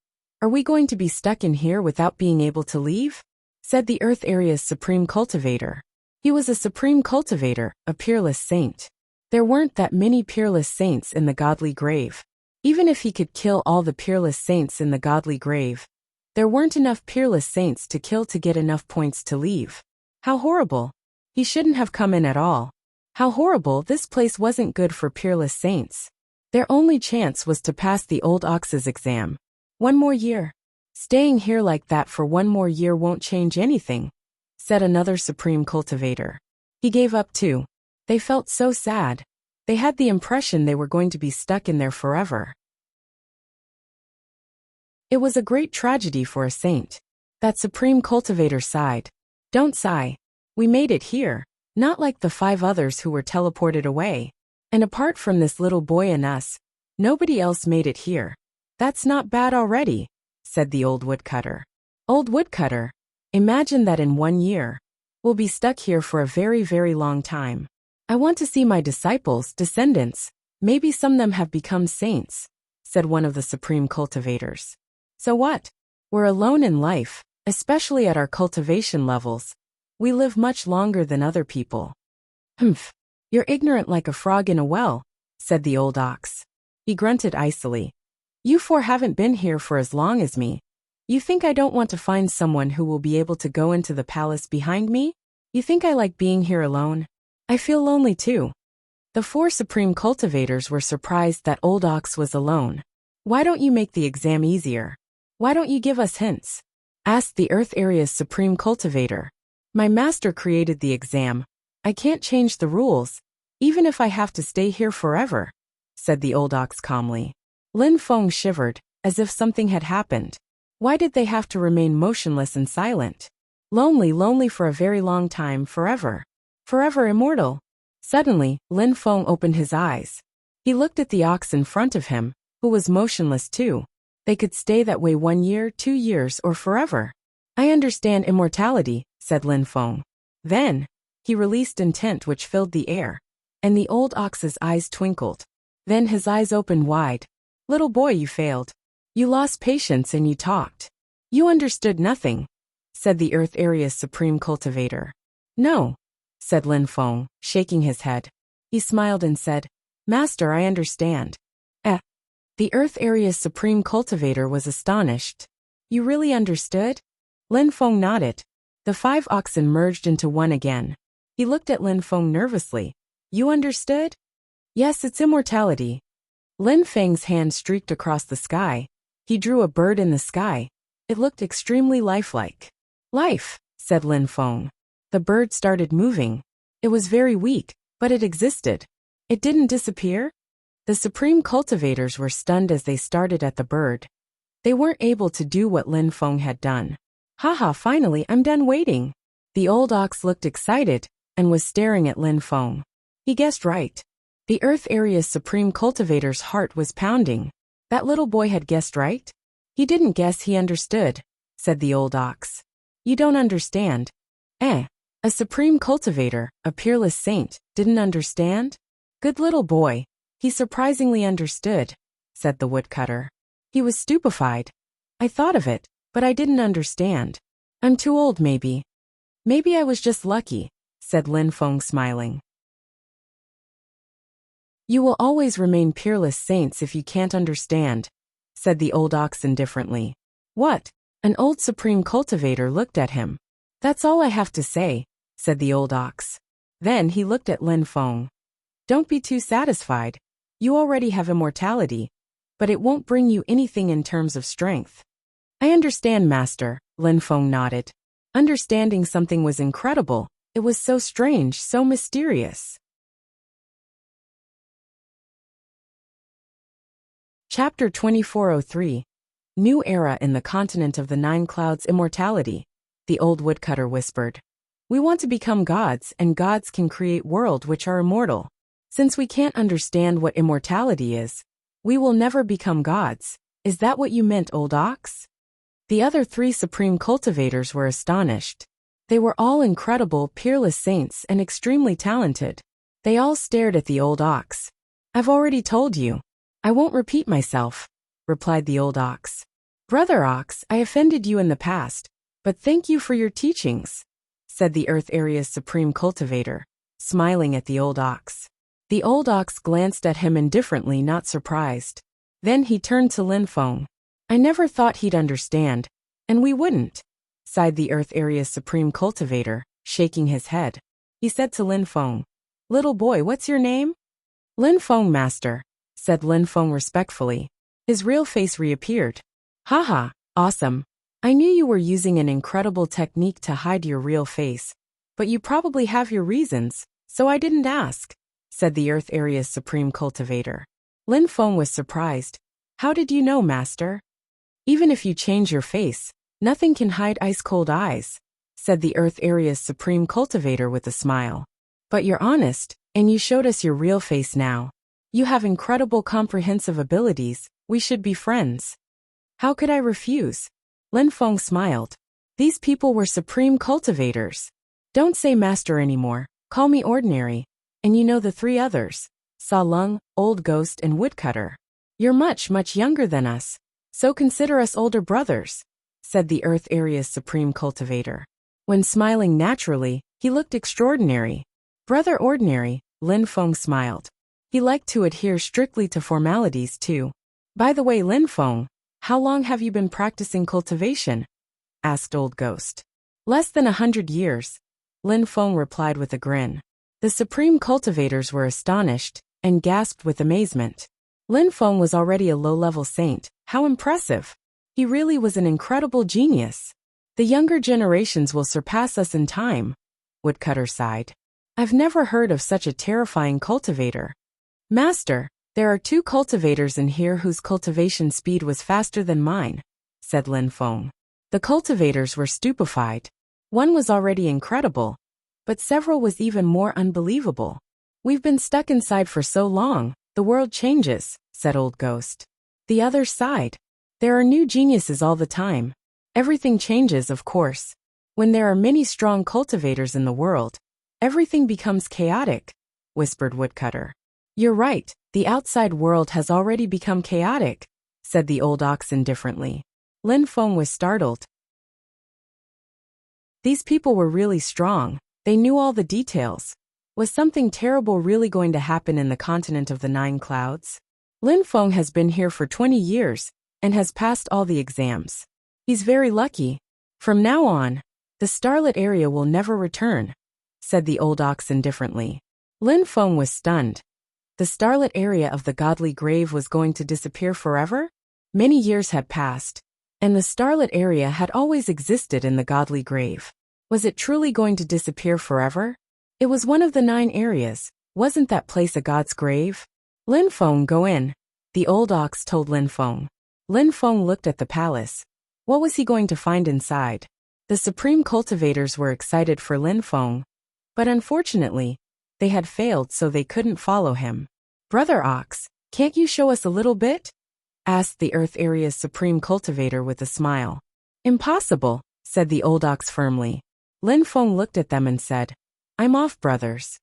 Are we going to be stuck in here without being able to leave? Said the Earth Area's supreme cultivator. He was a supreme cultivator, a peerless saint. There weren't that many peerless saints in the godly grave. Even if he could kill all the peerless saints in the godly grave, there weren't enough peerless saints to kill to get enough points to leave. How horrible. He shouldn't have come in at all. How horrible, this place wasn't good for peerless saints. Their only chance was to pass the old ox's exam. 1 more year. Staying here like that for 1 more year won't change anything, said another supreme cultivator. He gave up too. They felt so sad. They had the impression they were going to be stuck in there forever. It was a great tragedy for a saint. That supreme cultivator sighed. Don't sigh. We made it here, not like the 5 others who were teleported away. And apart from this little boy and us, nobody else made it here. That's not bad already, said the old woodcutter. Old woodcutter, imagine that in 1 year, we'll be stuck here for a very, very long time. I want to see my disciples, descendants. Maybe some of them have become saints, said one of the supreme cultivators. So what? We're alone in life, especially at our cultivation levels. We live much longer than other people. Humph. You're ignorant like a frog in a well, said the old ox. He grunted icily. You 4 haven't been here for as long as me. You think I don't want to find someone who will be able to go into the palace behind me? You think I like being here alone? I feel lonely too. The 4 supreme cultivators were surprised that old ox was alone. Why don't you make the exam easier? Why don't you give us hints? Asked the Earth Area's supreme cultivator. My master created the exam. I can't change the rules, even if I have to stay here forever, said the old ox calmly. Lin Feng shivered, as if something had happened. Why did they have to remain motionless and silent? Lonely for a very long time, forever. Forever immortal. Suddenly, Lin Feng opened his eyes. He looked at the ox in front of him, who was motionless too. They could stay that way 1 year, 2 years, or forever. I understand immortality, said Lin Feng. Then, he released intent which filled the air, and the old ox's eyes twinkled. Then his eyes opened wide. Little boy, you failed. You lost patience and you talked. You understood nothing. said the Earth Area's supreme cultivator. No, said Lin Feng, shaking his head. He smiled and said, Master, I understand. The Earth Area's supreme cultivator was astonished. You really understood? Lin Feng nodded. The 5 oxen merged into one again. He looked at Lin Feng nervously. You understood? Yes, it's immortality. Lin Feng's hand streaked across the sky. He drew a bird in the sky. It looked extremely lifelike. Life, said Lin Feng. The bird started moving. It was very weak, but it existed. It didn't disappear? The supreme cultivators were stunned as they started at the bird. They weren't able to do what Lin Feng had done. Haha, finally, I'm done waiting. The old ox looked excited and was staring at Lin Feng. He guessed right. The Earth Area's supreme cultivator's heart was pounding. That little boy had guessed right? He didn't guess, he understood, said the old ox. You don't understand. A supreme cultivator, a peerless saint, didn't understand? Good little boy. He surprisingly understood, said the woodcutter. He was stupefied. I thought of it, but I didn't understand. I'm too old, maybe. Maybe I was just lucky, said Lin Feng, smiling. You will always remain peerless saints if you can't understand, said the old ox indifferently. What? An old supreme cultivator looked at him. That's all I have to say, said the old ox. Then he looked at Lin Feng. Don't be too satisfied. You already have immortality, but it won't bring you anything in terms of strength. I understand, Master, Lin Feng nodded. Understanding something was incredible. It was so strange, so mysterious. Chapter 2403. New Era in the Continent of the Nine Clouds. Immortality. The old woodcutter whispered. We want to become gods, and gods can create worlds which are immortal. Since we can't understand what immortality is, we will never become gods. Is that what you meant, old ox? The other 3 supreme cultivators were astonished. They were all incredible, peerless saints and extremely talented. They all stared at the old ox. I've already told you. I won't repeat myself, replied the old ox. Brother ox, I offended you in the past, but thank you for your teachings, said the Earth Area's supreme cultivator, smiling at the old ox. The old ox glanced at him indifferently, not surprised. Then he turned to Lin Feng. I never thought he'd understand, and we wouldn't, sighed the Earth Area's supreme cultivator, shaking his head. He said to Lin Feng, Little boy, what's your name? Lin Feng, Master, said Lin Feng respectfully. His real face reappeared. Haha, awesome. I knew you were using an incredible technique to hide your real face, but you probably have your reasons, so I didn't ask, said the Earth Area's supreme cultivator. Lin Feng was surprised. How did you know, Master? Even if you change your face, nothing can hide ice-cold eyes, said the Earth Area's supreme cultivator with a smile. But you're honest, and you showed us your real face now. You have incredible comprehensive abilities. We should be friends. How could I refuse? Lin Feng smiled. These people were supreme cultivators. Don't say Master anymore. Call me Ordinary. And you know the 3 others, Sa Lung, Old Ghost and Woodcutter. You're much, much younger than us, so consider us older brothers, said the Earth Area's supreme cultivator. When smiling naturally, he looked extraordinary. Brother Ordinary, Lin Feng smiled. He liked to adhere strictly to formalities too. By the way, Lin Feng, how long have you been practicing cultivation? Asked Old Ghost. Less than 100 years, Lin Feng replied with a grin. The supreme cultivators were astonished and gasped with amazement. Lin Feng was already a low-level saint. How impressive! He really was an incredible genius. The younger generations will surpass us in time, Woodcutter sighed. I've never heard of such a terrifying cultivator. Master, there are 2 cultivators in here whose cultivation speed was faster than mine, said Lin Feng. The cultivators were stupefied. One was already incredible, but several was even more unbelievable. We've been stuck inside for so long, the world changes, said Old Ghost. The others sighed. There are new geniuses all the time. Everything changes, of course. When there are many strong cultivators in the world, everything becomes chaotic, whispered Woodcutter. You're right, the outside world has already become chaotic, said the old ox indifferently. Lin Feng was startled. These people were really strong. They knew all the details. Was something terrible really going to happen in the continent of the Nine Clouds? Lin Feng has been here for 20 years and has passed all the exams. He's very lucky. From now on, the starlit area will never return, said the old ox indifferently. Lin Feng was stunned. The starlit area of the godly grave was going to disappear forever? Many years had passed, and the starlit area had always existed in the godly grave. Was it truly going to disappear forever? It was one of the 9 areas. Wasn't that place a god's grave? Lin Feng, go in, the old ox told Lin Feng. Lin Feng looked at the palace. What was he going to find inside? The supreme cultivators were excited for Lin Feng, but unfortunately, they had failed so they couldn't follow him. Brother Ox, can't you show us a little bit? Asked the Earth Area's supreme cultivator with a smile. Impossible, said the old ox firmly. Lin Feng looked at them and said, I'm off, brothers.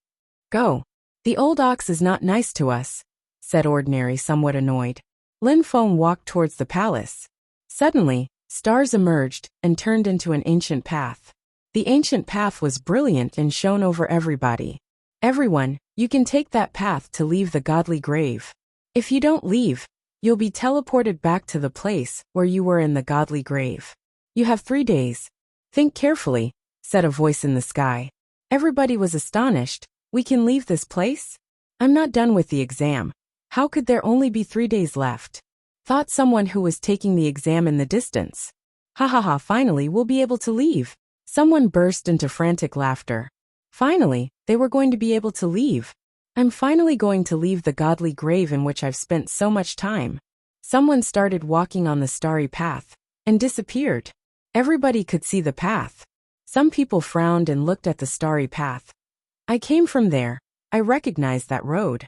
Go. The old ox is not nice to us, said Ordinary, somewhat annoyed. Lin Feng walked towards the palace. Suddenly, stars emerged and turned into an ancient path. The ancient path was brilliant and shone over everybody. Everyone, you can take that path to leave the godly grave. If you don't leave, you'll be teleported back to the place where you were in the godly grave. You have 3 days. Think carefully, said a voice in the sky. Everybody was astonished. We can leave this place? I'm not done with the exam. How could there only be 3 days left? Thought someone who was taking the exam in the distance. Ha ha ha, finally we'll be able to leave. Someone burst into frantic laughter. Finally, they were going to be able to leave. I'm finally going to leave the godly grave in which I've spent so much time. Someone started walking on the starry path and disappeared. Everybody could see the path. Some people frowned and looked at the starry path. I came from there. I recognized that road.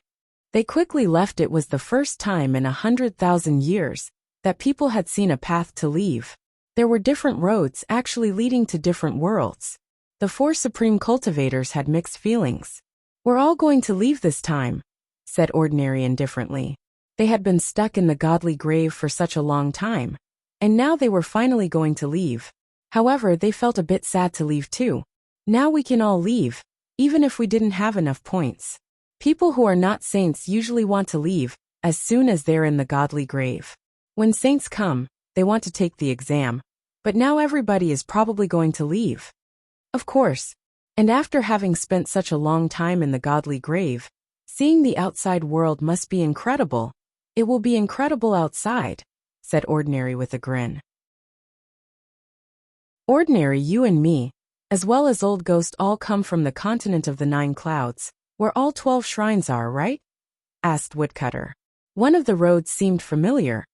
They quickly left. It was the first time in 100,000 years that people had seen a path to leave. There were different roads actually leading to different worlds. The 4 supreme cultivators had mixed feelings. We're all going to leave this time, said Ordinary indifferently. They had been stuck in the godly grave for such a long time, and now they were finally going to leave. However, they felt a bit sad to leave too. Now we can all leave, even if we didn't have enough points. People who are not saints usually want to leave as soon as they're in the godly grave. When saints come, they want to take the exam, but now everybody is probably going to leave. Of course. And after having spent such a long time in the godly grave, seeing the outside world must be incredible. It will be incredible outside, said Ordinary with a grin. Ordinary, you and me, as well as Old Ghost, all come from the continent of the 9 Clouds, where all 12 shrines are, right? Asked Woodcutter. One of the roads seemed familiar.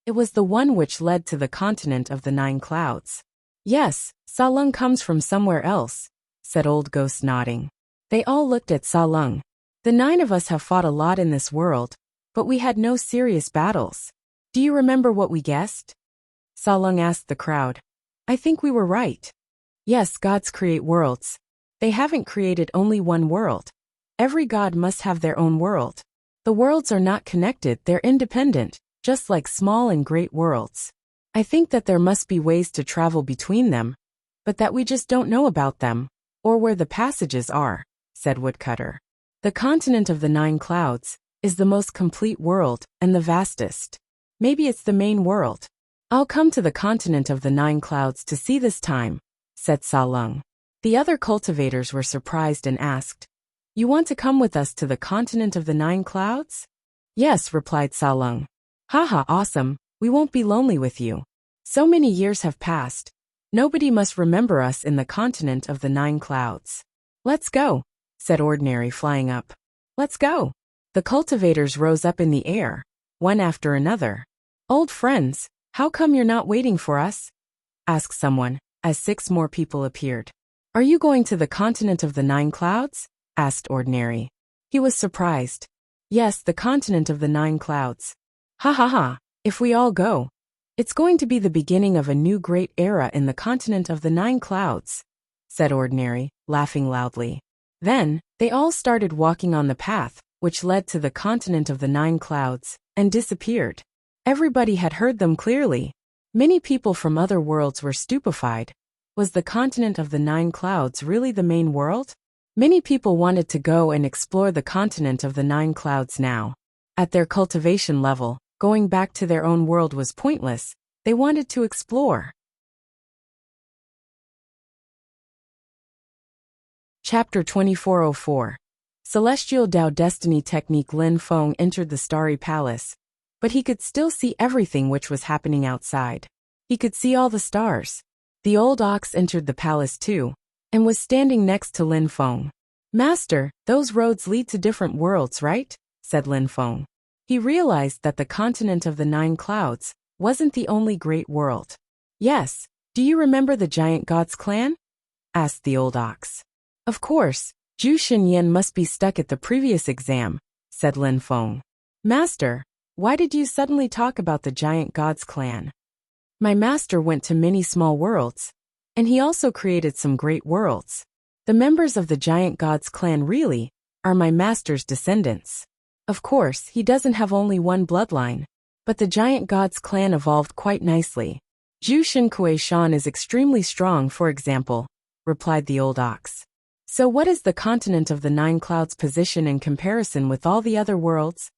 It was the one which led to the continent of the 9 Clouds. Yes, Sa Lung comes from somewhere else, said Old Ghost, nodding. They all looked at Sa Lung. The 9 of us have fought a lot in this world, but we had no serious battles. Do you remember what we guessed? Sa Lung asked the crowd. I think we were right. Yes, gods create worlds. They haven't created only one world. Every god must have their own world. The worlds are not connected, they're independent, just like small and great worlds. I think that there must be ways to travel between them, but that we just don't know about them, or where the passages are, said Woodcutter. The continent of the 9 Clouds is the most complete world and the vastest. Maybe it's the main world. I'll come to the continent of the 9 Clouds to see this time, said Sa Lung. The other cultivators were surprised and asked, You want to come with us to the continent of the 9 Clouds? Yes, replied Sa Lung. Haha, awesome, we won't be lonely with you. So many years have passed. Nobody must remember us in the continent of the 9 Clouds. Let's go, said Ordinary, flying up. Let's go. The cultivators rose up in the air, one after another. Old friends, how come you're not waiting for us? Asked someone, as 6 more people appeared. Are you going to the continent of the 9 Clouds? Asked Ordinary. He was surprised. Yes, the continent of the 9 Clouds. Ha ha ha, if we all go. It's going to be the beginning of a new great era in the continent of the 9 Clouds, said Ordinary, laughing loudly. Then, they all started walking on the path, which led to the continent of the 9 Clouds, and disappeared. Everybody had heard them clearly. Many people from other worlds were stupefied. Was the continent of the 9 clouds really the main world? Many people wanted to go and explore the continent of the 9 clouds now. At their cultivation level, going back to their own world was pointless. They wanted to explore. Chapter 2404. Celestial Tao Destiny Technique. Lin Feng entered the starry palace, but he could still see everything which was happening outside. He could see all the stars. The old ox entered the palace too, and was standing next to Lin Feng. "Master, those roads lead to different worlds, right?" said Lin Feng. He realized that the continent of the 9 clouds wasn't the only great world. "Yes, do you remember the giant god's clan?" asked the old ox. "Of course, Zhu Xinyan must be stuck at the previous exam," said Lin Feng. "Master, why did you suddenly talk about the giant god's clan?" "My master went to many small worlds, and he also created some great worlds. The members of the giant god's clan really are my master's descendants. Of course, he doesn't have only one bloodline, but the giant god's clan evolved quite nicely. Zhu Xinkui Shan is extremely strong, for example," replied the old ox. "So what is the continent of the 9 clouds' position in comparison with all the other worlds?"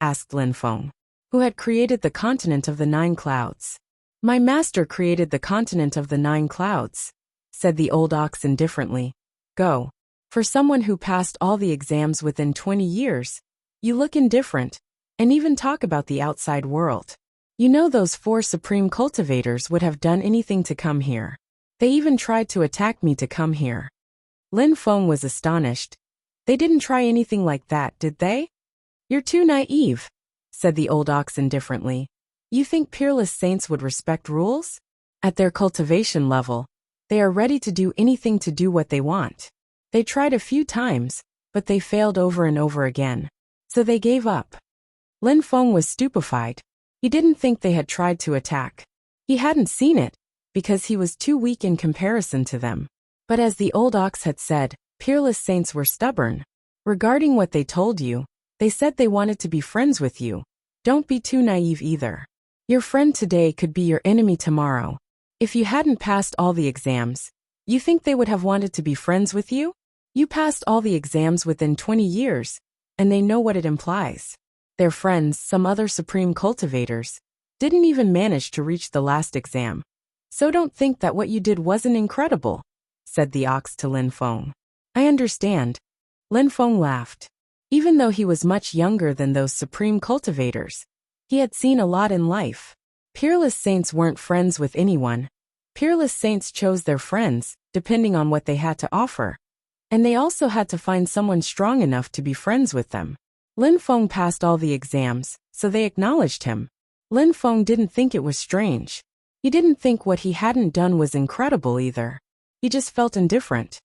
asked Lin Feng. "Who had created the continent of the 9 clouds? "My master created the continent of the 9 clouds," said the old ox indifferently. "Go. For someone who passed all the exams within 20 years, you look indifferent, and even talk about the outside world. You know those 4 supreme cultivators would have done anything to come here. They even tried to attack me to come here." Lin Feng was astonished. "They didn't try anything like that, did they?" "You're too naive," said the old ox indifferently. "You think Peerless saints would respect rules? At their cultivation level, they are ready to do anything to do what they want. They tried a few times, but they failed over and over again. So they gave up." Lin Feng was stupefied. He didn't think they had tried to attack. He hadn't seen it, because he was too weak in comparison to them. But as the old ox had said, Peerless saints were stubborn. Regarding what they told you, they said they wanted to be friends with you. Don't be too naive either. Your friend today could be your enemy tomorrow. If you hadn't passed all the exams, you think they would have wanted to be friends with you? You passed all the exams within 20 years, and they know what it implies. Their friends, some other supreme cultivators, didn't even manage to reach the last exam. So don't think that what you did wasn't incredible," said the ox to Lin Feng. "I understand." Lin Feng laughed. Even though he was much younger than those supreme cultivators, he had seen a lot in life. Peerless saints weren't friends with anyone. Peerless saints chose their friends, depending on what they had to offer. And they also had to find someone strong enough to be friends with them. Lin Feng passed all the exams, so they acknowledged him. Lin Feng didn't think it was strange. He didn't think what he hadn't done was incredible either. He just felt indifferent.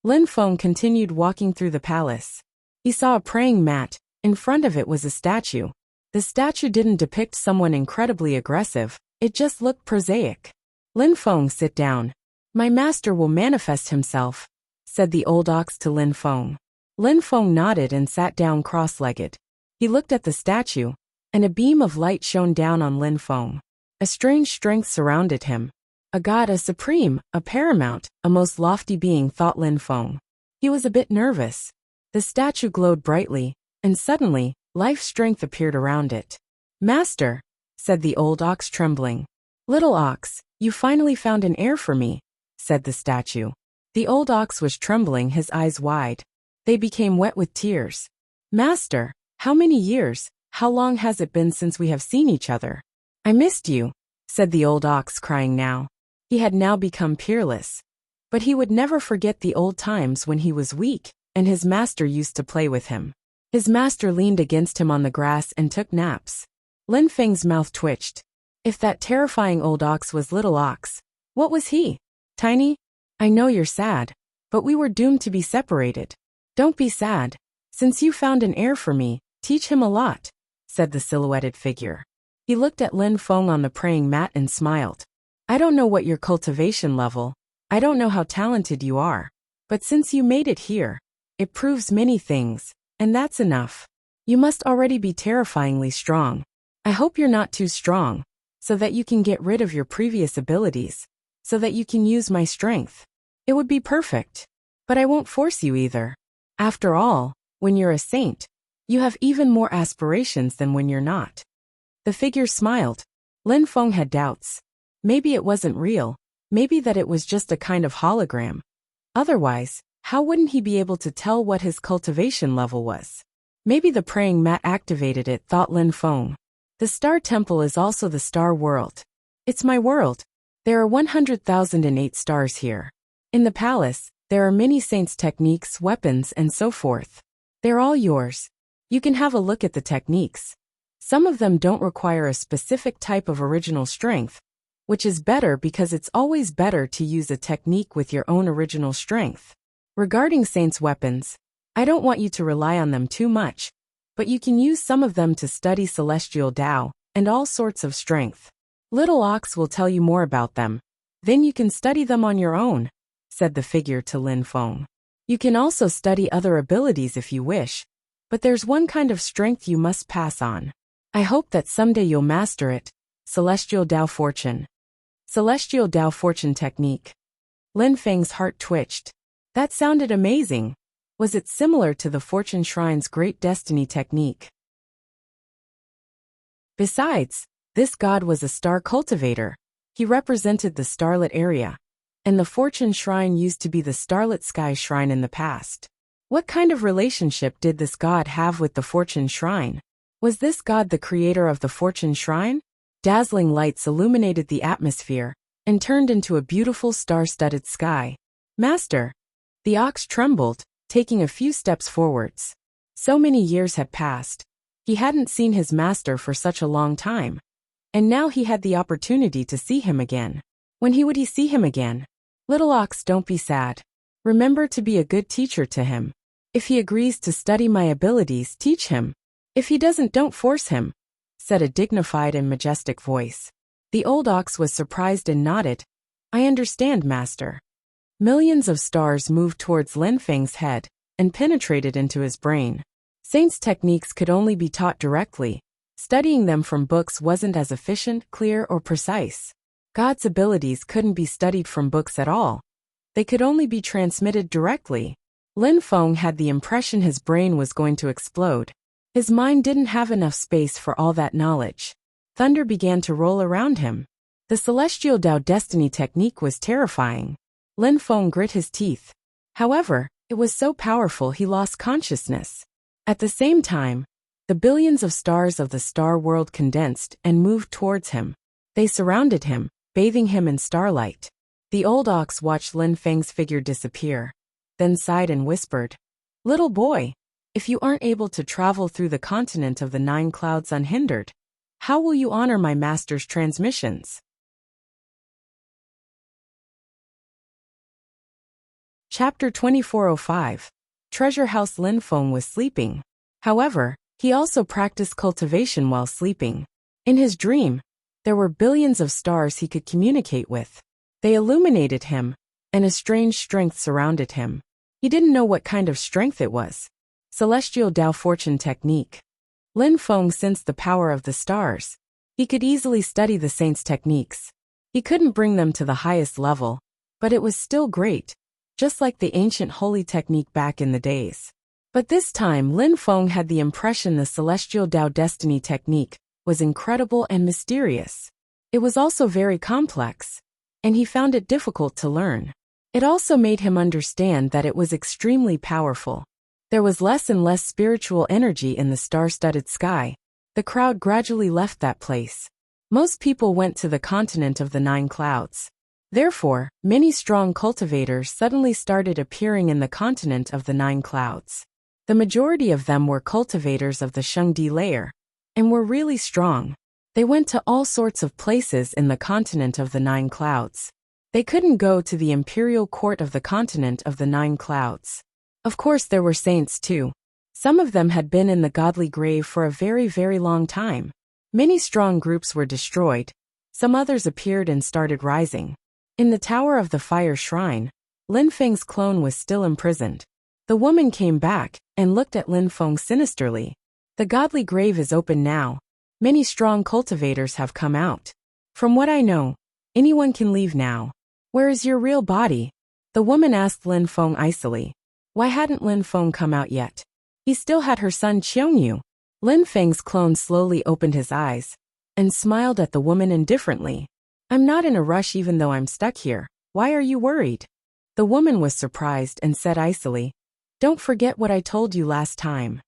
Lin Feng continued walking through the palace. He saw a praying mat. In front of it was a statue. The statue didn't depict someone incredibly aggressive, it just looked prosaic. "Lin Feng, sit down. My master will manifest himself," said the old ox to Lin Feng. Lin Feng nodded and sat down cross-legged. He looked at the statue, and a beam of light shone down on Lin Feng. A strange strength surrounded him. A god, a supreme, a paramount, a most lofty being, thought Lin Feng. He was a bit nervous. The statue glowed brightly, and suddenly, life strength appeared around it. "Master," said the old ox, trembling. "Little ox, you finally found an heir for me," said the statue. The old ox was trembling, his eyes wide. They became wet with tears. "Master, how many years, how long has it been since we have seen each other?" "I missed you," said the old ox, crying now. He had now become peerless. But he would never forget the old times when he was weak, and his master used to play with him. His master leaned against him on the grass and took naps. Lin Feng's mouth twitched. If that terrifying old ox was little ox, what was he? Tiny? "I know you're sad, but we were doomed to be separated. Don't be sad. Since you found an heir for me, teach him a lot," said the silhouetted figure. He looked at Lin Feng on the praying mat and smiled. "I don't know what your cultivation level, I don't know how talented you are, but since you made it here, it proves many things, and that's enough. You must already be terrifyingly strong. I hope you're not too strong. so that you can get rid of your previous abilities, so that you can use my strength. It would be perfect. But I won't force you either. After all, when you're a saint, you have even more aspirations than when you're not." The figure smiled. Lin Feng had doubts. Maybe it wasn't real. Maybe that it was just a kind of hologram. Otherwise, how wouldn't he be able to tell what his cultivation level was? Maybe the praying mat activated it, thought Lin Feng. The Star Temple is also the Star World. It's my world. There are 100,008 stars here. In the palace, there are many saints' techniques, weapons, and so forth. They're all yours. You can have a look at the techniques. Some of them don't require a specific type of original strength, which is better because it's always better to use a technique with your own original strength. Regarding saints' weapons, I don't want you to rely on them too much, but you can use some of them to study celestial Tao and all sorts of strength. Little Ox will tell you more about them. Then you can study them on your own, said the figure to Lin Feng. You can also study other abilities if you wish, but there's one kind of strength you must pass on. I hope that someday you'll master it. Celestial Tao Fortune. Celestial Tao Fortune Technique. Lin Feng's heart twitched. That sounded amazing. Was it similar to the Fortune Shrine's Great Destiny technique? Besides, this god was a star cultivator. He represented the starlit area, and the Fortune Shrine used to be the starlit sky shrine in the past. What kind of relationship did this god have with the Fortune Shrine? Was this god the creator of the Fortune Shrine? Dazzling lights illuminated the atmosphere and turned into a beautiful star-studded sky. Master! The ox trembled, taking a few steps forwards. So many years had passed. He hadn't seen his master for such a long time. And now he had the opportunity to see him again. When would he see him again? Little Ox, don't be sad. Remember to be a good teacher to him. If he agrees to study my abilities, teach him. If he doesn't, don't force him, said a dignified and majestic voice. The old ox was surprised and nodded. I understand, master. Millions of stars moved towards Lin Feng's head and penetrated into his brain. Saints' techniques could only be taught directly. Studying them from books wasn't as efficient, clear, or precise. God's abilities couldn't be studied from books at all. They could only be transmitted directly. Lin Feng had the impression his brain was going to explode. His mind didn't have enough space for all that knowledge. Thunder began to roll around him. The Celestial Tao Destiny technique was terrifying. Lin Feng grit his teeth. However, it was so powerful he lost consciousness. At the same time, the billions of stars of the star world condensed and moved towards him. They surrounded him, bathing him in starlight. The old ox watched Lin Feng's figure disappear, then sighed and whispered, "Little boy, if you aren't able to travel through the continent of the 9 clouds unhindered, how will you honor my master's transmissions?" Chapter 2405. Treasure House. Lin Feng was sleeping. However, he also practiced cultivation while sleeping. In his dream, there were billions of stars he could communicate with. They illuminated him, and a strange strength surrounded him. He didn't know what kind of strength it was. Celestial Tao Fortune Technique. Lin Feng sensed the power of the stars. He could easily study the saints' techniques. He couldn't bring them to the highest level, but it was still great, just like the ancient holy technique back in the days. But this time Lin Feng had the impression the Celestial Tao Destiny technique was incredible and mysterious. It was also very complex, and he found it difficult to learn. It also made him understand that it was extremely powerful. There was less and less spiritual energy in the star-studded sky. The crowd gradually left that place. Most people went to the continent of the 9 clouds. Therefore, many strong cultivators suddenly started appearing in the continent of the 9 clouds. The majority of them were cultivators of the Shengdi layer, and were really strong. They went to all sorts of places in the continent of the 9 clouds. They couldn't go to the imperial court of the continent of the 9 clouds. Of course there were saints too. Some of them had been in the godly grave for a very, very long time. Many strong groups were destroyed. Some others appeared and started rising. In the Tower of the Fire Shrine, Lin Feng's clone was still imprisoned. The woman came back and looked at Lin Feng sinisterly. The godly grave is open now. Many strong cultivators have come out. From what I know, anyone can leave now. Where is your real body? The woman asked Lin Feng icily. Why hadn't Lin Feng come out yet? He still had her son Qiongyu. Lin Feng's clone slowly opened his eyes and smiled at the woman indifferently. I'm not in a rush even though I'm stuck here. Why are you worried? The woman was surprised and said icily, Don't forget what I told you last time.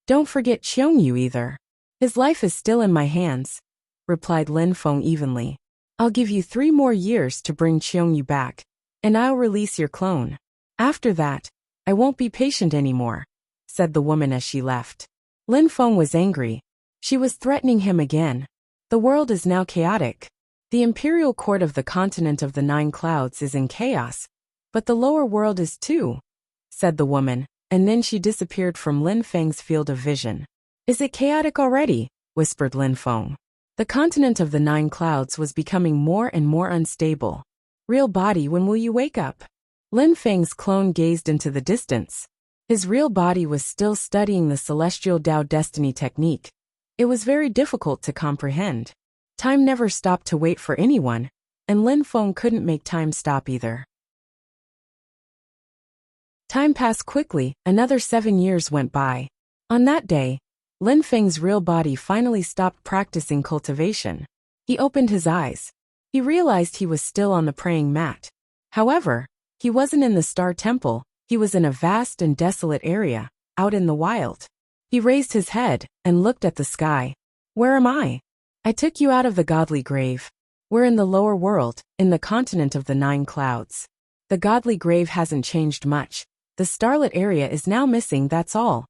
Don't forget Qiongyu either. His life is still in my hands, replied Lin Feng evenly. I'll give you 3 more years to bring Qiongyu back, and I'll release your clone. After that, I won't be patient anymore, said the woman as she left. Lin Feng was angry. She was threatening him again. The world is now chaotic. The imperial court of the continent of the 9 clouds is in chaos, but the lower world is too, said the woman, and then she disappeared from Lin Feng's field of vision. Is it chaotic already? Whispered Lin Feng. The continent of the 9 clouds was becoming more and more unstable. Real body, when will you wake up? Lin Feng's clone gazed into the distance. His real body was still studying the celestial Dao destiny technique. It was very difficult to comprehend. Time never stopped to wait for anyone, and Lin Feng couldn't make time stop either. Time passed quickly, another 7 years went by. On that day, Lin Feng's real body finally stopped practicing cultivation. He opened his eyes. He realized he was still on the praying mat. However, he wasn't in the Star Temple, he was in a vast and desolate area, out in the wild. He raised his head and looked at the sky. Where am I? I took you out of the godly grave. We're in the lower world, in the continent of the 9 clouds. The godly grave hasn't changed much. The starlit area is now missing, that's all,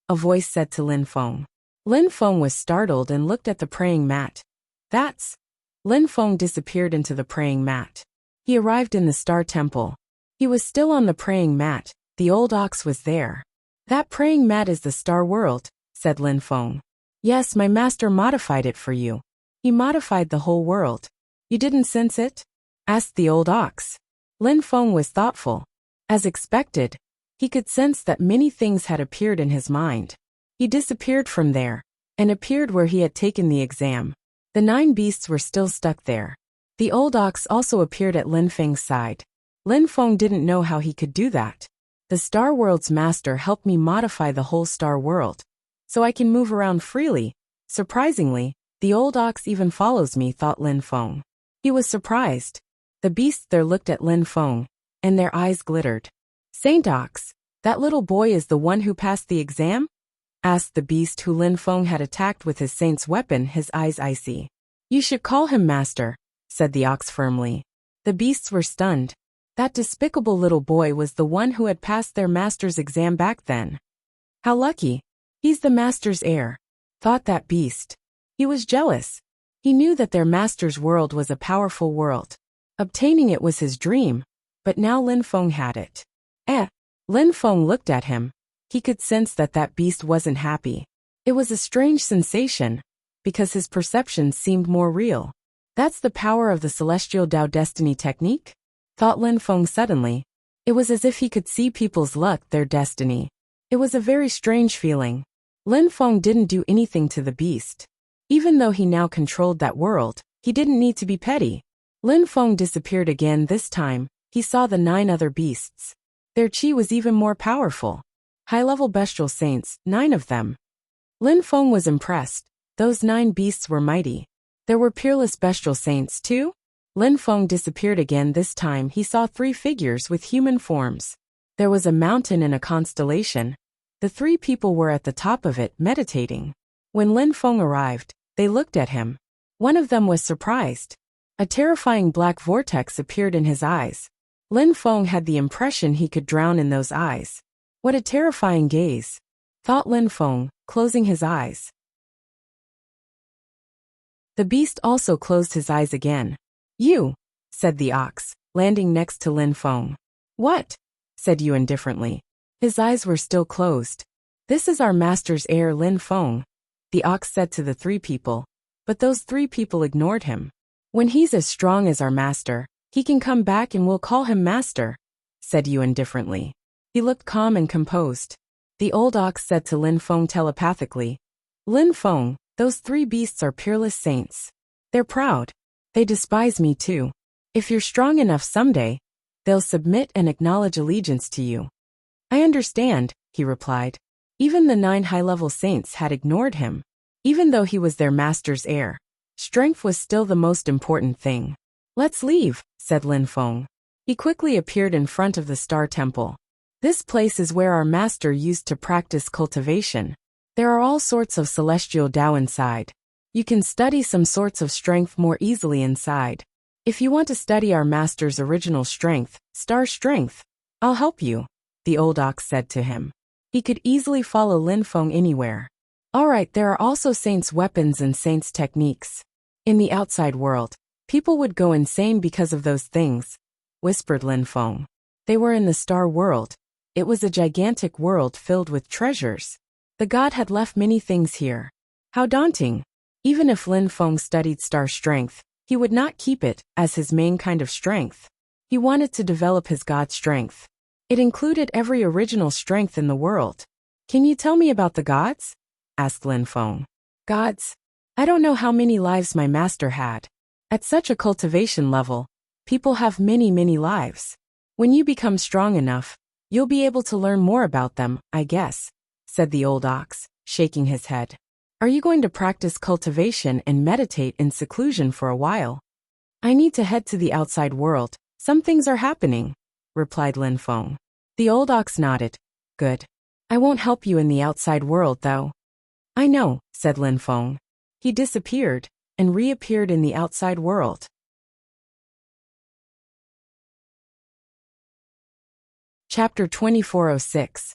a voice said to Lin Feng. Lin Feng was startled and looked at the praying mat. That's... Lin Feng disappeared into the praying mat. He arrived in the Star Temple. He was still on the praying mat. The old ox was there. That praying mat is the Star World, said Lin Feng. Yes, my master modified it for you. He modified the whole world. You didn't sense it? Asked the old ox. Lin Feng was thoughtful. As expected, he could sense that many things had appeared in his mind. He disappeared from there, and appeared where he had taken the exam. The 9 beasts were still stuck there. The old ox also appeared at Lin Feng's side. Lin Feng didn't know how he could do that. The Star World's master helped me modify the whole Star World, so I can move around freely. Surprisingly, the old ox even follows me, thought Lin Feng. He was surprised. The beasts there looked at Lin Feng, and their eyes glittered. Saint Ox, that little boy is the one who passed the exam? Asked the beast who Lin Feng had attacked with his saint's weapon, his eyes icy. You should call him master, said the ox firmly. The beasts were stunned. That despicable little boy was the one who had passed their master's exam back then. How lucky. He's the master's heir, thought that beast. He was jealous. He knew that their master's world was a powerful world. Obtaining it was his dream, but now Lin Feng had it. Lin Feng looked at him. He could sense that that beast wasn't happy. It was a strange sensation, because his perceptions seemed more real. That's the power of the celestial Dao destiny technique? Thought Lin Feng suddenly. It was as if he could see people's luck, their destiny. It was a very strange feeling. Lin Feng didn't do anything to the beast. Even though he now controlled that world, he didn't need to be petty. Lin Feng disappeared again. This time, he saw the 9 other beasts. Their chi was even more powerful. High-level bestial saints, 9 of them. Lin Feng was impressed. Those 9 beasts were mighty. There were peerless bestial saints too? Lin Feng disappeared again. This time he saw 3 figures with human forms. There was a mountain and a constellation. The 3 people were at the top of it, meditating. When Lin Feng arrived, they looked at him. One of them was surprised. A terrifying black vortex appeared in his eyes. Lin Feng had the impression he could drown in those eyes. What a terrifying gaze, thought Lin Feng, closing his eyes. The beast also closed his eyes again. You, said the ox, landing next to Lin Feng. What? Said you indifferently. His eyes were still closed. This is our master's heir, Lin Feng, the ox said to the 3 people. But those 3 people ignored him. When he's as strong as our master, he can come back and we'll call him master, said you indifferently. He looked calm and composed. The old ox said to Lin Feng telepathically. Lin Feng, those 3 beasts are peerless saints. They're proud. They despise me too. If you're strong enough someday, they'll submit and acknowledge allegiance to you. I understand, he replied. Even the 9 high-level saints had ignored him. Even though he was their master's heir, strength was still the most important thing. Let's leave, said Lin Feng. He quickly appeared in front of the Star Temple. This place is where our master used to practice cultivation. There are all sorts of celestial Tao inside. You can study some sorts of strength more easily inside. If you want to study our master's original strength, star strength, I'll help you, the old ox said to him. He could easily follow Lin Feng anywhere. Alright, there are also saints' weapons and saints' techniques. In the outside world, people would go insane because of those things, whispered Lin Feng. They were in the star world. It was a gigantic world filled with treasures. The god had left many things here. How daunting! Even if Lin Feng studied star strength, he would not keep it as his main kind of strength. He wanted to develop his god strength. It included every original strength in the world. Can you tell me about the gods? Asked Lin Feng. Gods? I don't know how many lives my master had. At such a cultivation level, people have many lives. When you become strong enough, you'll be able to learn more about them, I guess, said the old ox, shaking his head. Are you going to practice cultivation and meditate in seclusion for a while? I need to head to the outside world. Some things are happening, replied Lin Feng. The old ox nodded. Good. I won't help you in the outside world, though. I know, said Lin Feng. He disappeared and reappeared in the outside world. Chapter 2406.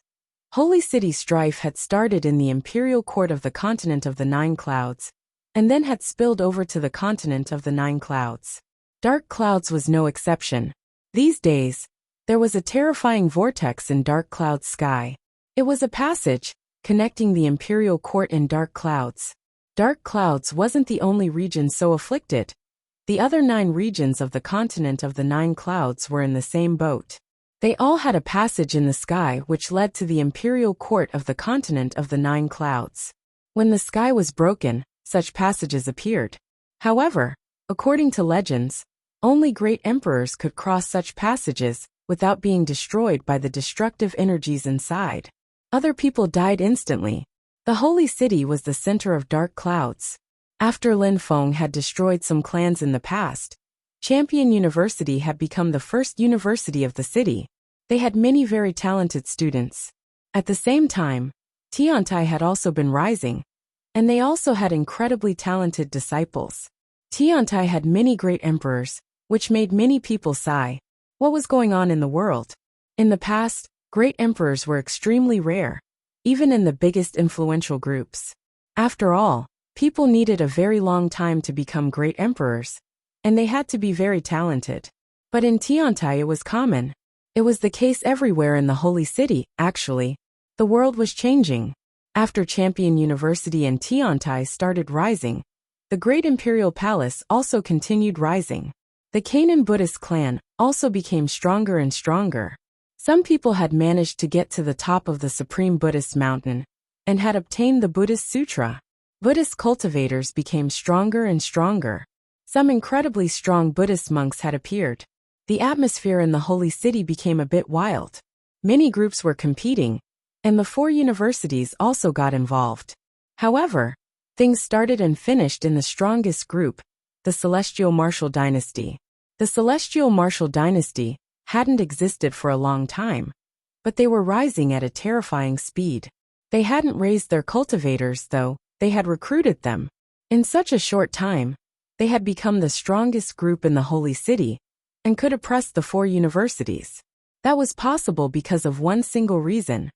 Holy City strife had started in the imperial court of the continent of the 9 clouds, and then had spilled over to the continent of the 9 clouds. Dark Clouds was no exception. These days, there was a terrifying vortex in Dark Cloud's sky. It was a passage connecting the imperial court and Dark Clouds. Dark Clouds wasn't the only region so afflicted. The other 9 regions of the continent of the 9 clouds were in the same boat. They all had a passage in the sky which led to the imperial court of the continent of the 9 clouds. When the sky was broken, such passages appeared. However, according to legends, only great emperors could cross such passages without being destroyed by the destructive energies inside. Other people died instantly. The holy city was the center of Dark Clouds. After Lin Feng had destroyed some clans in the past, Champion University had become the first university of the city. They had many very talented students. At the same time, Tiantai had also been rising, and they also had incredibly talented disciples. Tiantai had many great emperors, which made many people sigh. What was going on in the world? In the past, great emperors were extremely rare, even in the biggest influential groups. After all, people needed a very long time to become great emperors, and they had to be very talented. But in Tiantai it was common. It was the case everywhere in the holy city, actually. The world was changing. After Champion University and Tiantai started rising, the great imperial palace also continued rising. The Canaan Buddhist clan also became stronger and stronger. Some people had managed to get to the top of the supreme Buddhist mountain and had obtained the Buddhist Sutra. Buddhist cultivators became stronger and stronger. Some incredibly strong Buddhist monks had appeared. The atmosphere in the holy city became a bit wild. Many groups were competing, and the 4 universities also got involved. However, things started and finished in the strongest group, the Celestial Martial Dynasty. The Celestial Martial Dynasty hadn't existed for a long time, but they were rising at a terrifying speed. They hadn't raised their cultivators, though. They had recruited them. In such a short time, they had become the strongest group in the holy city and could oppress the 4 universities. That was possible because of one single reason.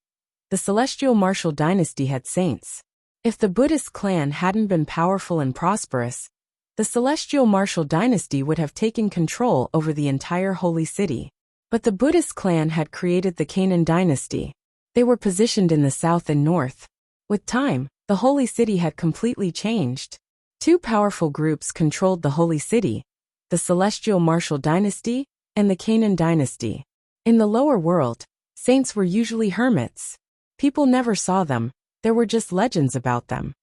The Celestial Martial Dynasty had saints. If the Buddhist clan hadn't been powerful and prosperous, the Celestial Martial Dynasty would have taken control over the entire holy city. But the Buddhist clan had created the Canaan dynasty. They were positioned in the south and north. With time, the holy city had completely changed. 2 powerful groups controlled the holy city, the Celestial Martial Dynasty and the Canaan dynasty. In the lower world, saints were usually hermits. People never saw them, there were just legends about them.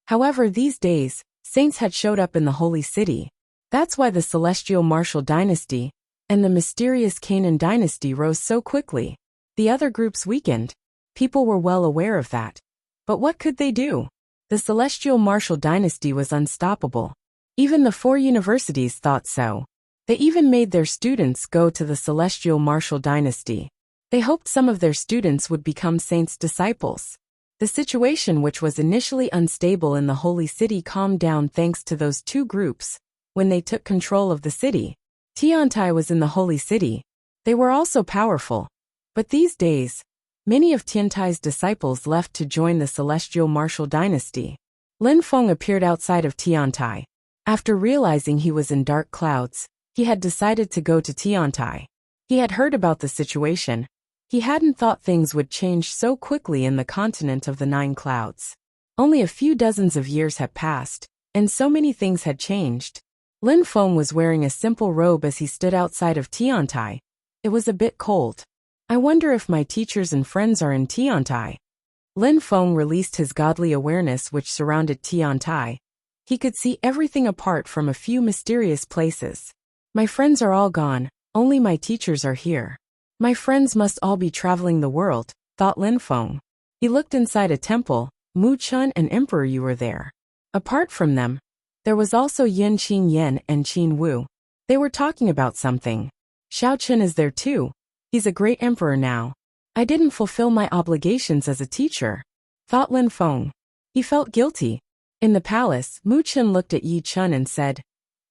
However, these days, Saints had showed up in the Holy City. That's why the celestial martial dynasty and the mysterious Canaan dynasty rose so quickly. The other groups weakened. People were well aware of that. But what could they do? The celestial martial dynasty was unstoppable. Even the 4 universities thought so. They even made their students go to the celestial martial dynasty. They hoped some of their students would become saints' disciples. The situation, which was initially unstable in the Holy City, calmed down thanks to those 2 groups. When they took control of the city, Tiantai was in the Holy City. They were also powerful. But these days, many of Tiantai's disciples left to join the celestial martial dynasty. Lin Feng appeared outside of Tiantai. After realizing he was in dark clouds, he had decided to go to Tiantai. He had heard about the situation. He hadn't thought things would change so quickly in the continent of the 9 clouds. Only a few dozens of years had passed, and so many things had changed. Lin Feng was wearing a simple robe as he stood outside of Tiantai. It was a bit cold. I wonder if my teachers and friends are in Tiantai. Lin Feng released his godly awareness which surrounded Tiantai. He could see everything apart from a few mysterious places. My friends are all gone, only my teachers are here. My friends must all be traveling the world, thought Lin Feng. He looked inside a temple. Mu Chun and Emperor Yu were there. Apart from them, there was also Yin Qin Yen and Qin Wu. They were talking about something. Xiao Chun is there too. He's a great emperor now. I didn't fulfill my obligations as a teacher, thought Lin Feng. He felt guilty. In the palace, Mu Chun looked at Yi Chun and said,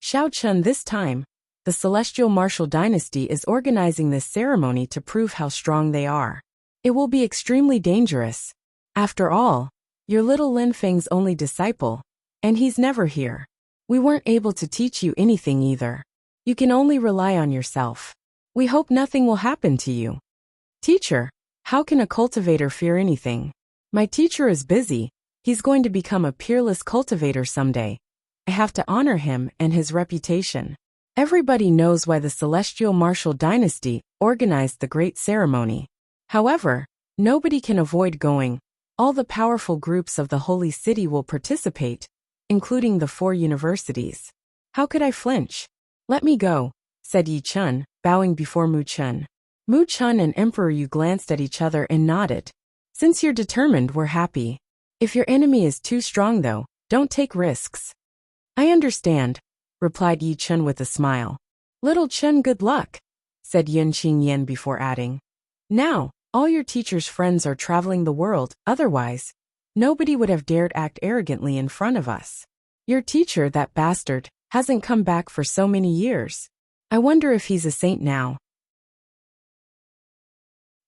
Xiao Chun, this time, the celestial martial dynasty is organizing this ceremony to prove how strong they are. It will be extremely dangerous. After all, you're little Lin Feng's only disciple, and he's never here. We weren't able to teach you anything either. You can only rely on yourself. We hope nothing will happen to you. Teacher, how can a cultivator fear anything? My teacher is busy. He's going to become a peerless cultivator someday. I have to honor him and his reputation. Everybody knows why the celestial martial dynasty organized the great ceremony. However, nobody can avoid going. All the powerful groups of the Holy City will participate, including the 4 universities. How could I flinch? Let me go, said Yi Chun, bowing before Mu Chun. Mu Chun and Emperor Yu glanced at each other and nodded. Since you're determined, we're happy. If your enemy is too strong though, don't take risks. I understand, replied Yi Chun with a smile. Little Chun, good luck, said Yin Qin Yen before adding. Now, all your teacher's friends are traveling the world, otherwise, nobody would have dared act arrogantly in front of us. Your teacher, that bastard, hasn't come back for so many years. I wonder if he's a saint now.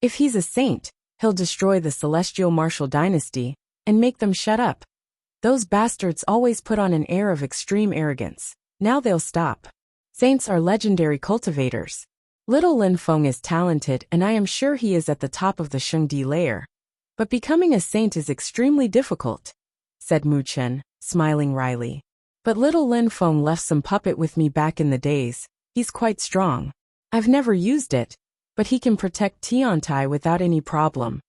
If he's a saint, he'll destroy the celestial martial dynasty and make them shut up. Those bastards always put on an air of extreme arrogance. Now they'll stop. Saints are legendary cultivators. Little Lin Feng is talented and I am sure he is at the top of the Shengdi layer. But becoming a saint is extremely difficult, said Mu Chun, smiling wryly. But little Lin Feng left some puppet with me back in the days. He's quite strong. I've never used it, but he can protect Tiantai without any problem.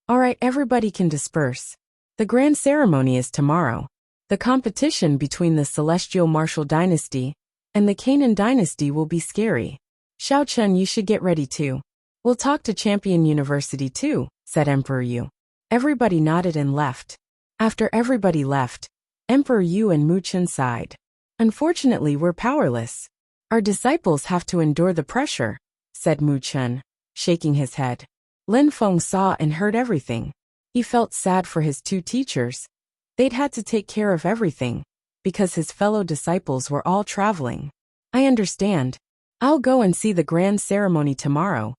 Alright, everybody can disperse. The grand ceremony is tomorrow. The competition between the celestial martial dynasty and the Canaan dynasty will be scary. Xiao Chun, you should get ready too. We'll talk to Champion University too, said Emperor Yu. Everybody nodded and left. After everybody left, Emperor Yu and Mu Chun sighed. Unfortunately, we're powerless. Our disciples have to endure the pressure, said Mu Chun, shaking his head. Lin Feng saw and heard everything. He felt sad for his 2 teachers. They'd had to take care of everything, because his fellow disciples were all traveling. I understand. I'll go and see the grand ceremony tomorrow,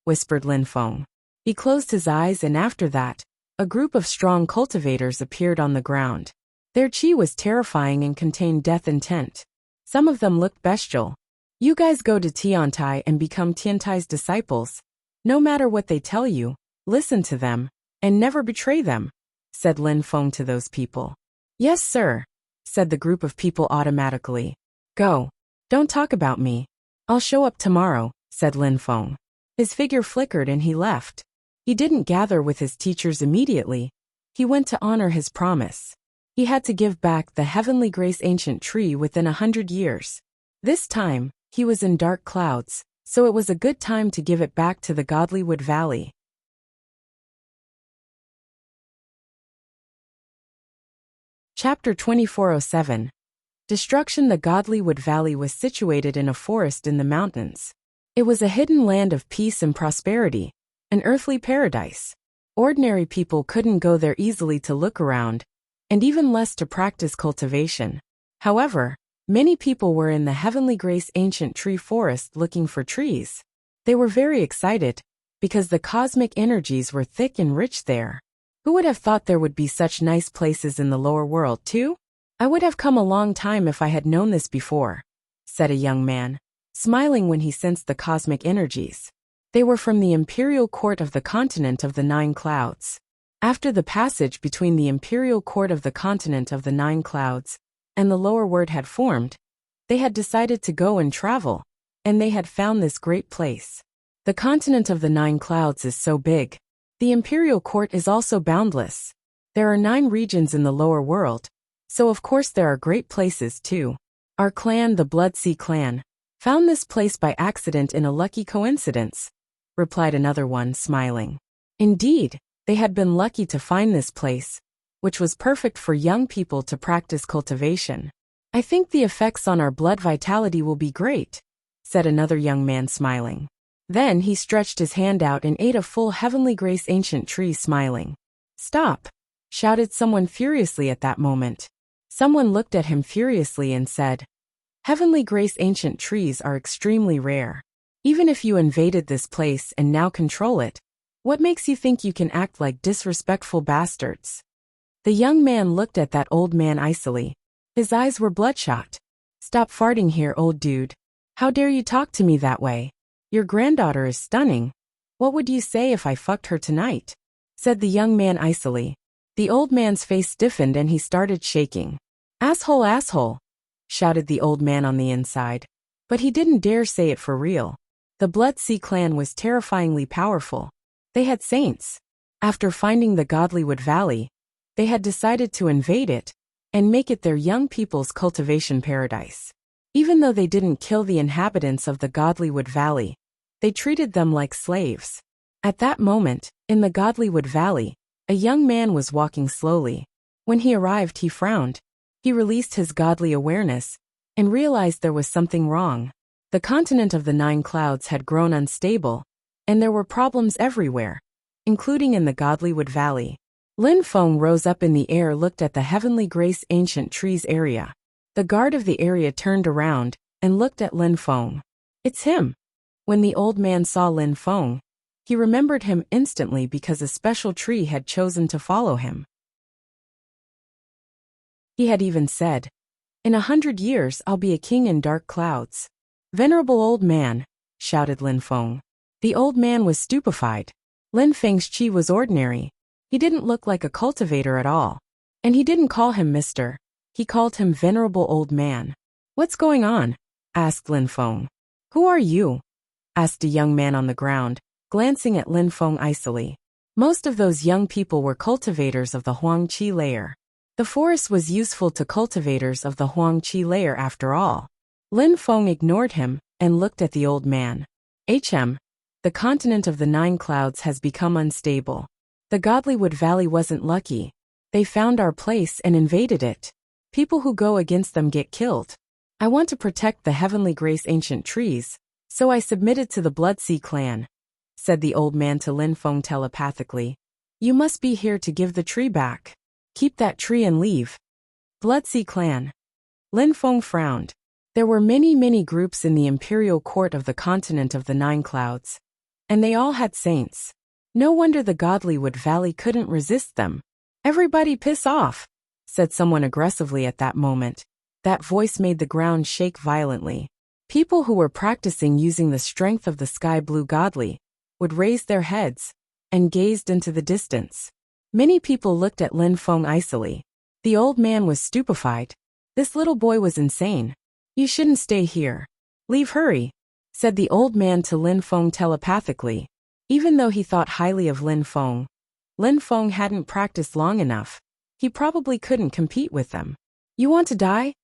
whispered Lin Feng. He closed his eyes and after that, a group of strong cultivators appeared on the ground. Their chi was terrifying and contained death intent. Some of them looked bestial. You guys go to Tiantai and become Tiantai's disciples. No matter what they tell you, listen to them, and never betray them, said Lin Feng to those people. Yes, sir, said the group of people automatically. Go. Don't talk about me. I'll show up tomorrow, said Lin Feng. His figure flickered and he left. He didn't gather with his teachers immediately. He went to honor his promise. He had to give back the Heavenly Grace ancient tree within 100 years. This time, he was in dark clouds, so it was a good time to give it back to the Godly Wood Valley. Chapter 2407. Destruction. The Godly Wood Valley was situated in a forest in the mountains. It was a hidden land of peace and prosperity, an earthly paradise. Ordinary people couldn't go there easily to look around, and even less to practice cultivation. However, many people were in the Heavenly Grace ancient tree forest looking for trees. They were very excited, because the cosmic energies were thick and rich there. Who would have thought there would be such nice places in the lower world, too? I would have come a long time if I had known this before, said a young man, smiling when he sensed the cosmic energies. They were from the imperial court of the continent of the 9 clouds. After the passage between the imperial court of the continent of the 9 clouds and the lower world had formed, they had decided to go and travel, and they had found this great place. The continent of the 9 clouds is so big. The imperial court is also boundless. There are 9 regions in the lower world, so of course there are great places too. Our clan, the Bloodsea clan, found this place by accident in a lucky coincidence, replied another one, smiling. Indeed, they had been lucky to find this place, which was perfect for young people to practice cultivation. I think the effects on our blood vitality will be great, said another young man, smiling. Then he stretched his hand out and ate a full Heavenly Grace ancient tree, smiling. Stop! Shouted someone furiously at that moment. Someone looked at him furiously and said, Heavenly Grace ancient trees are extremely rare. Even if you invaded this place and now control it, what makes you think you can act like disrespectful bastards? The young man looked at that old man icily. His eyes were bloodshot. Stop farting here, old dude. How dare you talk to me that way? Your granddaughter is stunning. What would you say if I fucked her tonight? Said the young man icily. The old man's face stiffened and he started shaking. Asshole, asshole, shouted the old man on the inside. But he didn't dare say it for real. The Bloodsea clan was terrifyingly powerful. They had saints. After finding the Godly Wood Valley, they had decided to invade it and make it their young people's cultivation paradise. Even though they didn't kill the inhabitants of the Godly Wood Valley, they treated them like slaves. At that moment, in the Godly Wood Valley, a young man was walking slowly. When he arrived, he frowned. He released his godly awareness and realized there was something wrong. The continent of the 9 clouds had grown unstable, and there were problems everywhere, including in the Godly Wood Valley. Lin Feng rose up in the air, looked at the Heavenly Grace ancient trees area. The guard of the area turned around and looked at Lin Feng. It's him. When the old man saw Lin Feng, he remembered him instantly because a special tree had chosen to follow him. He had even said, In 100 years I'll be a king in dark clouds. Venerable old man, shouted Lin Feng. The old man was stupefied. Lin Feng's chi was ordinary. He didn't look like a cultivator at all. And he didn't call him Mr. He called him Venerable Old Man. What's going on? Asked Lin Feng. Who are you? Asked a young man on the ground, glancing at Lin Feng icily. Most of those young people were cultivators of the Huang Qi layer. The forest was useful to cultivators of the Huang Qi layer after all. Lin Feng ignored him and looked at the old man. The continent of the 9 clouds has become unstable. The Godly Wood Valley wasn't lucky. They found our place and invaded it. People who go against them get killed. I want to protect the Heavenly Grace ancient trees, so I submitted to the Bloodsea clan, said the old man to Lin Feng telepathically. You must be here to give the tree back. Keep that tree and leave. Bloodsea clan. Lin Feng frowned. There were many groups in the imperial court of the continent of the 9 clouds, and they all had saints. No wonder the Godly Wood Valley couldn't resist them. Everybody piss off, said someone aggressively at that moment. That voice made the ground shake violently. People who were practicing using the strength of the sky blue godly would raise their heads and gazed into the distance. Many people looked at Lin Feng icily. The old man was stupefied. This little boy was insane. You shouldn't stay here. Leave, hurry, said the old man to Lin Feng telepathically. Even though he thought highly of Lin Feng hadn't practiced long enough. he probably couldn't compete with them. You want to die?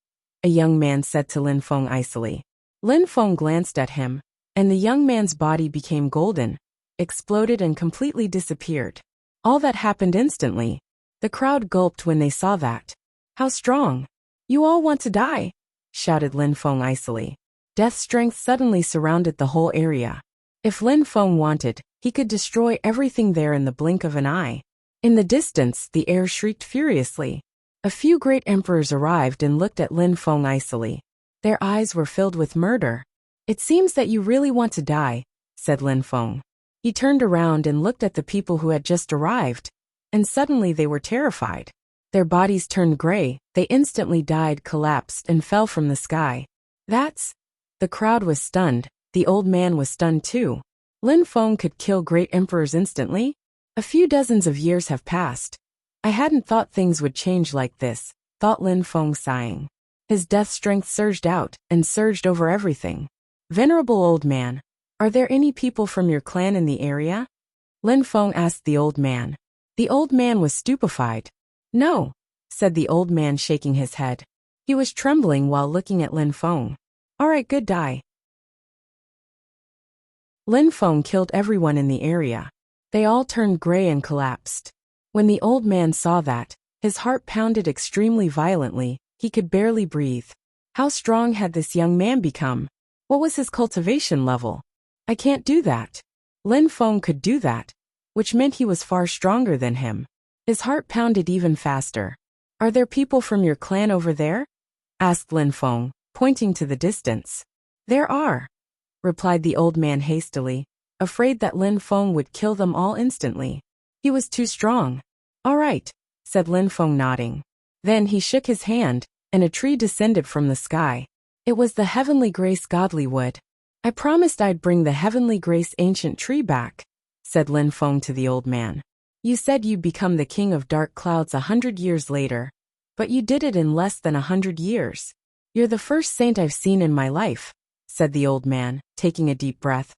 A young man said to Lin Feng icily. Lin Feng glanced at him, and the young man's body became golden, exploded and completely disappeared. All that happened instantly. The crowd gulped when they saw that. How strong! You all want to die, shouted Lin Feng icily. Death strength suddenly surrounded the whole area. If Lin Feng wanted, he could destroy everything there in the blink of an eye. In the distance, the air shrieked furiously. A few great emperors arrived and looked at Lin Feng icily. Their eyes were filled with murder. It seems that you really want to die, said Lin Feng. He turned around and looked at the people who had just arrived, and suddenly they were terrified. Their bodies turned gray, they instantly died, collapsed, and fell from the sky. The crowd was stunned, the old man was stunned too. Lin Feng could kill great emperors instantly? A few dozens of years have passed. I hadn't thought things would change like this, thought Lin Feng sighing. His death strength surged out, and surged over everything. Venerable old man, are there any people from your clan in the area? Lin Feng asked the old man. The old man was stupefied. No, said the old man, shaking his head. He was trembling while looking at Lin Feng. All right, good die. Lin Feng killed everyone in the area. They all turned gray and collapsed. When the old man saw that, his heart pounded extremely violently, he could barely breathe. How strong had this young man become? What was his cultivation level? I can't do that. Lin Feng could do that, which meant he was far stronger than him. His heart pounded even faster. Are there people from your clan over there? Asked Lin Feng, pointing to the distance. There are, replied the old man hastily, afraid that Lin Feng would kill them all instantly. He was too strong. All right, said Lin Feng, nodding. Then he shook his hand, and a tree descended from the sky. It was the Heavenly Grace Godly Wood. I promised I'd bring the Heavenly Grace ancient tree back, said Lin Feng to the old man. You said you'd become the king of dark clouds 100 years later, but you did it in less than 100 years. You're the first saint I've seen in my life, said the old man, taking a deep breath.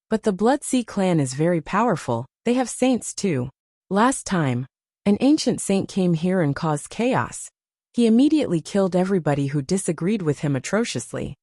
But the Blood Sea clan is very powerful, they have saints too. Last time, an ancient saint came here and caused chaos. He immediately killed everybody who disagreed with him atrociously.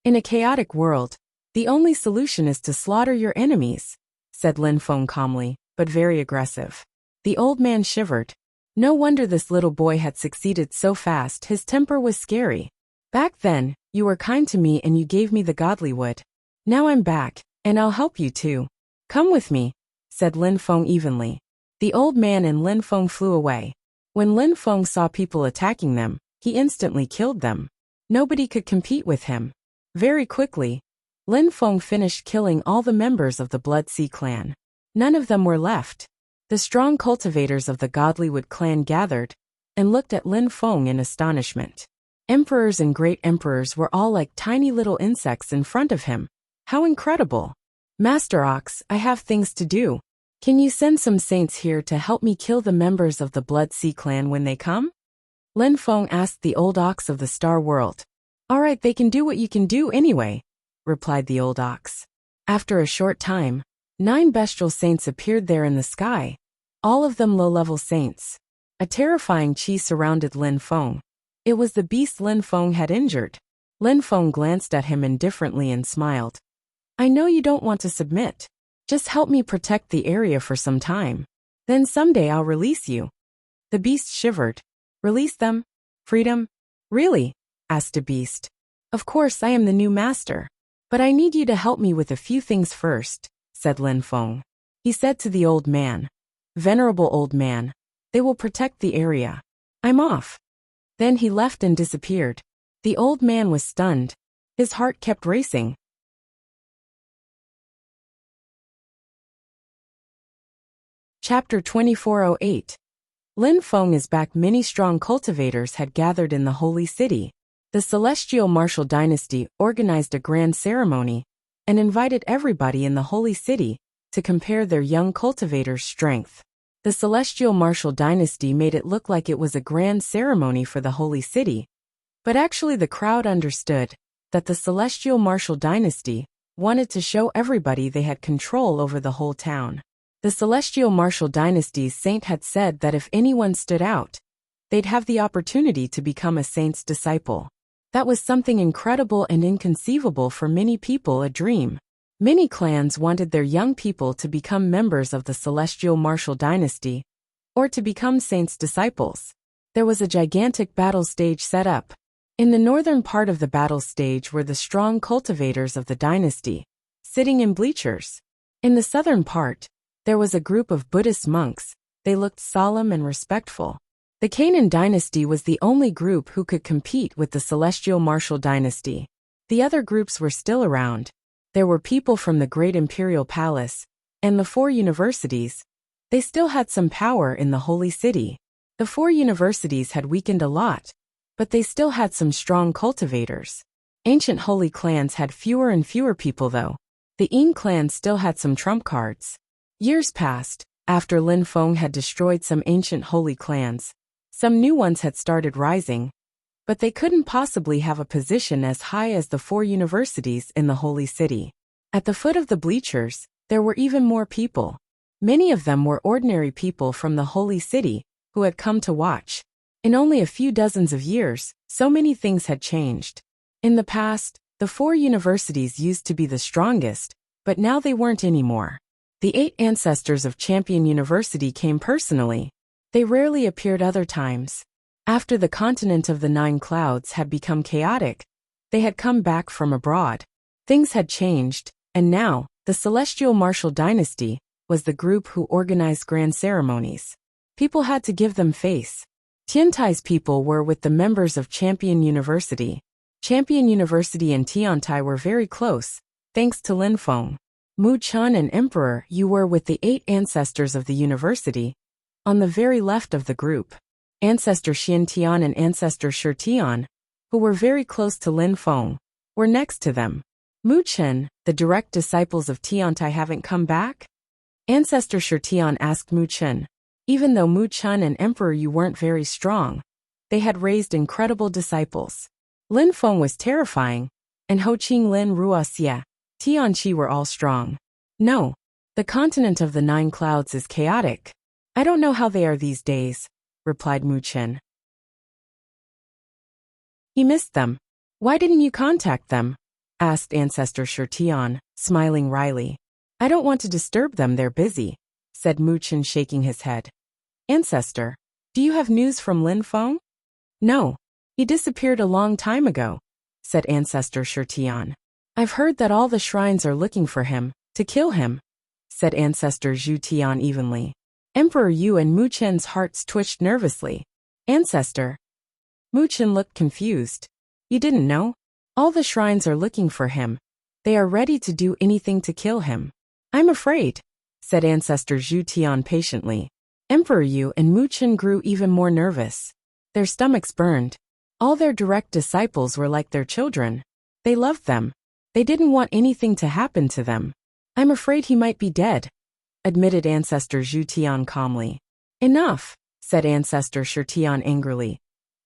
In a chaotic world, the only solution is to slaughter your enemies, said Lin Feng calmly, but very aggressive. The old man shivered. No wonder this little boy had succeeded so fast, his temper was scary. Back then, you were kind to me and you gave me the godly wood. Now I'm back, and I'll help you too. Come with me, said Lin Feng evenly. The old man and Lin Feng flew away. When Lin Feng saw people attacking them, he instantly killed them. Nobody could compete with him. Very quickly, Lin Feng finished killing all the members of the Blood Sea clan. None of them were left. The strong cultivators of the Godlywood clan gathered and looked at Lin Feng in astonishment. Emperors and great emperors were all like tiny little insects in front of him. How incredible! Master Ox, I have things to do. Can you send some saints here to help me kill the members of the Blood Sea clan when they come? Lin Feng asked the old ox of the Star World. All right, they can do what you can do anyway, replied the old ox. After a short time, 9 bestial saints appeared there in the sky, all of them low-level saints. A terrifying chi surrounded Lin Feng. It was the beast Lin Feng had injured. Lin Feng glanced at him indifferently and smiled. I know you don't want to submit. Just help me protect the area for some time. Then someday I'll release you. The beast shivered. Release them? Freedom? Really? Asked the beast. Of course, I am the new master. But I need you to help me with a few things first, said Lin Feng. He said to the old man, Venerable old man, they will protect the area. I'm off. Then he left and disappeared. The old man was stunned. His heart kept racing. Chapter 2408. Lin Feng is back. Many strong cultivators had gathered in the holy city. The celestial martial dynasty organized a grand ceremony and invited everybody in the holy city to compare their young cultivators' strength. The celestial martial dynasty made it look like it was a grand ceremony for the holy city, but actually the crowd understood that the celestial martial dynasty wanted to show everybody they had control over the whole town. The celestial martial dynasty's saint had said that if anyone stood out, they'd have the opportunity to become a saint's disciple. That was something incredible and inconceivable for many people, a dream. Many clans wanted their young people to become members of the celestial martial dynasty, or to become saints' disciples. There was a gigantic battle stage set up. In the northern part of the battle stage were the strong cultivators of the dynasty, sitting in bleachers. In the southern part, there was a group of Buddhist monks. They looked solemn and respectful. The Canaan dynasty was the only group who could compete with the celestial martial dynasty. The other groups were still around. There were people from the great imperial palace, and the 4 universities. They still had some power in the holy city. The 4 universities had weakened a lot, but they still had some strong cultivators. Ancient holy clans had fewer and fewer people though. The Yin clan still had some trump cards. Years passed, after Lin Feng had destroyed some ancient holy clans. Some new ones had started rising, but they couldn't possibly have a position as high as the 4 universities in the holy city. At the foot of the bleachers, there were even more people. Many of them were ordinary people from the holy city, who had come to watch. In only a few dozens of years, so many things had changed. In the past, the 4 universities used to be the strongest, but now they weren't anymore. The 8 ancestors of Champion University came personally. They rarely appeared other times. After the continent of the 9 clouds had become chaotic, they had come back from abroad. Things had changed, and now, the Celestial Martial Dynasty was the group who organized grand ceremonies. People had to give them face. Tiantai's people were with the members of Champion University. Champion University and Tiantai were very close, thanks to Lin Feng. Mu Chun and Emperor Yu were with the 8 ancestors of the university, on the very left of the group. Ancestor Xian Tian and Ancestor Shi Tian, who were very close to Lin Feng, were next to them. Mu Chen, the direct disciples of Tiantai haven't come back? Ancestor Shi Tian asked Mu Chen. Even though Mu Chun and Emperor Yu weren't very strong, they had raised incredible disciples. Lin Feng was terrifying, and Ho Qing Lin Ruoxia, Tian Qi were all strong. No, the continent of the 9 clouds is chaotic. I don't know how they are these days, replied Mu Chen. He missed them. Why didn't you contact them? Asked Ancestor Shi Tian, smiling wryly. I don't want to disturb them, they're busy, said Mu Chen, shaking his head. Ancestor, do you have news from Lin Feng? No, he disappeared a long time ago, said Ancestor Shi Tian. I've heard that all the shrines are looking for him, to kill him, said Ancestor Zhu Tian evenly. Emperor Yu and Mu Chen's hearts twitched nervously. Ancestor. Mu Chen looked confused. You didn't know? All the shrines are looking for him. They are ready to do anything to kill him. I'm afraid, said Ancestor Zhu Tian patiently. Emperor Yu and Mu Chen grew even more nervous. Their stomachs burned. All their direct disciples were like their children. They loved them. They didn't want anything to happen to them. I'm afraid he might be dead, admitted Ancestor Zhu Tian calmly. Enough, said Ancestor Shi Tian angrily.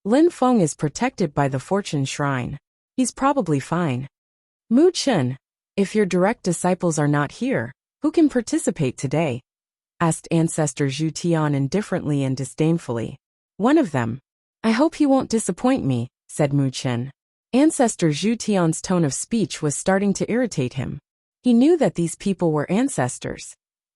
Lin Feng is protected by the Fortune Shrine. He's probably fine. Mu Chen, if your direct disciples are not here, who can participate today? Asked Ancestor Zhu Tian indifferently and disdainfully. One of them. I hope he won't disappoint me, said Mu Chen. Ancestor Zhu Tian's tone of speech was starting to irritate him. He knew that these people were ancestors,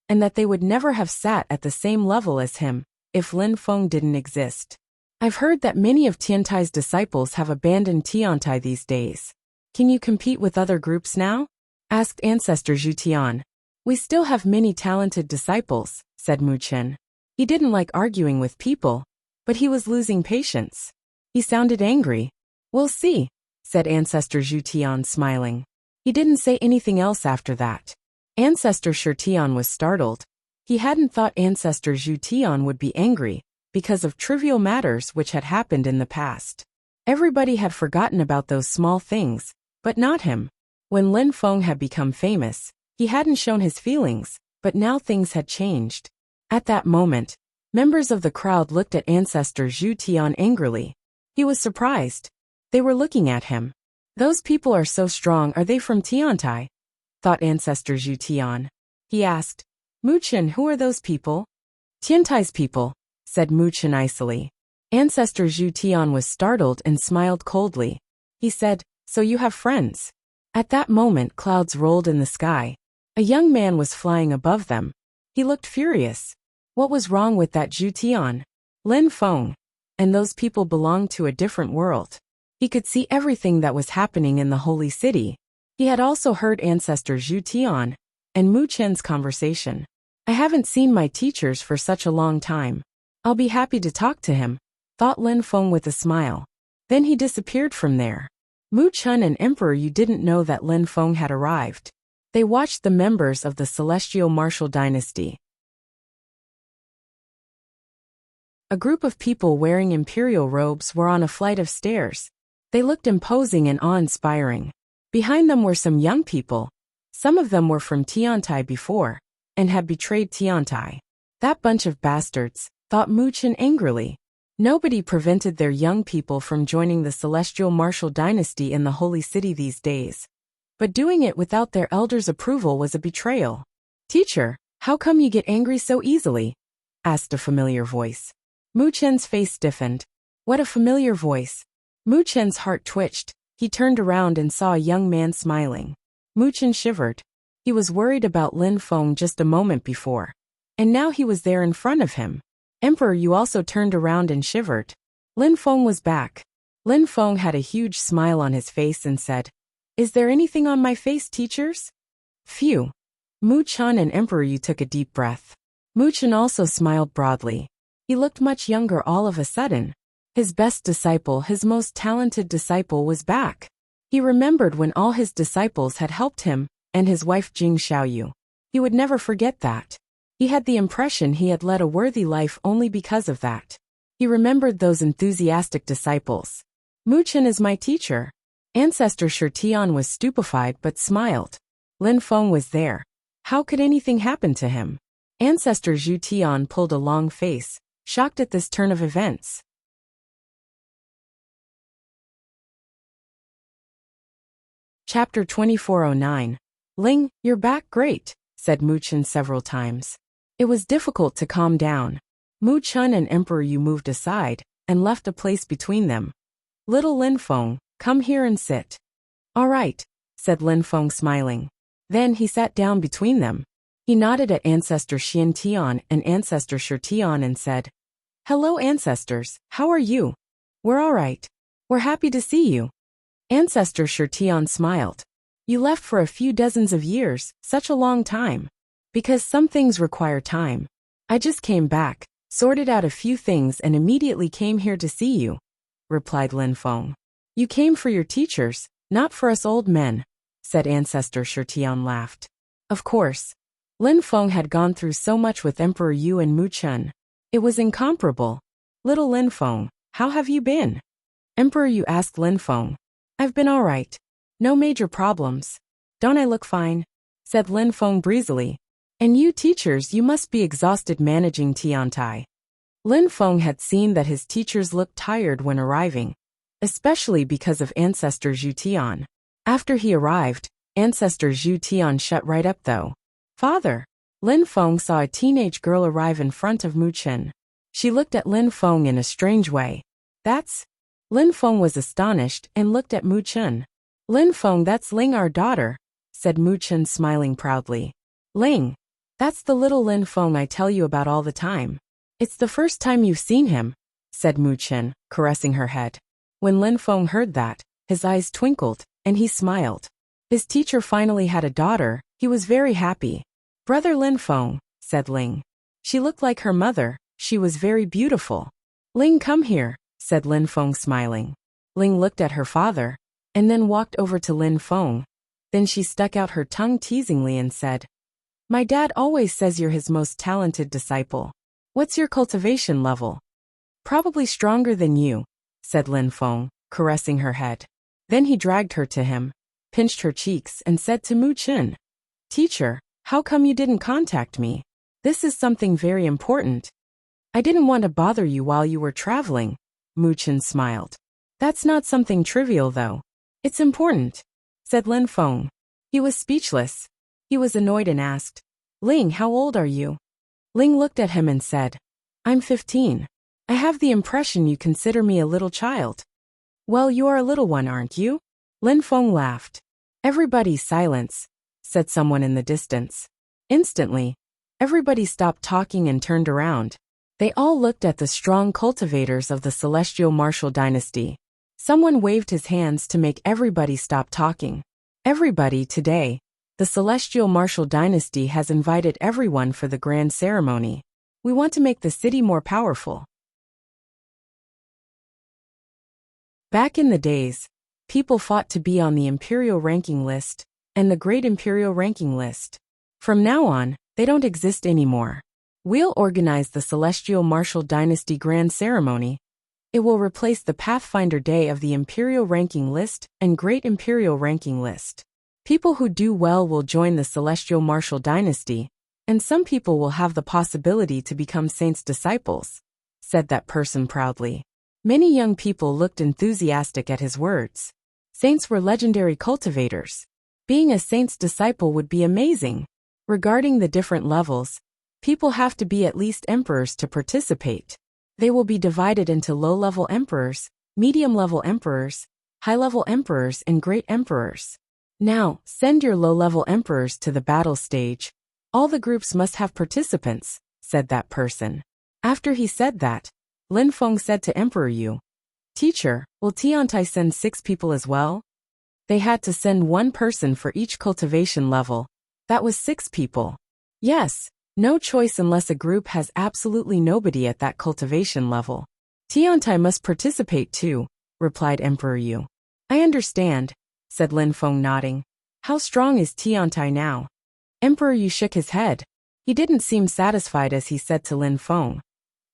and that they would never have sat at the same level as him if Lin Feng didn't exist. I've heard that many of Tiantai's disciples have abandoned Tiantai these days. Can you compete with other groups now? Asked Ancestor Zhu Tian. We still have many talented disciples, said Mu Chen. He didn't like arguing with people, but he was losing patience. He sounded angry. We'll see, said Ancestor Zhu Tian, smiling. He didn't say anything else after that. Ancestor Shi Tian was startled. He hadn't thought Ancestor Zhu Tian would be angry because of trivial matters which had happened in the past. Everybody had forgotten about those small things, but not him. When Lin Feng had become famous, he hadn't shown his feelings, but now things had changed. At that moment, members of the crowd looked at Ancestor Zhu Tian angrily. He was surprised. They were looking at him. Those people are so strong, are they from Tiantai? Thought Ancestor Zhu Tian. He asked, Mu Chen, who are those people? Tiantai's people, said Mu Chen icily. Ancestor Zhu Tian was startled and smiled coldly. He said, "So you have friends?" At that moment clouds rolled in the sky. A young man was flying above them. He looked furious. What was wrong with that Zhu Tian? Lin Feng. And those people belonged to a different world. He could see everything that was happening in the holy city. He had also heard Ancestor Zhu Tian and Mu Chen's conversation. "I haven't seen my teachers for such a long time. I'll be happy to talk to him," thought Lin Feng with a smile. Then he disappeared from there. Mu Chen and Emperor Yu didn't know that Lin Feng had arrived. They watched the members of the Celestial Martial Dynasty. A group of people wearing imperial robes were on a flight of stairs. They looked imposing and awe-inspiring. Behind them were some young people. Some of them were from Tiantai before, and had betrayed Tiantai. That bunch of bastards, thought Mu Chen angrily. Nobody prevented their young people from joining the Celestial Martial Dynasty in the Holy City these days. But doing it without their elders' approval was a betrayal. "Teacher, how come you get angry so easily?" asked a familiar voice. Mu Chen's face stiffened. What a familiar voice. Mu Chen's heart twitched. He turned around and saw a young man smiling. Mu Chen shivered. He was worried about Lin Feng just a moment before. And now he was there in front of him. Emperor Yu also turned around and shivered. Lin Feng was back. Lin Feng had a huge smile on his face and said, "Is there anything on my face, teachers?" Phew. Mu Chen and Emperor Yu took a deep breath. Mu Chen also smiled broadly. He looked much younger all of a sudden. His best disciple, his most talented disciple, was back. He remembered when all his disciples had helped him, and his wife Jing Xiaoyu. He would never forget that. He had the impression he had led a worthy life only because of that. He remembered those enthusiastic disciples. "Mu Chen is my teacher." Ancestor Shi Tian was stupefied but smiled. Lin Feng was there. How could anything happen to him? Ancestor Zhu Tian pulled a long face, shocked at this turn of events. Chapter 2409. "Ling, you're back, great," said Mu Chen several times. It was difficult to calm down. Mu Chen and Emperor Yu moved aside and left a place between them. "Little Lin Feng, come here and sit." "All right," said Lin Feng smiling. Then he sat down between them. He nodded at Ancestor Xian Tian and Ancestor Shi Tian and said, "Hello ancestors, how are you?" "We're all right. We're happy to see you." Ancestor Shi Tian smiled. "You left for a few dozens of years, such a long time. Because some things require time. I just came back, sorted out a few things and immediately came here to see you," replied Lin Feng. "You came for your teachers, not for us old men," said Ancestor Shi Tian laughed. Of course. Lin Feng had gone through so much with Emperor Yu and Mu Chen. It was incomparable. "Little Lin Feng, how have you been?" Emperor Yu asked Lin Feng. "I've been all right. No major problems. Don't I look fine?" said Lin Feng breezily. "And you teachers, you must be exhausted managing Tiantai." Lin Feng had seen that his teachers looked tired when arriving, especially because of Ancestor Zhu Tian. After he arrived, Ancestor Zhu Tian shut right up though. "Father." Lin Feng saw a teenage girl arrive in front of Mu Chen. She looked at Lin Feng in a strange way. "That's..." Lin Feng was astonished and looked at Mu Chen. "Lin Feng, that's Ling, our daughter," said Mu Chen smiling proudly. "Ling. That's the little Lin Feng I tell you about all the time. It's the first time you've seen him," said Mu Chen, caressing her head. When Lin Feng heard that, his eyes twinkled, and he smiled. His teacher finally had a daughter. He was very happy. "Brother Lin Feng," said Ling. She looked like her mother. She was very beautiful. "Ling, come here," said Lin Feng smiling. Ling looked at her father, and then walked over to Lin Feng. Then she stuck out her tongue teasingly and said, "My dad always says you're his most talented disciple. What's your cultivation level?" "Probably stronger than you," said Lin Feng, caressing her head. Then he dragged her to him, pinched her cheeks and said to Mu Chen, "Teacher, how come you didn't contact me? This is something very important." "I didn't want to bother you while you were traveling," Mu Chen smiled. "That's not something trivial though. It's important," said Lin Feng. He was speechless. He was annoyed and asked, "Ling, how old are you?" Ling looked at him and said, "I'm 15. I have the impression you consider me a little child. Well, you are a little one, aren't you? Lin Feng laughed. Everybody silence, said someone in the distance. Instantly, everybody stopped talking and turned around. They all looked at the strong cultivators of the celestial martial dynasty. Someone waved his hands to make everybody stop talking. Everybody today, the celestial martial dynasty has invited everyone for the grand ceremony. We want to make the city more powerful. Back in the days, people fought to be on the imperial ranking list and the great imperial ranking list. From now on, they don't exist anymore. We'll organize the celestial martial dynasty grand ceremony. It will replace the Pathfinder Day of the imperial ranking list and great imperial ranking list. People who do well will join the celestial martial dynasty, and some people will have the possibility to become saints' disciples, said that person proudly. Many young people looked enthusiastic at his words. Saints were legendary cultivators. Being a saint's disciple would be amazing. Regarding the different levels, people have to be at least emperors to participate. They will be divided into low-level emperors, medium-level emperors, high-level emperors, and great emperors. Now, send your low-level emperors to the battle stage. All the groups must have participants, said that person. After he said that, Lin Feng said to Emperor Yu, Teacher, will Tiantai send 6 people as well? They had to send 1 person for each cultivation level. That was 6 people. Yes, no choice unless a group has absolutely nobody at that cultivation level. Tiantai must participate too, replied Emperor Yu. I understand, said Lin Feng nodding. How strong is Tiantai now? Emperor Yu shook his head. He didn't seem satisfied as he said to Lin Feng.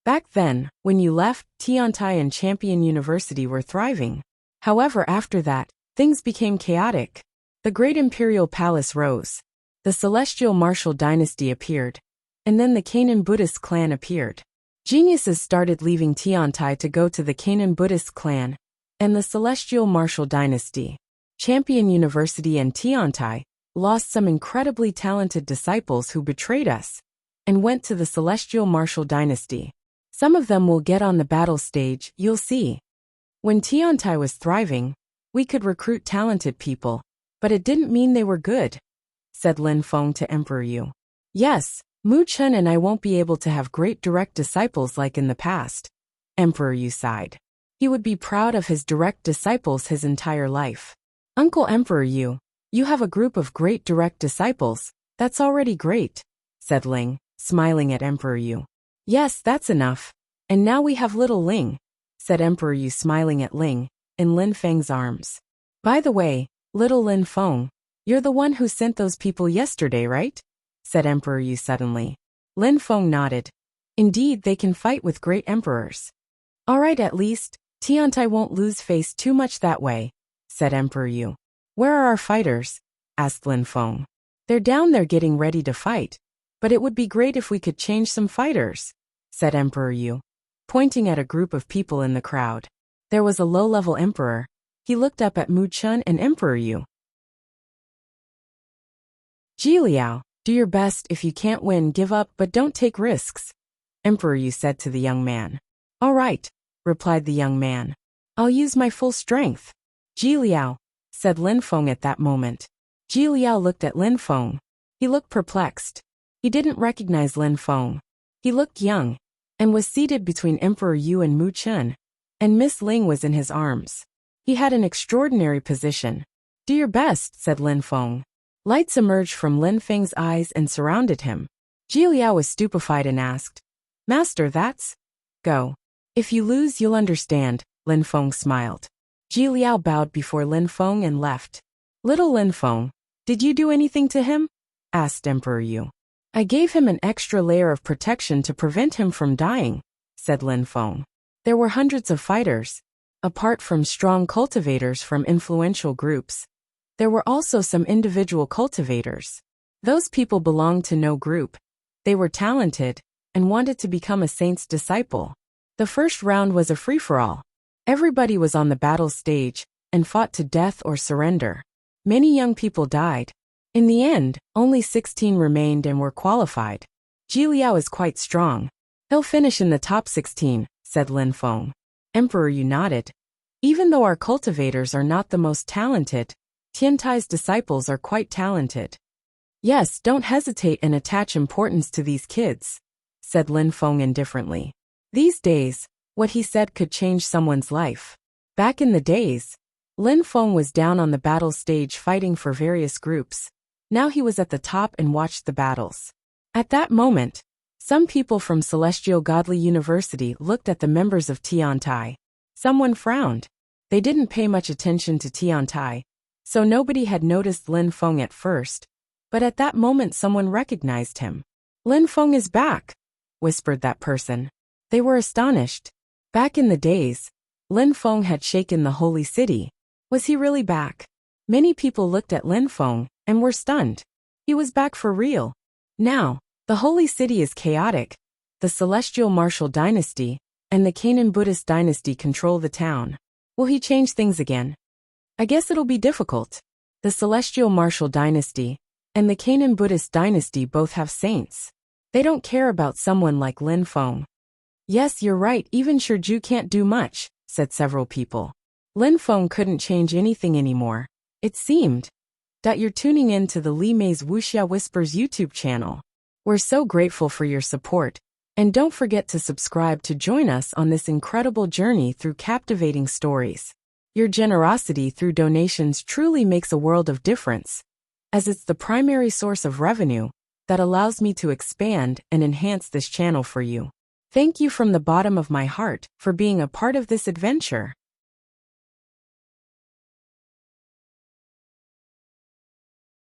Back then, when you left, Tiantai and Champion University were thriving. However, after that, things became chaotic. The great imperial palace rose. The celestial martial dynasty appeared. And then the Canaan Buddhist clan appeared. Geniuses started leaving Tiantai to go to the Canaan Buddhist clan and the celestial martial dynasty. Champion University and Tiantai lost some incredibly talented disciples who betrayed us and went to the celestial martial dynasty. Some of them will get on the battle stage, you'll see. When Tiantai was thriving, we could recruit talented people, but it didn't mean they were good, said Lin Feng to Emperor Yu. Yes, Mu Chen and I won't be able to have great direct disciples like in the past. Emperor Yu sighed. He would be proud of his direct disciples his entire life. Uncle Emperor Yu, you have a group of great direct disciples, that's already great, said Ling, smiling at Emperor Yu. Yes, that's enough. And now we have little Ling, said Emperor Yu smiling at Ling, in Lin Feng's arms. By the way, little Lin Feng, you're the one who sent those people yesterday, right? Said Emperor Yu suddenly. Lin Feng nodded. Indeed, they can fight with great emperors. All right, at least, Tiantai won't lose face too much that way, said Emperor Yu. Where are our fighters? Asked Lin Feng. They're down there getting ready to fight, but it would be great if we could change some fighters, said Emperor Yu, pointing at a group of people in the crowd. There was a low-level emperor. He looked up at Mu Chun and Emperor Yu. Ji Liao, do your best. If you can't win, give up, but don't take risks, Emperor Yu said to the young man. All right, replied the young man. I'll use my full strength. Ji Liao, said Lin Feng at that moment. Ji Liao looked at Lin Feng. He looked perplexed. He didn't recognize Lin Feng. He looked young, and was seated between Emperor Yu and Mu Chun, and Miss Ling was in his arms. He had an extraordinary position. Do your best, said Lin Feng. Lights emerged from Lin Feng's eyes and surrounded him. Ji Liao was stupefied and asked, Master, that's? Go. If you lose, you'll understand, Lin Feng smiled. Ji Liao bowed before Lin Feng and left. Little Lin Feng, did you do anything to him? Asked Emperor Yu. I gave him an extra layer of protection to prevent him from dying, said Lin Feng. There were hundreds of fighters. Apart from strong cultivators from influential groups, there were also some individual cultivators. Those people belonged to no group. They were talented and wanted to become a saint's disciple. The first round was a free-for-all. Everybody was on the battle stage and fought to death or surrender. Many young people died. In the end, only 16 remained and were qualified. Ji Liao is quite strong. He'll finish in the top 16, said Lin Feng. Emperor, you nodded. Even though our cultivators are not the most talented, Tiantai's disciples are quite talented. Yes, don't hesitate and attach importance to these kids, said Lin Feng indifferently. These days, what he said could change someone's life. Back in the days, Lin Feng was down on the battle stage fighting for various groups. Now he was at the top and watched the battles. At that moment, some people from Celestial Godly University looked at the members of Tiantai. Someone frowned. They didn't pay much attention to Tiantai, so nobody had noticed Lin Feng at first. But at that moment someone recognized him. Lin Feng is back, whispered that person. They were astonished. Back in the days, Lin Feng had shaken the holy city. Was he really back? Many people looked at Lin Feng and were stunned. He was back for real. Now, the holy city is chaotic. The Celestial Martial Dynasty and the Canaan Buddhist Dynasty control the town. Will he change things again? I guess it'll be difficult. The Celestial Martial Dynasty and the Canaan Buddhist Dynasty both have saints. They don't care about someone like Lin Feng. Yes, you're right, even Shiju can't do much, said several people. Lin Feng couldn't change anything anymore. It seemed that you're tuning in to the Li Mei's Wuxia Whispers YouTube channel. We're so grateful for your support, and don't forget to subscribe to join us on this incredible journey through captivating stories. Your generosity through donations truly makes a world of difference, as it's the primary source of revenue that allows me to expand and enhance this channel for you. Thank you from the bottom of my heart for being a part of this adventure.